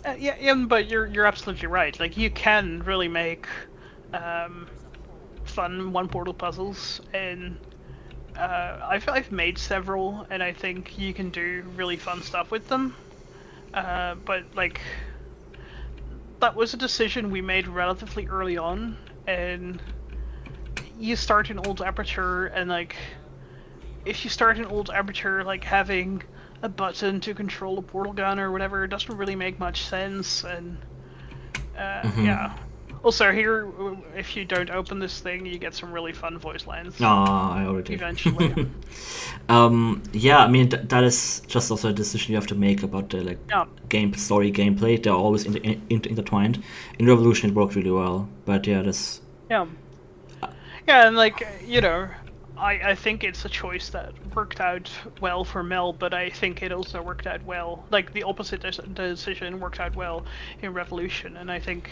But you're absolutely right. Like, you can really make fun one portal puzzles, and I've made several, and I think you can do really fun stuff with them. But like, that was a decision we made relatively early on, and you start in old Aperture, and like, if you start in old Aperture, like, having a button to control a portal gun or whatever doesn't really make much sense, and yeah. Also, here, if you don't open this thing, you get some really fun voice lines. I already eventually. Yeah, I mean, that is just also a decision you have to make about the gameplay. They're always intertwined. In Revolution, it worked really well, but yeah, that's... Yeah, and like, I think it's a choice that worked out well for Mel, but I think it also worked out well, like, the opposite decision worked out well in Revolution, and I think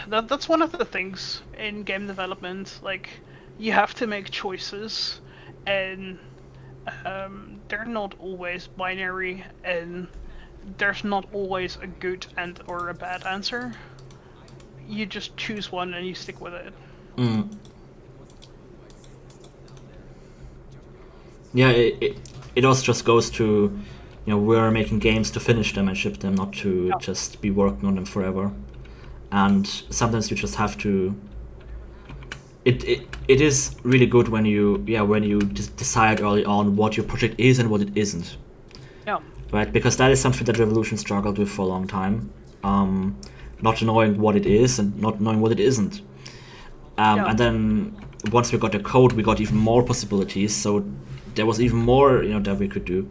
that's one of the things in game development. Like, you have to make choices, and they're not always binary, and there's not always a good or a bad answer. You just choose one and you stick with it. Yeah, it also just goes to, we're making games to finish them and ship them, not to just be working on them forever. And sometimes you just have to. It is really good when you decide early on what your project is and what it isn't. Yeah. Right, because that is something that Revolution struggled with for a long time, not knowing what it is and not knowing what it isn't. And then once we got the code, we got even more possibilities. So there was even more that we could do.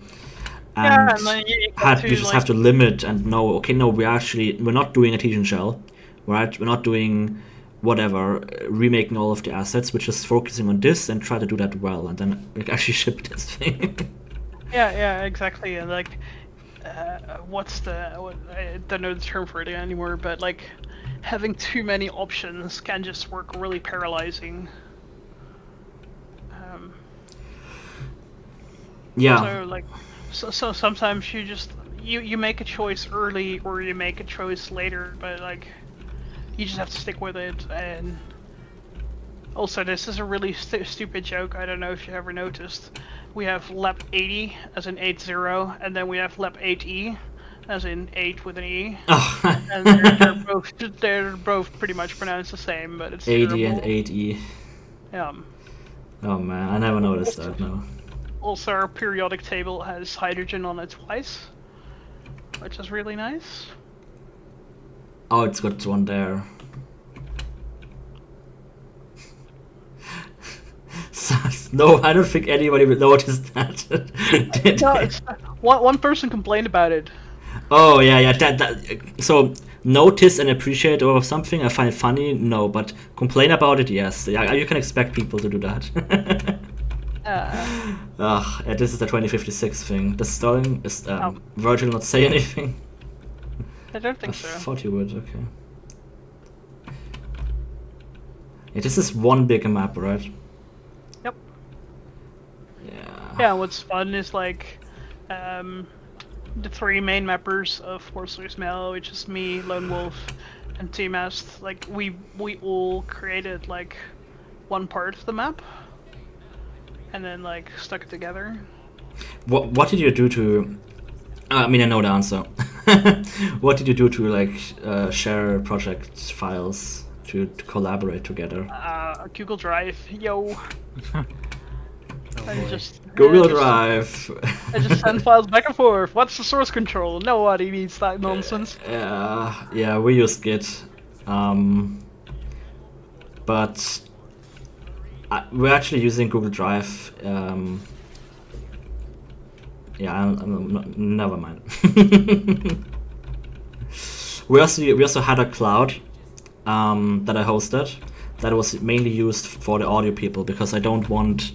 Yeah, and and then you get to you just have to limit and know, okay, no, we're not doing a teaching shell, right? We're not doing whatever, remaking all of the assets. We're just focusing on this and try to do that well, and then we actually ship this thing. yeah, exactly. And like, I don't know the term for it anymore, but like, having too many options can just work really paralyzing. Yeah. So like, so sometimes you make a choice early or you make a choice later, but like, you just have to stick with it. And also, this is a really stupid joke. I don't know if you ever noticed. We have LEP 80 as in 80, and then we have LEP 8E as in 8 with an E. Oh. And they're both pretty much pronounced the same, but it's 80 terrible. and 8E. Yeah. Oh man, I never noticed that, no. Also, our periodic table has hydrogen on it twice, which is really nice. Oh, it's got one there. No, I don't think anybody would notice that. One person complained about it. Oh yeah. So notice and appreciate or something. I find it funny. No, but complain about it. Yes, yeah. You can expect people to do that. Yeah, this is the 2056 thing. The stalling is Virgil not say anything. I don't think so. I thought you would. Okay. Yeah, this is one big map, right? Yep. Yeah. Yeah, what's fun is like the three main mappers of Forceless Mel, which is me, Lone Wolf, and T-Mast. Like we all created like one part of the map, and then like stuck it together. What did you do to? I mean, I know the answer. What did you do to like share project files to collaborate together? Google Drive, yo. Google Drive. I just send files back and forth. What's the source control? Nobody needs that nonsense. Yeah, we used Git, but we're actually using Google Drive. Never mind. we also had a cloud that I hosted that was mainly used for the audio people, because I don't want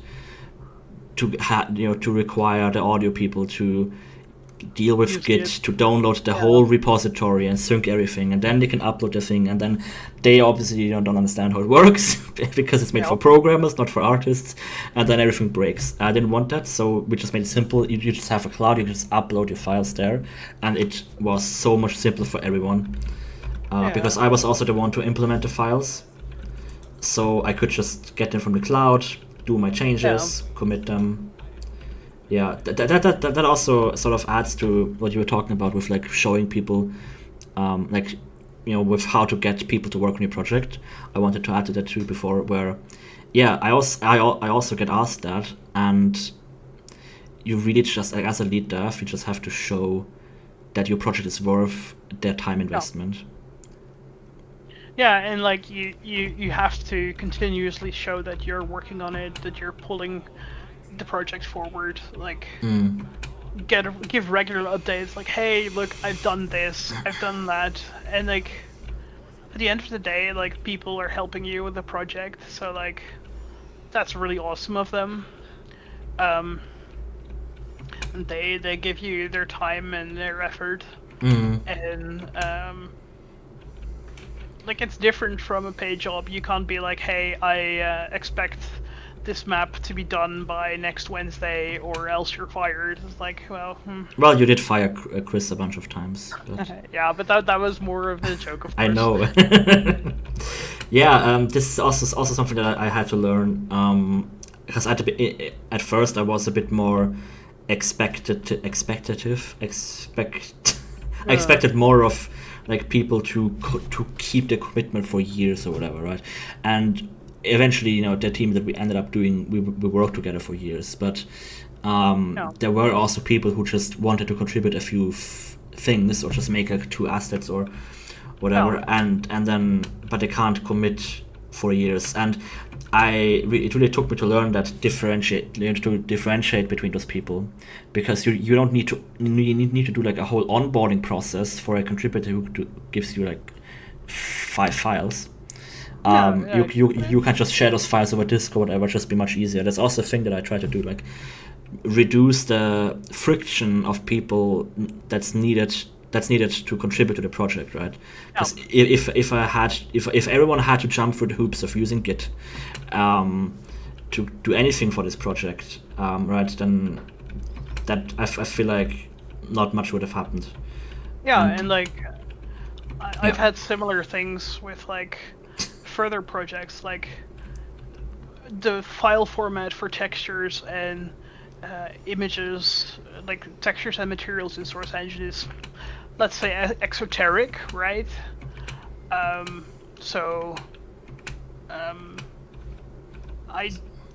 to require the audio people to deal with Git, to download the whole repository and sync everything, and then they can upload the thing, and then they obviously don't understand how it works because it's made for programmers, not for artists, and then everything breaks. I didn't want that, so we just made it simple. You just have a cloud, you just upload your files there, and it was so much simpler for everyone. Because I was also the one to implement the files, so I could just get them from the cloud, do my changes, commit them. Yeah, that also sort of adds to what you were talking about with like showing people, with how to get people to work on your project. I wanted to add to that too before, where, I also get asked that, and you really just, like, as a lead dev, you just have to show that your project is worth their time investment. Yeah, and like you have to continuously show that you're working on it, that you're pulling the project forward, like give regular updates, like, hey, look, I've done this, I've done that, and like at the end of the day, like, people are helping you with the project, so like that's really awesome of them. And they give you their time and their effort, and like, it's different from a paid job. You can't be like, hey, I expect this map to be done by next Wednesday or else you're fired. It's like, well... Well, you did fire Chris a bunch of times. But... yeah, but that was more of a joke, of course. I know. This is also something that I had to learn, because at first I was a bit more I expected more of like people to keep the commitment for years or whatever, right? And eventually, the team that we ended up doing, we worked together for years, but there were also people who just wanted to contribute a few things or just make like 2 assets or whatever, and then but they can't commit for years. And it really took me to learn to differentiate between those people, because you don't need to need to do like a whole onboarding process for a contributor who gives you like 5 files. You can just share those files over disk or whatever, just be much easier. That's also a thing that I try to do, like reduce the friction of people that's needed to contribute to the project, right? Because if everyone had to jump through the hoops of using Git to do anything for this project, right, then that I feel like not much would have happened. And like I've had similar things with like further projects, like the file format for textures and images, like textures and materials in Source Engine is, let's say, exoteric, right?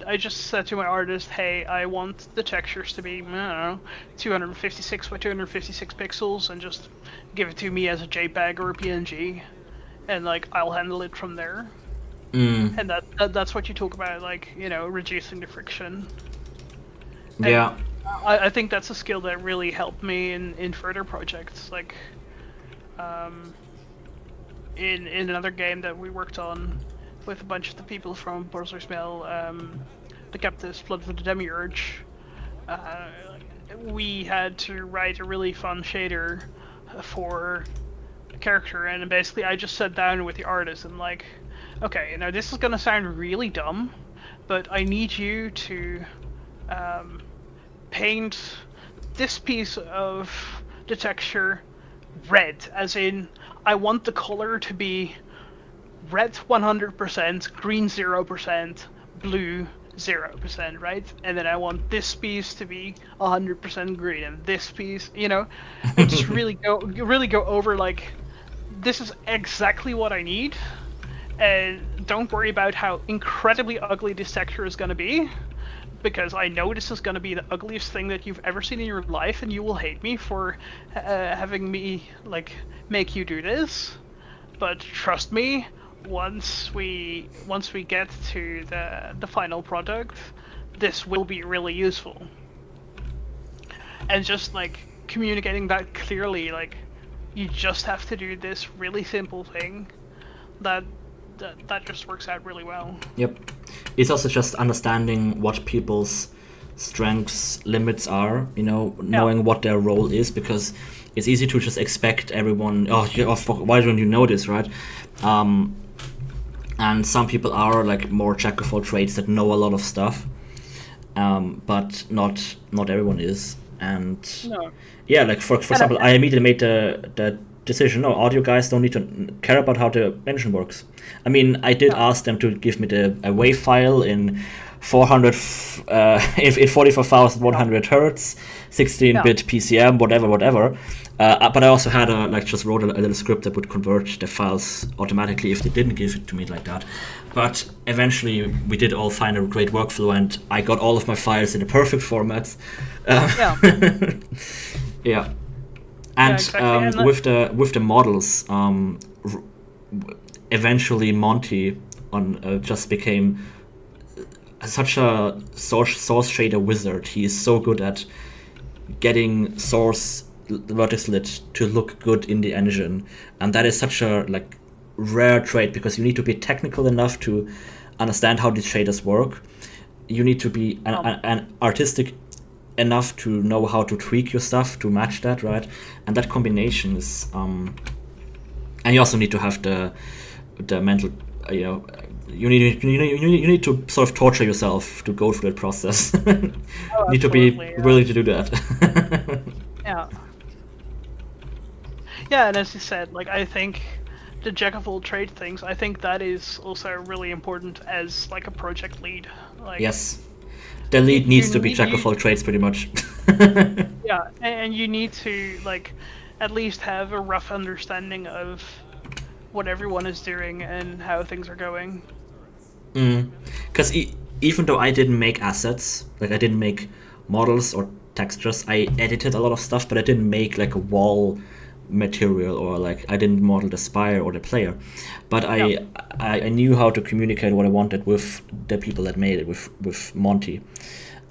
I just said to my artist, hey, I want the textures to be, I don't know, 256 by 256 pixels, and just give it to me as a JPEG or a PNG, and like I'll handle it from there. And that's what you talk about, like, you know, reducing the friction. And I think that's a skill that really helped me in further projects, like in another game that we worked on with a bunch of the people from Borsley's Mill, the Captives Blood for the Demiurge. We had to write a really fun shader for a character, and basically I just sat down with the artist and like, okay, now this is gonna sound really dumb, but I need you to paint this piece of the texture red, as in I want the color to be red 100%, green 0%, blue 0%, right? And then I want this piece to be 100% green, and this piece, you know, and just really go over like, this is exactly what I need, and don't worry about how incredibly ugly this texture is going to be, because I know this is going to be the ugliest thing that you've ever seen in your life, and you will hate me for having me like make you do this. But trust me, once we get to the final product, this will be really useful. And just like communicating that clearly, like, you just have to do this really simple thing, that just works out really well. Yep. It's also just understanding what people's strengths, limits are, you know, knowing what their role is, because it's easy to just expect everyone, why don't you know this, right? And some people are like more jack of all trades that know a lot of stuff, but not everyone is. And like for example, I immediately made the decision, no, audio guys don't need to care about how the engine works. I mean, I did ask them to give me a WAV file in 400 in 44,100 hertz, 16-bit PCM, whatever. But I also had just wrote a little script that would convert the files automatically if they didn't give it to me like that. But eventually we did all find a great workflow, and I got all of my files in the perfect formats. And exactly. With the models, eventually Monty just became such a source shader wizard. He is so good at getting source vertex lit to look good in the engine, and that is such a like rare trait, because you need to be technical enough to understand how these shaders work. You need to be an artistic enough to know how to tweak your stuff to match that, right? And that combination is and you also need to have the mental, you need to sort of torture yourself to go through that process. You need to be willing to do that. And as you said, like, I think the jack of all trade things, I think that is also really important as like a project lead. Like, yes, the lead needs to be jack of all trades, pretty much. And you need to like at least have a rough understanding of what everyone is doing and how things are going. Because even though I didn't make assets, like I didn't make models or textures, I edited a lot of stuff, but I didn't make like a wall material, or like I didn't model the spire or the player, but Yeah. I knew how to communicate what I wanted with the people that made it, with Monty.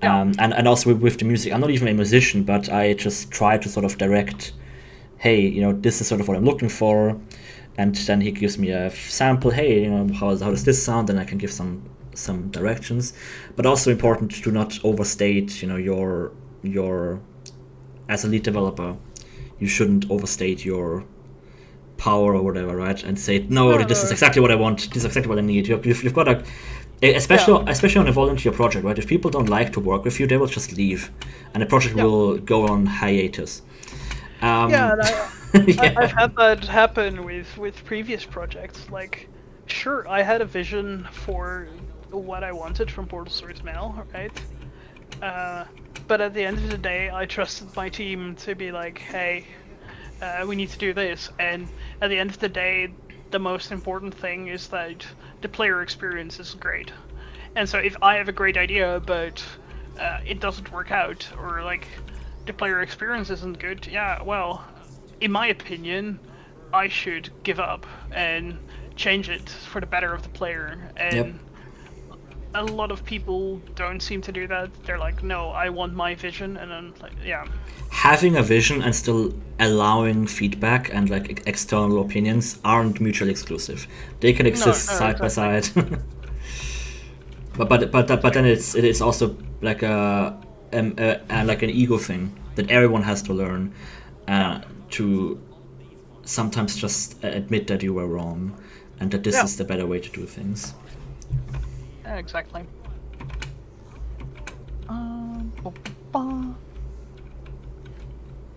Yeah. And also with the music. I'm not even a musician, but I just try to sort of direct, hey, you know, this is sort of what I'm looking for, and then he gives me a sample. Hey, you know, how does this sound? And I can give some directions. But also important to not overstate, you know, your as a lead developer, you shouldn't overstate your power or whatever, right? And say, no, No, this is no. exactly what I want. This is exactly what I need. You've got to, especially on a volunteer project, right? If people don't like to work with you, they will just leave, and the project Yeah. will go on hiatus. Yeah, and Yeah. I've had that happen with previous projects. Like, sure, I had a vision for what I wanted from Portal Stories Mail, right? But at the end of the day, I trusted my team to be like, hey, we need to do this. And at the end of the day, the most important thing is that the player experience is great. And so if I have a great idea, but it doesn't work out, or like the player experience isn't good, yeah, well, in my opinion, I should give up and change it for the better of the player. Yep. And a lot of people don't seem to do that. They're like, no, I want my vision, and then like, yeah. Having a vision and still allowing feedback and like external opinions aren't mutually exclusive. They can exist No, side by exactly. side. But then it is also like like an ego thing that everyone has to learn to sometimes just admit that you were wrong, and that this Yeah, is the better way to do things. exactly. Ba- ba-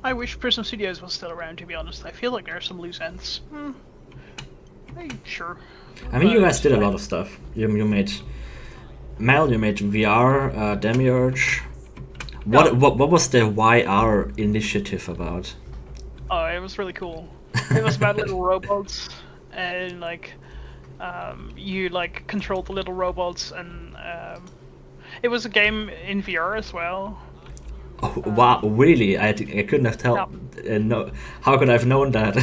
I wish Prism Studios was still around, to be honest. I feel like there are some loose ends. Sure. I mean, you But guys did a lot of stuff. You made Mel, you made VR, Demiurge. What was the YR initiative about? Oh, it was really cool. It was about little robots, and like, you like controlled the little robots, and it was a game in VR as well. Oh, wow, really? I couldn't have Yeah. no, how could I have known that?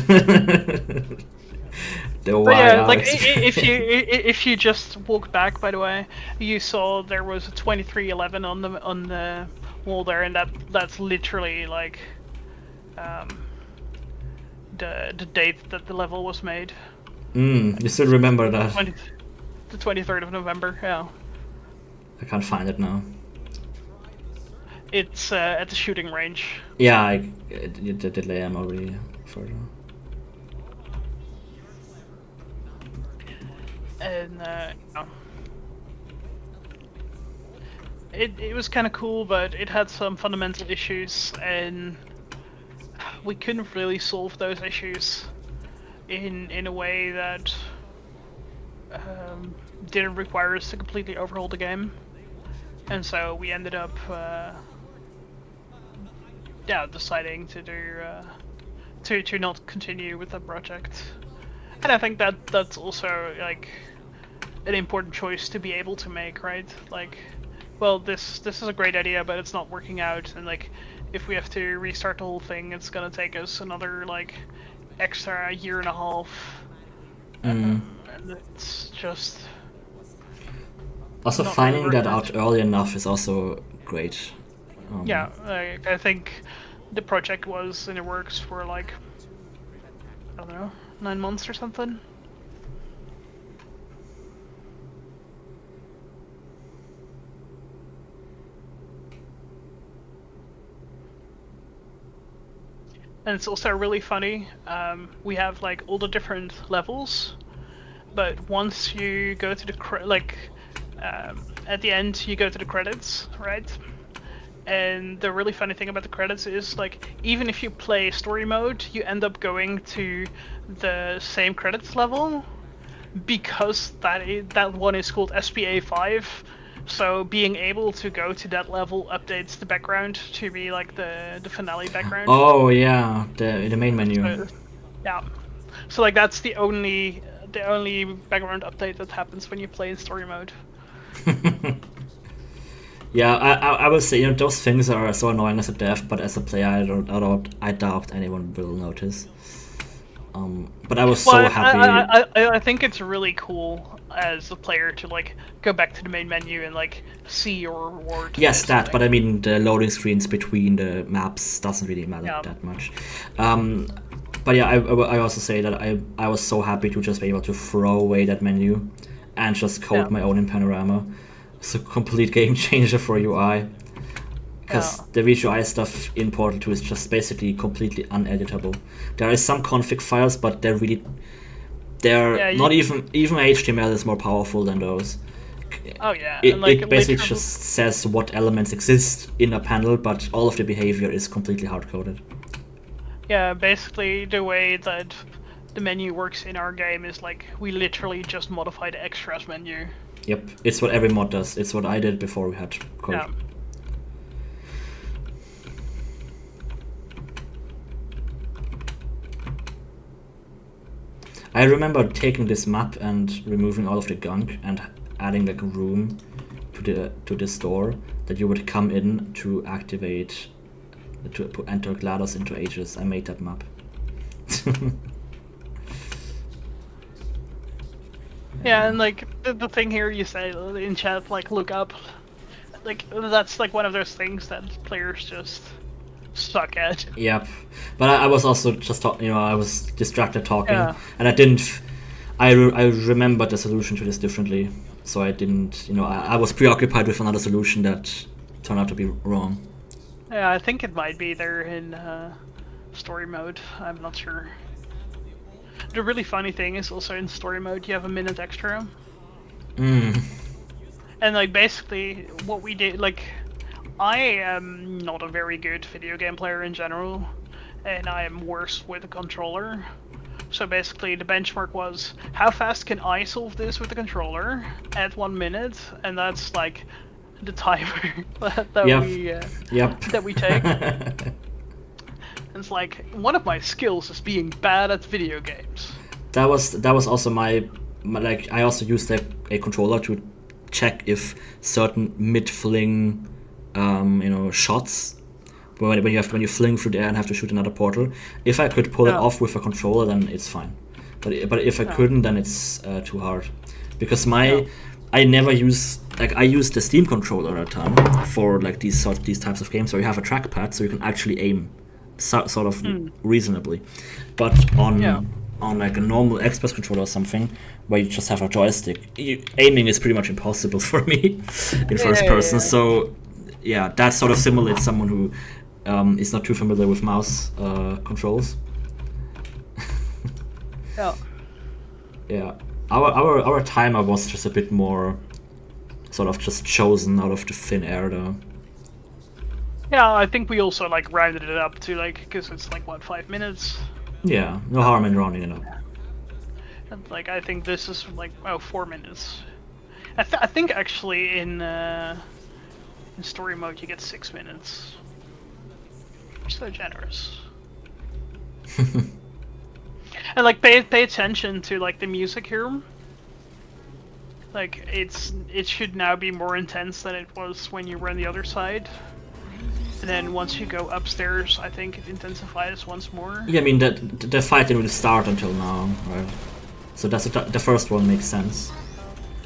The But yeah, YR like experience. if you just walk back, by the way, you saw there was a 2311 on the wall there, and that's literally like the date that the level was made. You still remember that? 20, the 23rd of November. Yeah, I can't find it now. it's at the shooting range. Yeah, you did lay am already further. And yeah. It was kind of cool, but it had some fundamental issues, and we couldn't really solve those issues in a way that didn't require us to completely overhaul the game. And so we ended up deciding to do to not continue with the project. And I think that's also like an important choice to be able to make, right? Like, well, this is a great idea, but it's not working out, and like, if we have to restart the whole thing, it's gonna take us another like extra year and a half, and it's just Also, not really finding worth that it. out early enough is also great. Yeah, I think the project was in the works for like, I don't know, 9 months or something. And it's also really funny. We have like all the different levels, but once you go to the at the end you go to the credits, right? And the really funny thing about the credits is like even if you play story mode, you end up going to the same credits level because that one is called SPA 5. So being able to go to that level updates the background to be like the finale background. Oh yeah, the main menu. Yeah. So like that's the only background update that happens when you play in story mode. Yeah, I will say, those things are so annoying as a dev, but as a player, I doubt anyone will notice. But I was Well, so happy. I think it's really cool as a player to like go back to the main menu and like see your reward. Yes, that, but I basically. mean the loading screens between the maps doesn't really matter Yeah. that much. But yeah, I also say that I was so happy to just be able to throw away that menu and just code Yeah. my own in Panorama. It's a complete game changer for UI. Yeah. Because the VisuAI stuff in Portal 2 is just basically completely uneditable. There is some config files, but they're Yeah. not even HTML is more powerful than those. Oh yeah, and like It basically literally. just says what elements exist in a panel, but all of the behavior is completely hard coded. Yeah, basically the way that the menu works in our game is like we literally just modify the extras menu. Yep, it's what every mod does. It's what I did before we had code. Yeah. I remember taking this map and removing all of the gunk and adding like a room to this door that you would come in to activate to enter GLaDOS into Aegis. I made that map. Yeah, and like the thing here you say in chat, like look up, like that's like one of those things that players just suck at. Yep, but I was also just I was distracted talking, Yeah. and I didn't. I remembered the solution to this differently, so I didn't. I was preoccupied with another solution that turned out to be wrong. Yeah, I think it might be there in story mode. I'm not sure. The really funny thing is also in story mode you have a minute extra. Mm. And like basically what we did, like I am not a very good video game player in general, and I am worse with a controller. So basically the benchmark was how fast can I solve this with the controller at 1 minute, and that's like the timer that Yep. we Yep. that we take. It's like one of my skills is being bad at video games. That was also my like I also used a controller to check if certain mid fling shots when you fling through the air and have to shoot another portal, if I could pull it Yeah. off with a controller, then it's fine. But if I couldn't, then it's too hard. Because I never use I use the Steam controller at a time for like these types of games where you have a trackpad so you can actually aim sort of reasonably. But on like a normal Xbox controller or something where you just have a joystick, aiming is pretty much impossible for me in first person. So yeah, that sort of simulates someone who is not too familiar with mouse controls. Yeah. Yeah, our timer was just a bit more sort of just chosen out of the thin air though. Yeah, I think we also like rounded it up to like because it's like what 5 minutes. Yeah, no harm in rounding it up. And like I think this is like 4 minutes. I think actually in story mode you get 6 minutes. So generous. And like pay attention to like the music here. Like it should now be more intense than it was when you were on the other side. And then once you go upstairs, I think it intensifies once more. Yeah, I mean the fight didn't really start until now, right? So that's the first one makes sense.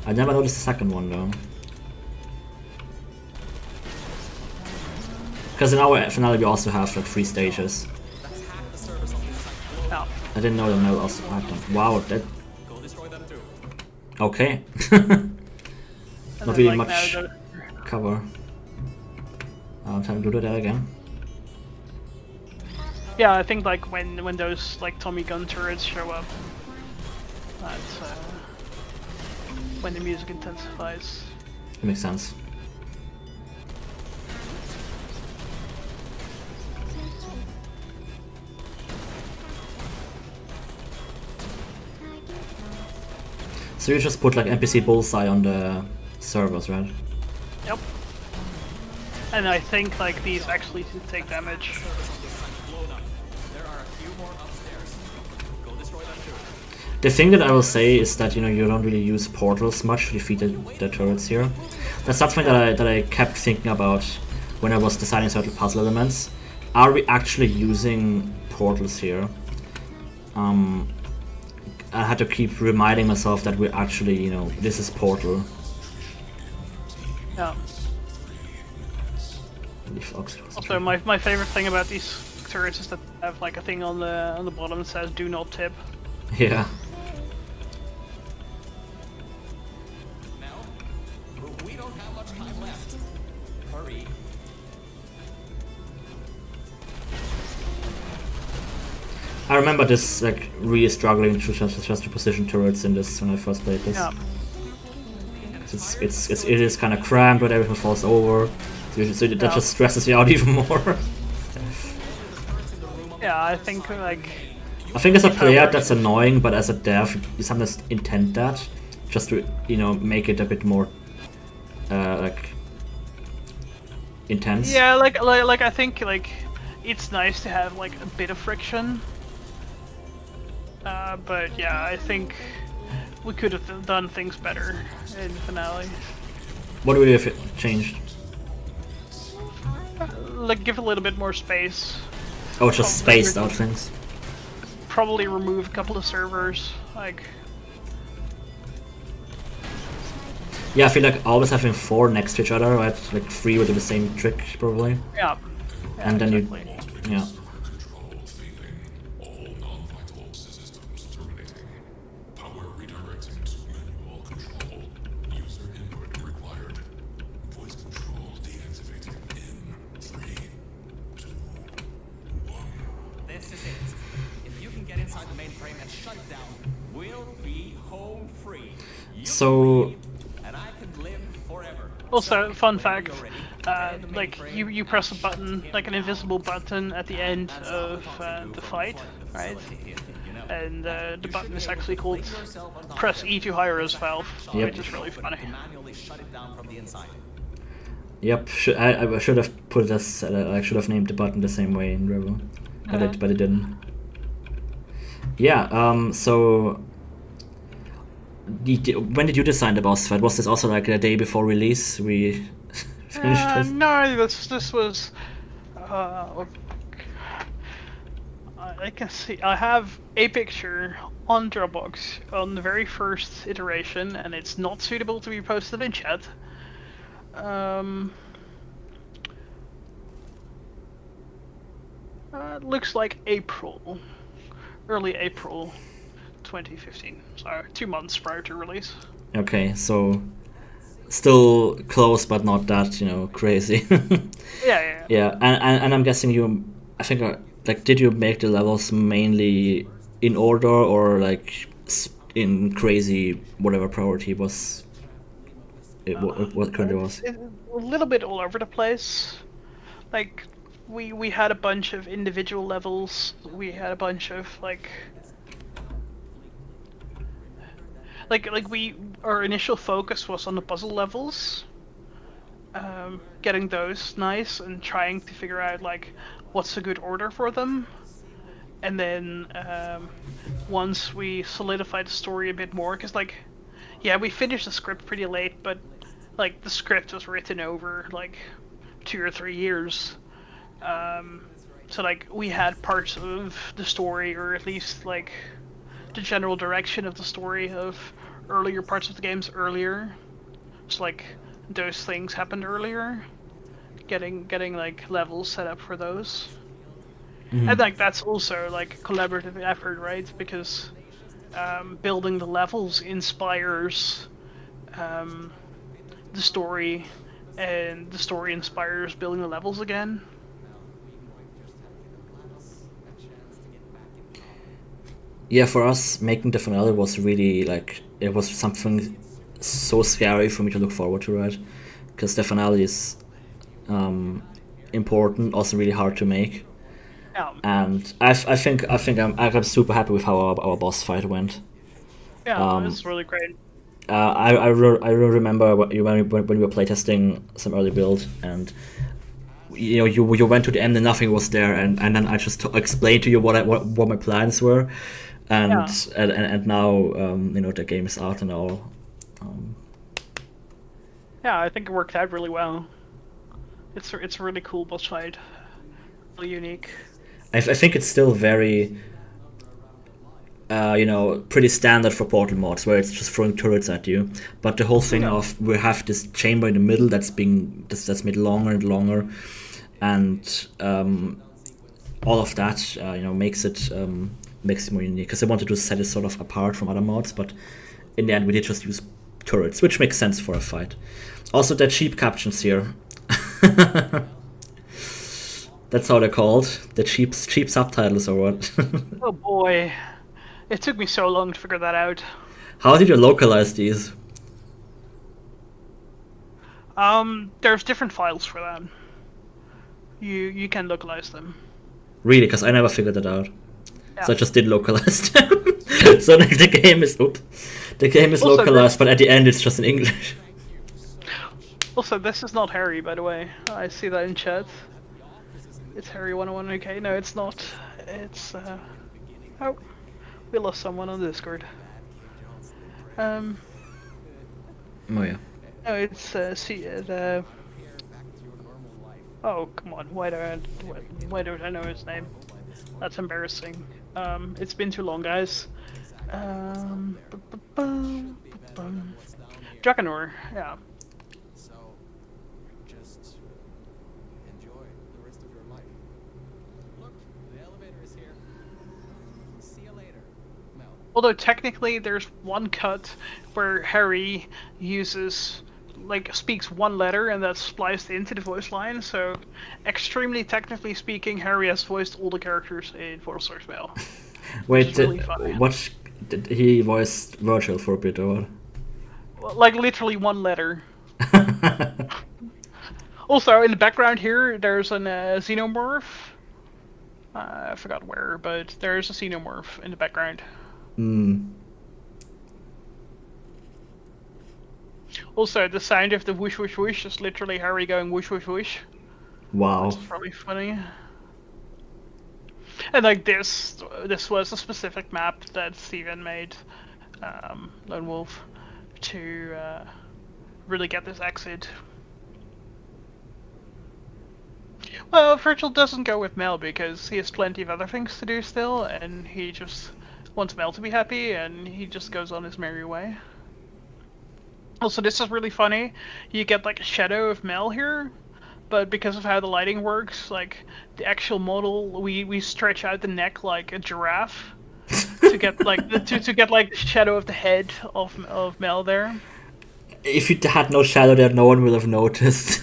I never noticed the second one though. Because in our finale we also have like 3 stages. Oh. I didn't know that Mel also had them. Wow, that. Okay. Not really much cover. Time to do that again. Yeah, I think like when those like Tommy gun turrets show up, that's when the music intensifies. It makes sense. So you just put like NPC bullseye on the servers, right? Yep. And I think like these actually take damage. The thing that I will say is that you don't really use portals much to defeat the turrets here. that's something that I kept thinking about when I was designing certain puzzle elements. Are we actually using portals here? I had to keep reminding myself that we're actually, you know, this is Portal. Yeah. Also, my favorite thing about these turrets is that they have like a thing on the bottom that says "Do not tip." Yeah. We don't have much time left. Hurry. I remember this like really struggling to just to position turrets in this when I first played this. Yeah. It is kind of cramped, but everything falls over. So that just stresses you out even more. Yeah, I think like. I think as a player that's annoying, but as a dev, you sometimes intend that just to, you know, make it a bit more like intense. Yeah, like I think like it's nice to have like a bit of friction. But yeah, I think we could have done things better in the finale. What would you have changed? Like give a little bit more space. Oh, just spaced out things. Probably remove a couple of servers. Like. Yeah, I feel like always having 4 next to each other, right? Like 3 would do the same trick, probably. Yeah. And then exactly. Yeah. This is it. If you can get inside the mainframe and shut it down, we'll be home free. You So and I can live forever. Also, fun fact, like you press a button, like an invisible button at the end of the fight, right? And the button is actually called press E to hire as valve, which is really funny. Manually shut it down from the inside. yep, I should have put this. I should have named the button the same way in Rebel, but it didn't. Yeah. So. When did you design the boss fight? Was this also like a day before release? We finished this? No, this was. I can see. I have a picture on Dropbox on the very first iteration, and it's not suitable to be posted in chat. It looks like April, early April, 2015. So 2 months prior to release. Okay, so still close, but not that, you know, crazy. Yeah. Yeah, and I'm guessing you. I think like, did you make the levels mainly in order or like in crazy whatever priority was? What currently was? A little bit all over the place. Like we had a bunch of individual levels. We had a bunch of like our initial focus was on the puzzle levels, getting those nice and trying to figure out like what's a good order for them. And then once we solidified the story a bit more, because like, yeah, we finished the script pretty late, but like the script was written over like 2 or 3 years. So like we had parts of the story, or at least like the general direction of the story of earlier parts of the games earlier. So like those things happened earlier. Getting like levels set up for those. And like that's also like collaborative effort, right? Because building the levels inspires the story, and the story inspires building the levels again. Yeah, for us, making the finale was really like, it was something so scary for me to look forward to, right? Because the finale is important, also really hard to make. Yeah. And I think I'm super happy with how our boss fight went. Yeah, it was really great. I remember when we were playtesting some early build, and you know, you went to the end and nothing was there, and then I just explained to you what my plans were, and now you know, the game is out and all. Yeah, I think it worked out really well. It's a really cool boss fight, really unique. I think it's still very, pretty standard for Portal mods, where it's just throwing turrets at you. But the whole thing of we have this chamber in the middle that's made longer and longer, and all of that, makes it more unique. Because I wanted to set it sort of apart from other mods, but in the end we did just use turrets, which makes sense for a fight. Also, the cheap captions here. That's how they're called. The cheap subtitles or what? Oh boy, it took me so long to figure that out. How did you localize these? There's different files for that. You can localize them. Really? Because I never figured that out. Yeah. So I just did localize them. So the game is also, localized, but at the end it's just in English. Also, this is not Harry, by the way. I see that in chat. It's Harry 101. Okay, no, it's not. It's oh, we lost someone on Discord. Oh yeah. No, it's oh, come on! Why don't I know his name? That's embarrassing. It's been too long, guys. Dragonor, yeah. So, just enjoy the rest of your life. Look, the elevator is here. See you later, Mel. Although technically there's one cut where Harry speaks one letter and that's spliced into the voice line, so extremely technically speaking, Harry has voiced all the characters in Portal Source Mail. Wait, really funny. what did he voiced Virgil for a bit or what? Well, like literally one letter. Also, in the background here, there's an xenomorph. I forgot where, but there's a xenomorph in the background. Also, the sound of the whoosh whoosh whoosh is literally Harry going whoosh whoosh whoosh. Wow. It's probably funny. And like this was a specific map that Steven made, Lone Wolf, to really get this exit. Well, Virgil doesn't go with Mel because he has plenty of other things to do still, and he just wants Mel to be happy, and he just goes on his merry way. Also, this is really funny. You get like a shadow of Mel here, but because of how the lighting works, like the actual model, we stretch out the neck like a giraffe to get like to get like the shadow of the head of Mel there. If you had no shadow there, no one would have noticed.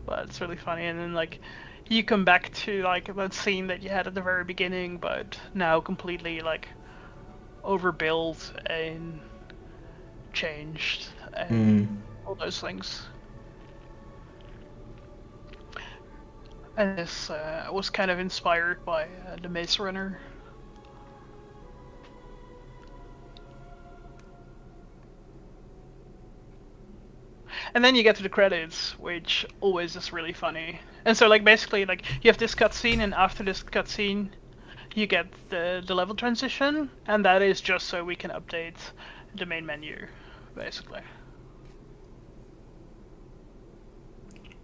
But it's really funny, and then like you come back to like that scene that you had at the very beginning, but now completely like overbuilt and changed and all those things. And this was kind of inspired by the Maze Runner. And then you get to the credits, which always is really funny. And so, like, basically, like, you have this cutscene, and after this cutscene, you get the level transition, and that is just so we can update the main menu, basically.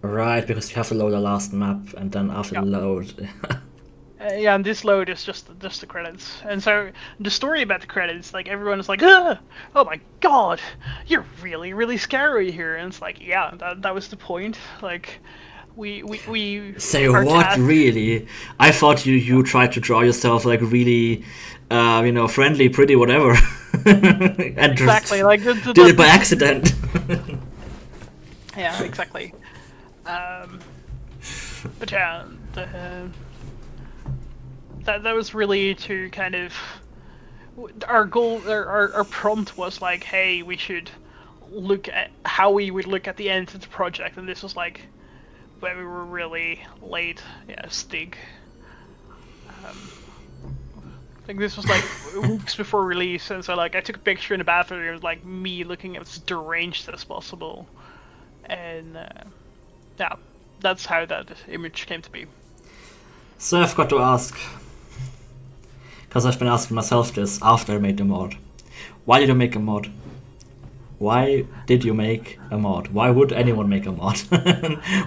Right, because you have to load the last map, and then after the load... Yeah, and this load is just the credits. And so the story about the credits, like everyone is like, oh my god, you're really, really scary here. And it's like, yeah, that was the point. Like, we Say what, really? I thought you tried to draw yourself like really, friendly, pretty, whatever. And exactly, like did it by accident. Yeah, exactly. But yeah, that was really to kind of our goal. Our prompt was like, hey, we should look at how we would look at the end of the project, and this was like when we were really late. Yeah, Stig. I think this was like weeks before release, and so like I took a picture in the bathroom. It was like me looking as deranged as possible, and yeah, that's how that image came to be. So I've got to ask, because I've been asking myself this after I made the mod. Why did you make a mod? why did you make a mod? Why would anyone make a mod?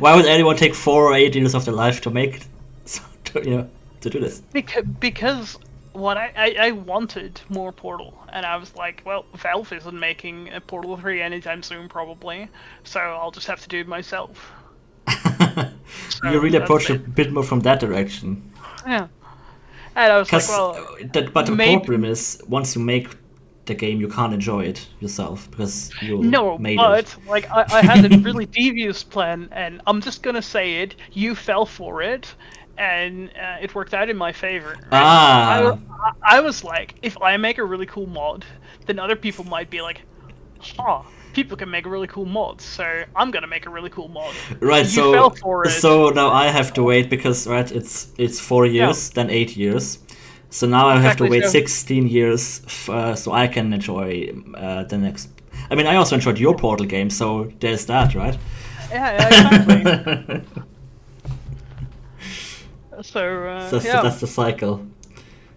Why would anyone take 4 or 8 years of their life to make, to do this? Because what I wanted more Portal, and I was like, well, Valve isn't making a Portal 3 anytime soon, probably, so I'll just have to do it myself. You really that's approached it. a bit more from that direction. Yeah. And I was like, 'Cause, well, but the maybe- problem is, once you make the game, you can't enjoy it yourself because you no, made but it. like I had a really devious plan, and I'm just gonna say it. You fell for it, and it worked out in my favor. Ah, I was like, if I make a really cool mod, then other people might be like, huh, people can make really cool mods, so I'm gonna make a really cool mod. right. You fell So for it. so now I have to wait because it's 4 years, then 8 years. So now I have to Exactly, wait so- 16 years so I can enjoy the next. I mean, I also enjoyed your Portal game, so there's that, right? Yeah, exactly. So, So yeah. that's the cycle.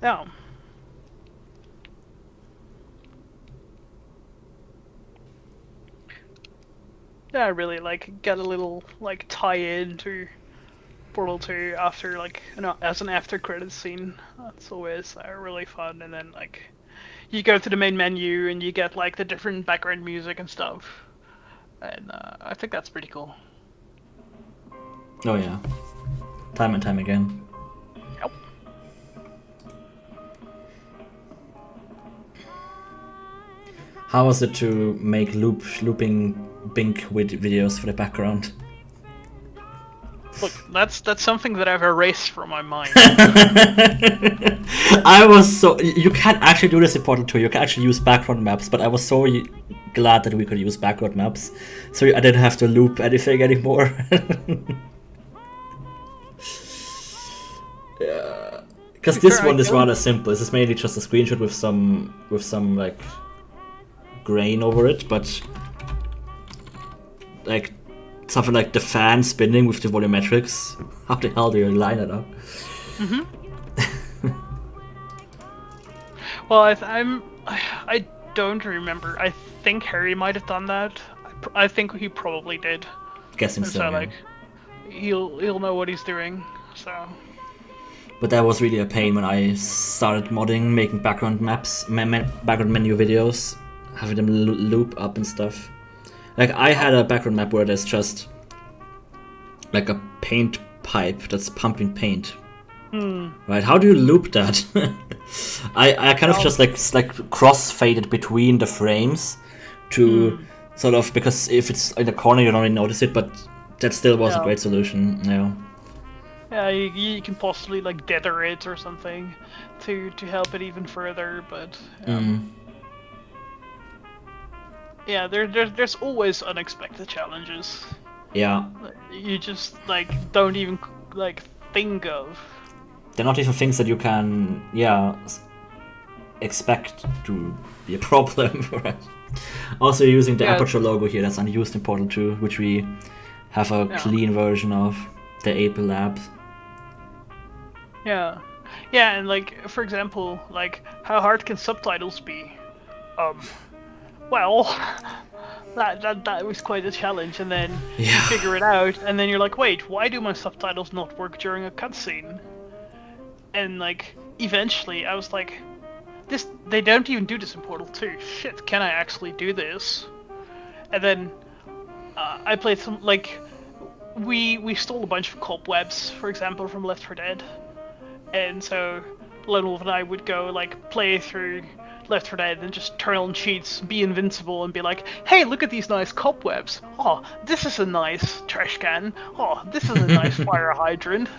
Yeah. Yeah, I really like get a little like tie-in to Portal 2 after like as an after credits scene. That's always really fun, and then like you go to the main menu and you get like the different background music and stuff, and I think that's pretty cool. Oh yeah, time and time again. Yep. How was it to make looping Bink with videos for the background? Look, that's something that I've erased from my mind. I was so you can't actually do this in Portal 2. You can actually use background maps, but I was so glad that we could use background maps, so I didn't have to loop anything anymore. Yeah, because this Sure, one I is don't- rather simple. This is mainly just a screenshot with some like grain over it, but like something like the fan spinning with the volumetrics. How the hell do you line it up? Well, I don't remember. I think Harry might have done that. I think he probably did. Guessing And so. so Yeah. like, he'll know what he's doing. So But that was really a pain when I started modding, making background maps, background menu videos, having them loop up and stuff. Like I had a background map where there's just like a paint pipe that's pumping paint. Right? How do you loop that? I kind of just like cross faded between the frames to sort of, because if it's in the corner you don't really notice it, but that still was a Yeah. great solution. Yeah. yeah, you can possibly like dither it or something to help it even further. But yeah, there's always unexpected challenges. Yeah. You just like don't even like think of. They're not even things that you can, expect to be a problem, right? Also using the Yeah. Aperture logo here, that's unused in Portal 2, which we have a Yeah. clean version of, the Apple Labs. Yeah, yeah, and like for example, like how hard can subtitles be? Well, that was quite a challenge, and then you Yeah. figure it out, and then you're like, wait, why do my subtitles not work during a cutscene? And like eventually, I was like, they don't even do this in Portal 2. Shit, can I actually do this? And then I played some like we stole a bunch of cobwebs, for example, from Left 4 Dead. And so Lone Wolf and I would go like play through Left 4 Dead and just turn on cheats, be invincible, and be like, hey, look at these nice cobwebs. Oh, this is a nice trash can. Oh, this is a nice fire hydrant.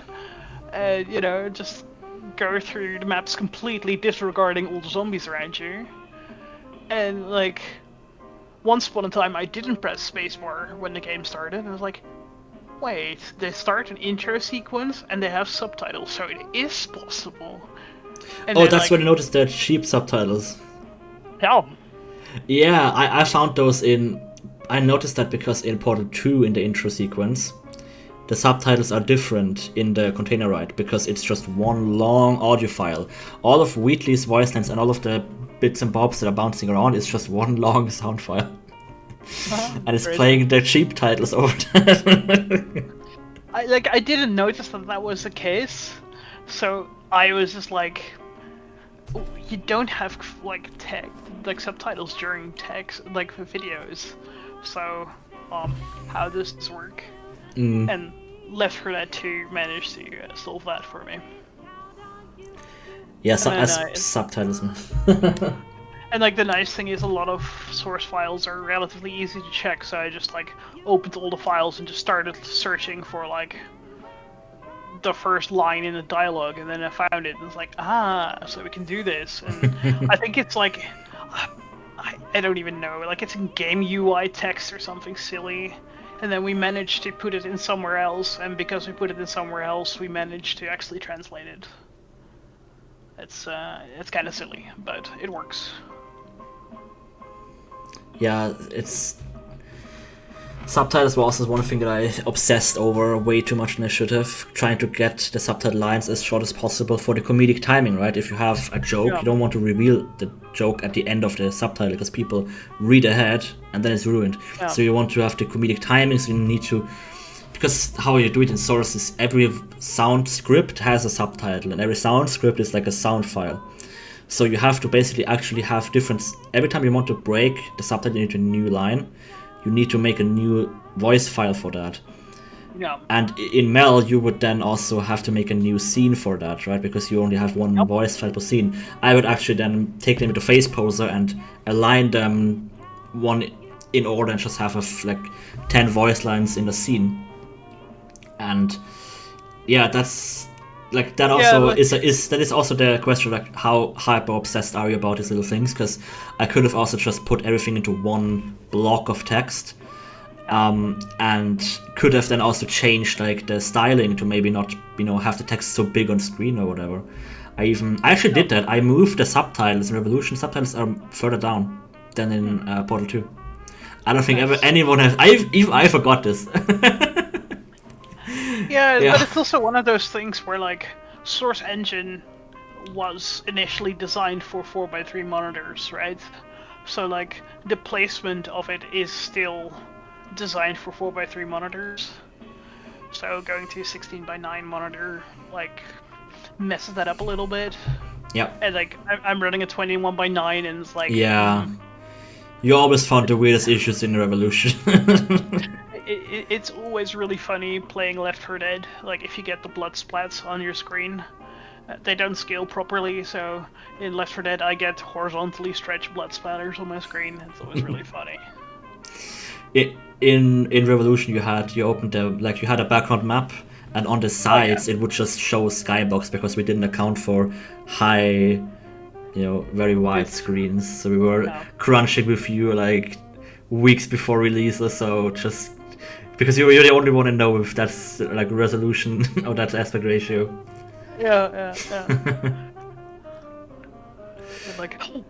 And, you know, just go through the maps completely disregarding all the zombies around you. And, like, once upon a time I didn't press spacebar when the game started, and I was like, wait, they start an intro sequence and they have subtitles, so it is possible. And Oh, then, that's like, when I noticed the cheap subtitles. yeah, Yeah, I found those I noticed that because in Portal 2, in the intro sequence, the subtitles are different in the container write, because it's just one long audio file. All of Wheatley's voice lines and all of the bits and bobs that are bouncing around is just one long sound file. and it's Crazy. playing the cheap titles over that. I didn't notice that was the case, so I was just like, "Oh, you don't have like subtitles during text like for videos, so how does this work?" And Left 4 Dead 2 managed to solve that for me. Yeah, so, And as then, subtitles. And like the nice thing is a lot of source files are relatively easy to check, so I just like opened all the files and just started searching for like the first line in the dialogue, and then I found it and it's like, so we can do this. And I think it's like I don't even know, like it's in game UI text or something silly, and then we managed to put it in somewhere else, and because we put it in somewhere else we managed to actually translate it. It's kind of silly, but it works. Yeah, it's subtitles was also one thing that I obsessed over way too much in Initiative, trying to get the subtitle lines as short as possible for the comedic timing, right? If you have a joke, Yeah. you don't want to reveal the joke at the end of the subtitle because people read ahead and then it's ruined. Yeah. So you want to have the comedic timing, so you need to, because how you do it in Source is every sound script has a subtitle, and every sound script is like a sound file. So you have to basically actually have different. Every time you want to break the subtitle into a new line, you need to make a new voice file for that. Yeah. And in Mel, you would then also have to make a new scene for that, right? Because you only have one voice file per scene. I would actually then take them into Face Poser and align them one in order and just have like 10 voice lines in a scene. And yeah, that's like that also that is also the question, like how hyper obsessed are you about these little things? Because I could have also just put everything into one block of text, and could have then also changed like the styling to maybe not have the text so big on screen or whatever. I actually did that. I moved the subtitles in Revolution. Subtitles are further down than in Portal 2. I don't think anyone has. I forgot this. Yeah, Yeah. but it's also one of those things where like Source Engine was initially designed for 4x3 monitors, right? So like the placement of it is still designed for 4x3 monitors. So going to 16:9 monitor like messes that up a little bit. Yep. And like I'm running a 21:9 and it's like Yeah. You always found the weirdest issues in Revolution. It's always really funny playing Left 4 Dead. Like if you get the blood splats on your screen, they don't scale properly. So in Left 4 Dead, I get horizontally stretched blood splatters on my screen. It's always really funny. In Revolution, you opened you had a background map, and on the sides it would just show skybox because we didn't account for high, very wide screens. So we were crunching with you like weeks before release or so, just because you're the only one to know if that's like resolution or that aspect ratio. Yeah. Like, oh,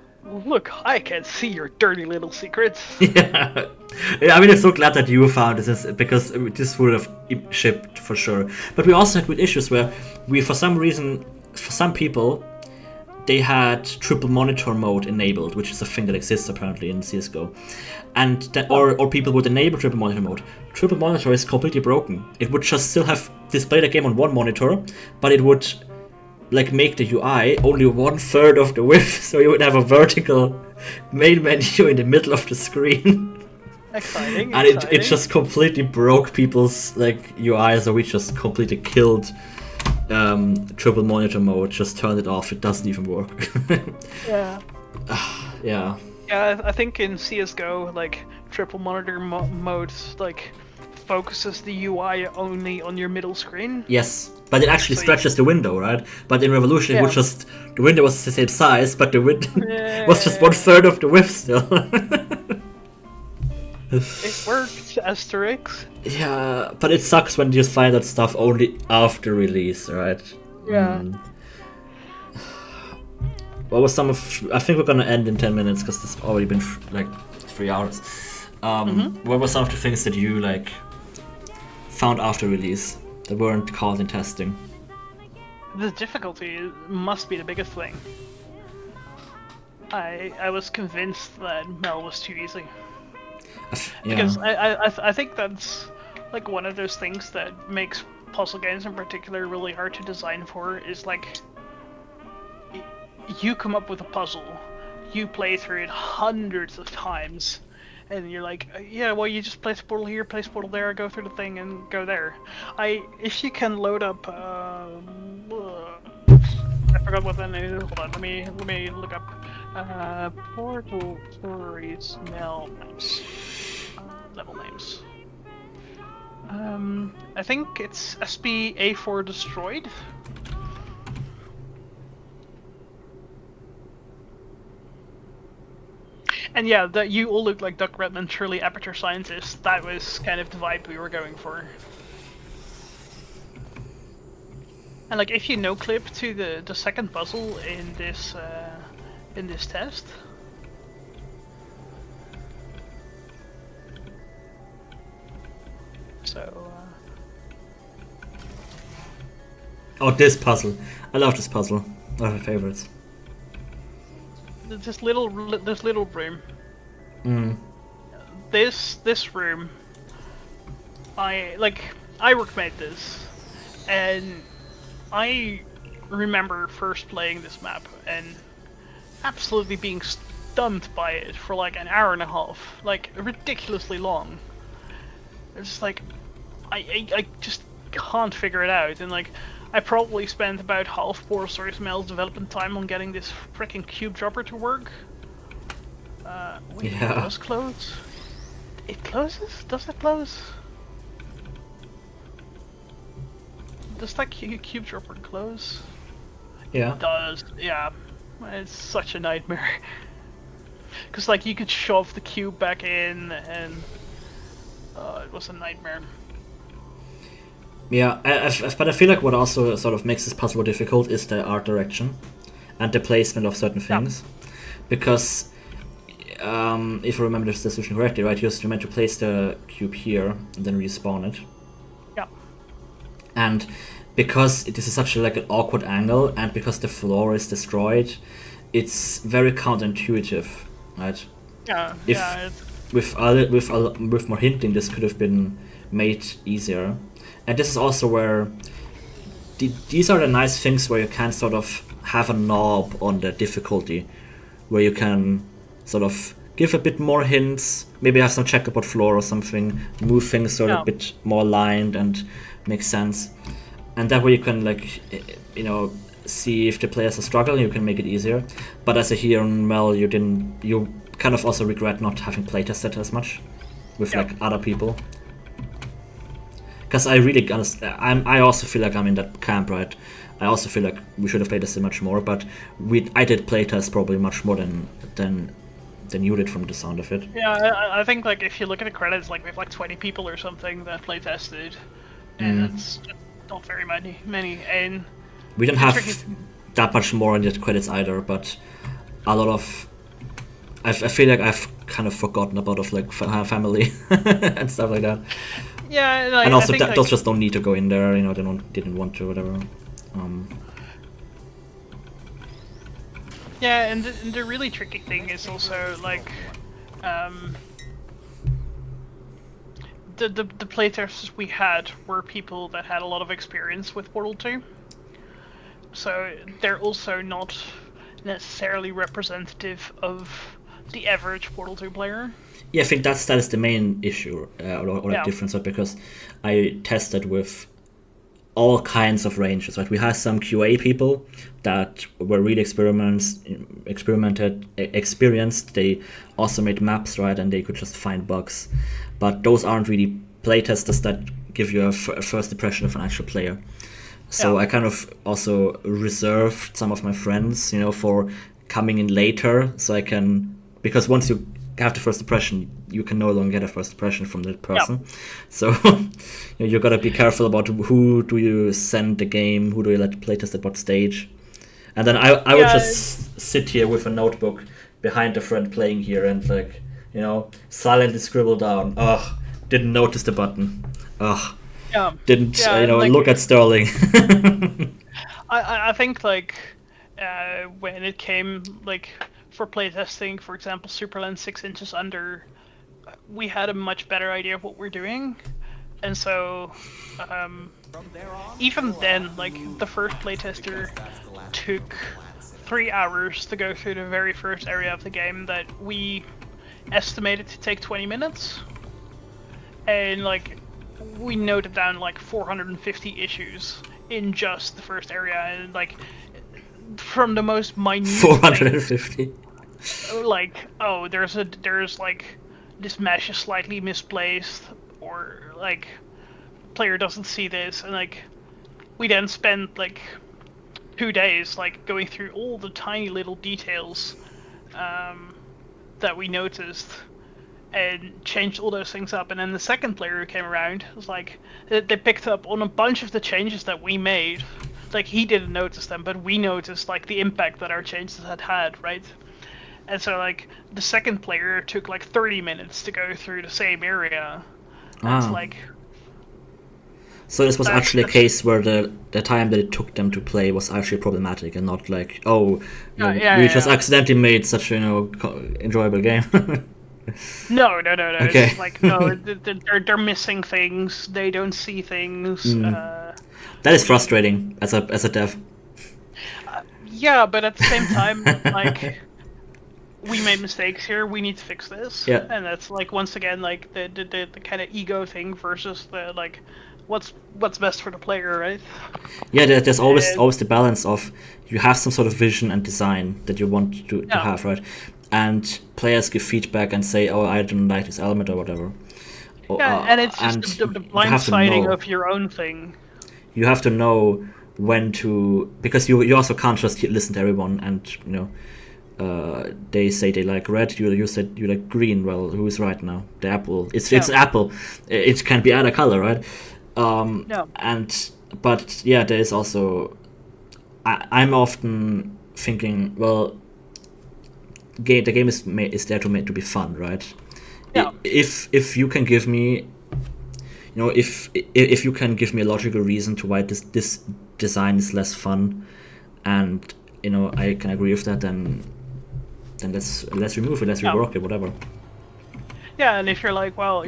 look, I can see your dirty little secrets. Yeah, I mean, I'm so glad that you found this, because this would have shipped for sure. But we also had with issues where for some reason, for some people, they had triple monitor mode enabled, which is a thing that exists apparently in CS:GO, and that, or people would enable triple monitor mode. Triple monitor is completely broken. It would just still have displayed the game on one monitor, but it would like make the UI only 1/3 of the width, so you would have a vertical main menu in the middle of the screen. Exciting. And it just completely broke people's like UI, so we just completely killed triple monitor mode, just turned it off. It doesn't even work. Yeah. Yeah. Yeah, I think in CS:GO, like triple monitor mode, like focuses the UI only on your middle screen. Yes, but it actually stretches the window, right? But in Revolution, it would just the window was the same size, but the window was just 1/3 of the width still. It worked, Asterix. Yeah, but it sucks when you find that stuff only after release, right? Yeah. What was some of? I think we're gonna end in 10 minutes because it's already been like 3 hours. What were some of the things that you like found after release that weren't called in testing? The difficulty must be the biggest thing. I was convinced that Mel was too easy. Because Yeah. I think that's like one of those things that makes puzzle games in particular really hard to design for, is like you come up with a puzzle, you play through it hundreds of times, and you're like, yeah, well, you just place a portal here, place a portal there, go through the thing, and go there. If you can load up, I forgot what that name is. Hold on, let me look up. Portal stories, smell maps, level names. I think it's SPA4 destroyed. And yeah, that you all look like Doc Redman, truly aperture scientists. That was kind of the vibe we were going for. And like, if you no clip to the second puzzle in this test, so. Oh, this puzzle. I love this puzzle. One of my favorites. This little room. Mm. This room. I workmate this, and I remember first playing this map and absolutely being stumped by it for like an hour and a half, like ridiculously long. It's just like I just can't figure it out, and like I probably spent about half Portal Stories Mail's development time on getting this freaking cube dropper to work. Wait, Yeah. it does close? It closes? Does it close? Does that cube dropper close? Yeah. It does, yeah. It's such a nightmare. Because like you could shove the cube back in, and it was a nightmare. Yeah, but I feel like what also sort of makes this puzzle difficult is the art direction and the placement of certain things. Because if I remember this decision correctly, right, you're meant to place the cube here and then respawn it. Yeah. And because this is such an awkward angle, and because the floor is destroyed, it's very counterintuitive, right? Yeah. If yeah. with more hinting, this could have been made easier. And this is also where these are the nice things where you can sort of have a knob on the difficulty, where you can sort of give a bit more hints, maybe have some checkerboard floor or something, move things sort of a bit more aligned and make sense. And that way you can see if the players are struggling, you can make it easier. But as a here and Mel, you kind of also regret not having playtested as much with other people. Because I also feel like I'm in that camp, right? I also feel like we should have played this much more, but I did playtest probably much more than you did from the sound of it. Yeah, I think like if you look at the credits, like we have like 20 people or something that playtested, and it's not very many. And we don't have that much more in the credits either, but a lot of I feel like I've kind of forgotten about family and stuff like that. Yeah, and also I think, those just don't need to go in there. They didn't want to, whatever. Yeah, and the really tricky thing is also like, the playtesters we had were people that had a lot of experience with Portal 2, so they're also not necessarily representative of the average Portal 2 player. Yeah, I think that is the main issue or difference, right? Because I tested with all kinds of ranges, right? We had some QA people that were really experienced. They also made maps, right? And they could just find bugs. But those aren't really playtesters that give you a first impression of an actual player. So I kind of also reserved some of my friends, for coming in later, so I can, because once you have the first impression, you can no longer get a first impression from that person. So you gotta be careful about who do you send the game, who do you let playtest at what stage. And then I would just sit here with a notebook behind a friend playing here and silently scribble down, didn't notice the button, didn't look at Sterling. I think when it came for playtesting, for example, Superland 6 inches under we had a much better idea of what we're doing, and so From there on, even we'll then, have to like move the first playtester because that's the last took glance at 3 hours to go through the very first area of the game that we estimated to take 20 minutes, and like we noted down like 450 issues in just the first area, and like from the most minute things, 450. like there's like this mesh is slightly misplaced, or like player doesn't see this, and like we then spent like 2 days like going through all the tiny little details that we noticed and changed all those things up. And then the second player who came around was like they picked up on a bunch of the changes that we made. Like he didn't notice them, but we noticed like the impact that our changes had, right? And so like the second player took like 30 minutes to go through the same area. And it's Ah. like So this was That's- actually a that's- case where the time that it took them to play was actually problematic, and not like, oh, you know, Yeah, we yeah, just yeah. accidentally made such a enjoyable game. No. Okay. It's just like no, they're missing things. They don't see things. That is frustrating as a dev. Yeah, but at the same time, like we made mistakes here. We need to fix this. Yeah. And that's like once again like the kind of ego thing versus the like what's best for the player, right? Yeah, there's always And- always the balance of you have some sort of vision and design that you want to Yeah. have, right? And players give feedback and say, oh, I don't like this element or whatever. Or, Yeah, and it's just and the you have to blindsiding know. of your own thing. You have to know when to, because you also can't just listen to everyone and they say they like red, you said you like green. Well, who's right now? The apple. It's an apple. It can be either color, right? No. But yeah, there is also I'm often thinking, well, the game is there to be fun, right? Yeah. If you can give me, if you can give me a logical reason to why this design is less fun, and I can agree with that, then let's remove it, let's Yeah. rework it, whatever. Yeah, and if you're like, well,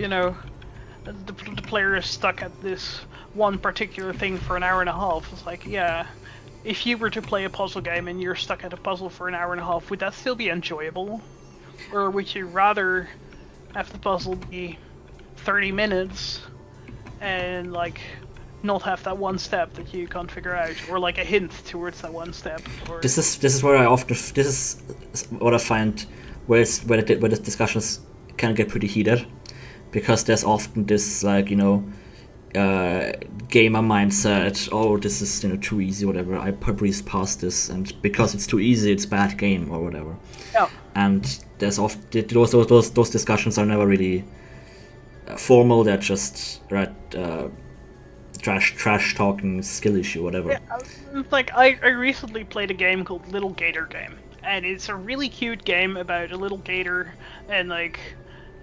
the player is stuck at this one particular thing for an hour and a half, it's like, yeah, if you were to play a puzzle game and you're stuck at a puzzle for an hour and a half, would that still be enjoyable? Or would you rather have the puzzle be 30 minutes and, like, not have that one step that you can't figure out, or like a hint towards that one step? Or... This is where this is what I find where the discussions can get pretty heated, because there's often this like gamer mindset. Oh, this is too easy, whatever. I breeze past this, and because it's too easy, it's bad game or whatever. Yeah. And there's often those discussions are never really formal. They're just trash talking skill issue, whatever. Yeah, like I recently played a game called Little Gator Game, and it's a really cute game about a little gator, and like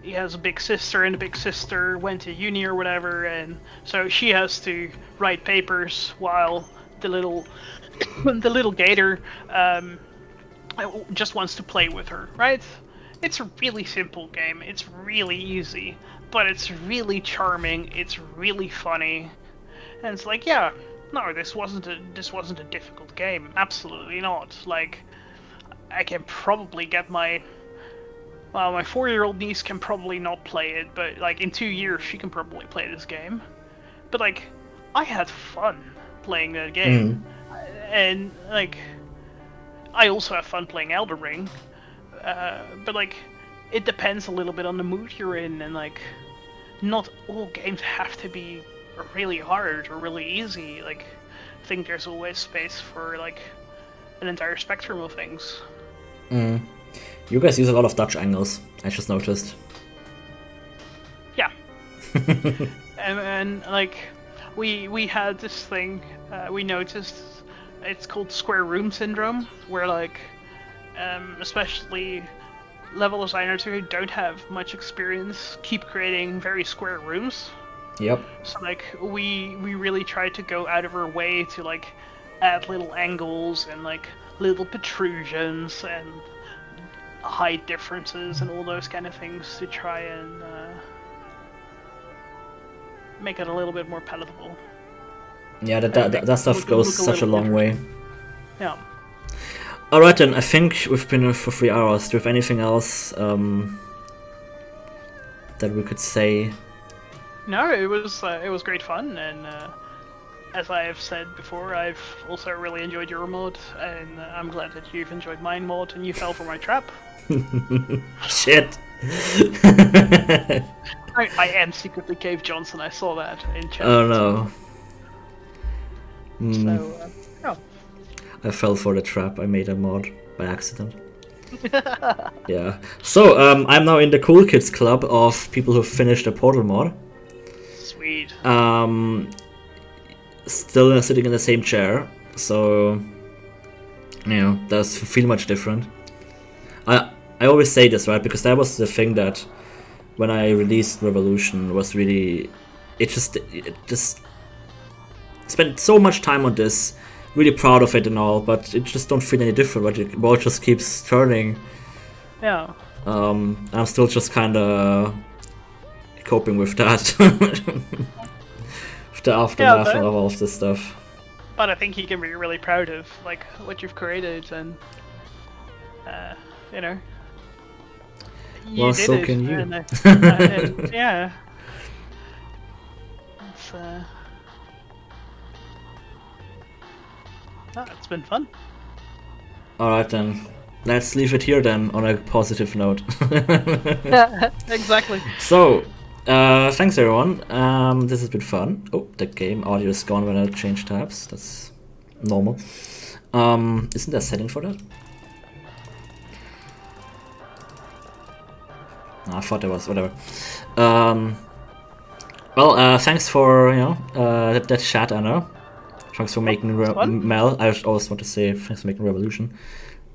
he has a big sister, and the big sister went to uni or whatever, and so she has to write papers while the little the little gator just wants to play with her, right? It's a really simple game. It's really easy, but it's really charming. It's really funny. And it's like, yeah, no, this wasn't a difficult game. Absolutely not. Like, I can probably get my 4-year-old niece can probably not play it, but like in 2 years she can probably play this game. But like, I had fun playing that game, and like, I also have fun playing Elden Ring. But like, it depends a little bit on the mood you're in, and like, not all games have to be really hard or really easy. Like, I think there's always space for like an entire spectrum of things. You guys use a lot of Dutch angles, I just noticed. Yeah. and like we had this thing we noticed. It's called square room syndrome, where like especially level designers who don't have much experience keep creating very square rooms. Yep. So like we really try to go out of our way to like add little angles and like little protrusions and height differences and all those kind of things to try and make it a little bit more palatable. Yeah, Make that stuff look goes a such a little long way. different. Yeah. Alright then, I think we've been here for 3 hours. Do you have anything else that we could say? No, it was great fun, and as I have said before, I've also really enjoyed your mod, and I'm glad that you've enjoyed mine mod, and you fell for my trap. Shit. I am secretly Cave Johnson. I saw that in chat. Oh no. So, yeah. I fell for the trap. I made a mod by accident. Yeah. So, I'm now in the Cool Kids Club of people who finished the Portal mod. Sweet. Still sitting in the same chair, so does feel much different. I always say this, right, because that was the thing that when I released Revolution was really it just spent so much time on this, really proud of it and all, but it just don't feel any different. But the ball just keeps turning. Yeah. I'm still just kind of coping with that. The aftermath of all of this stuff. But I think you can be really proud of like what you've created, and you know. Well, so it, can you. and, yeah. It's been fun. Alright then. Let's leave it here then on a positive note. Exactly. So, thanks everyone. This has been fun. Oh, the game audio is gone when I change tabs. That's normal. Isn't there a setting for that? I thought there was. Whatever. Well, thanks for that chat, Anna. Thanks for making Mel. I always want to say thanks for making Revolution,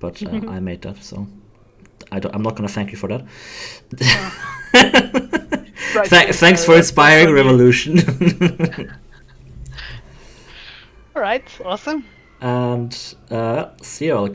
but I made that, so I'm not gonna thank you for that. Right, thanks for inspiring Revolution. All right, awesome. And see you all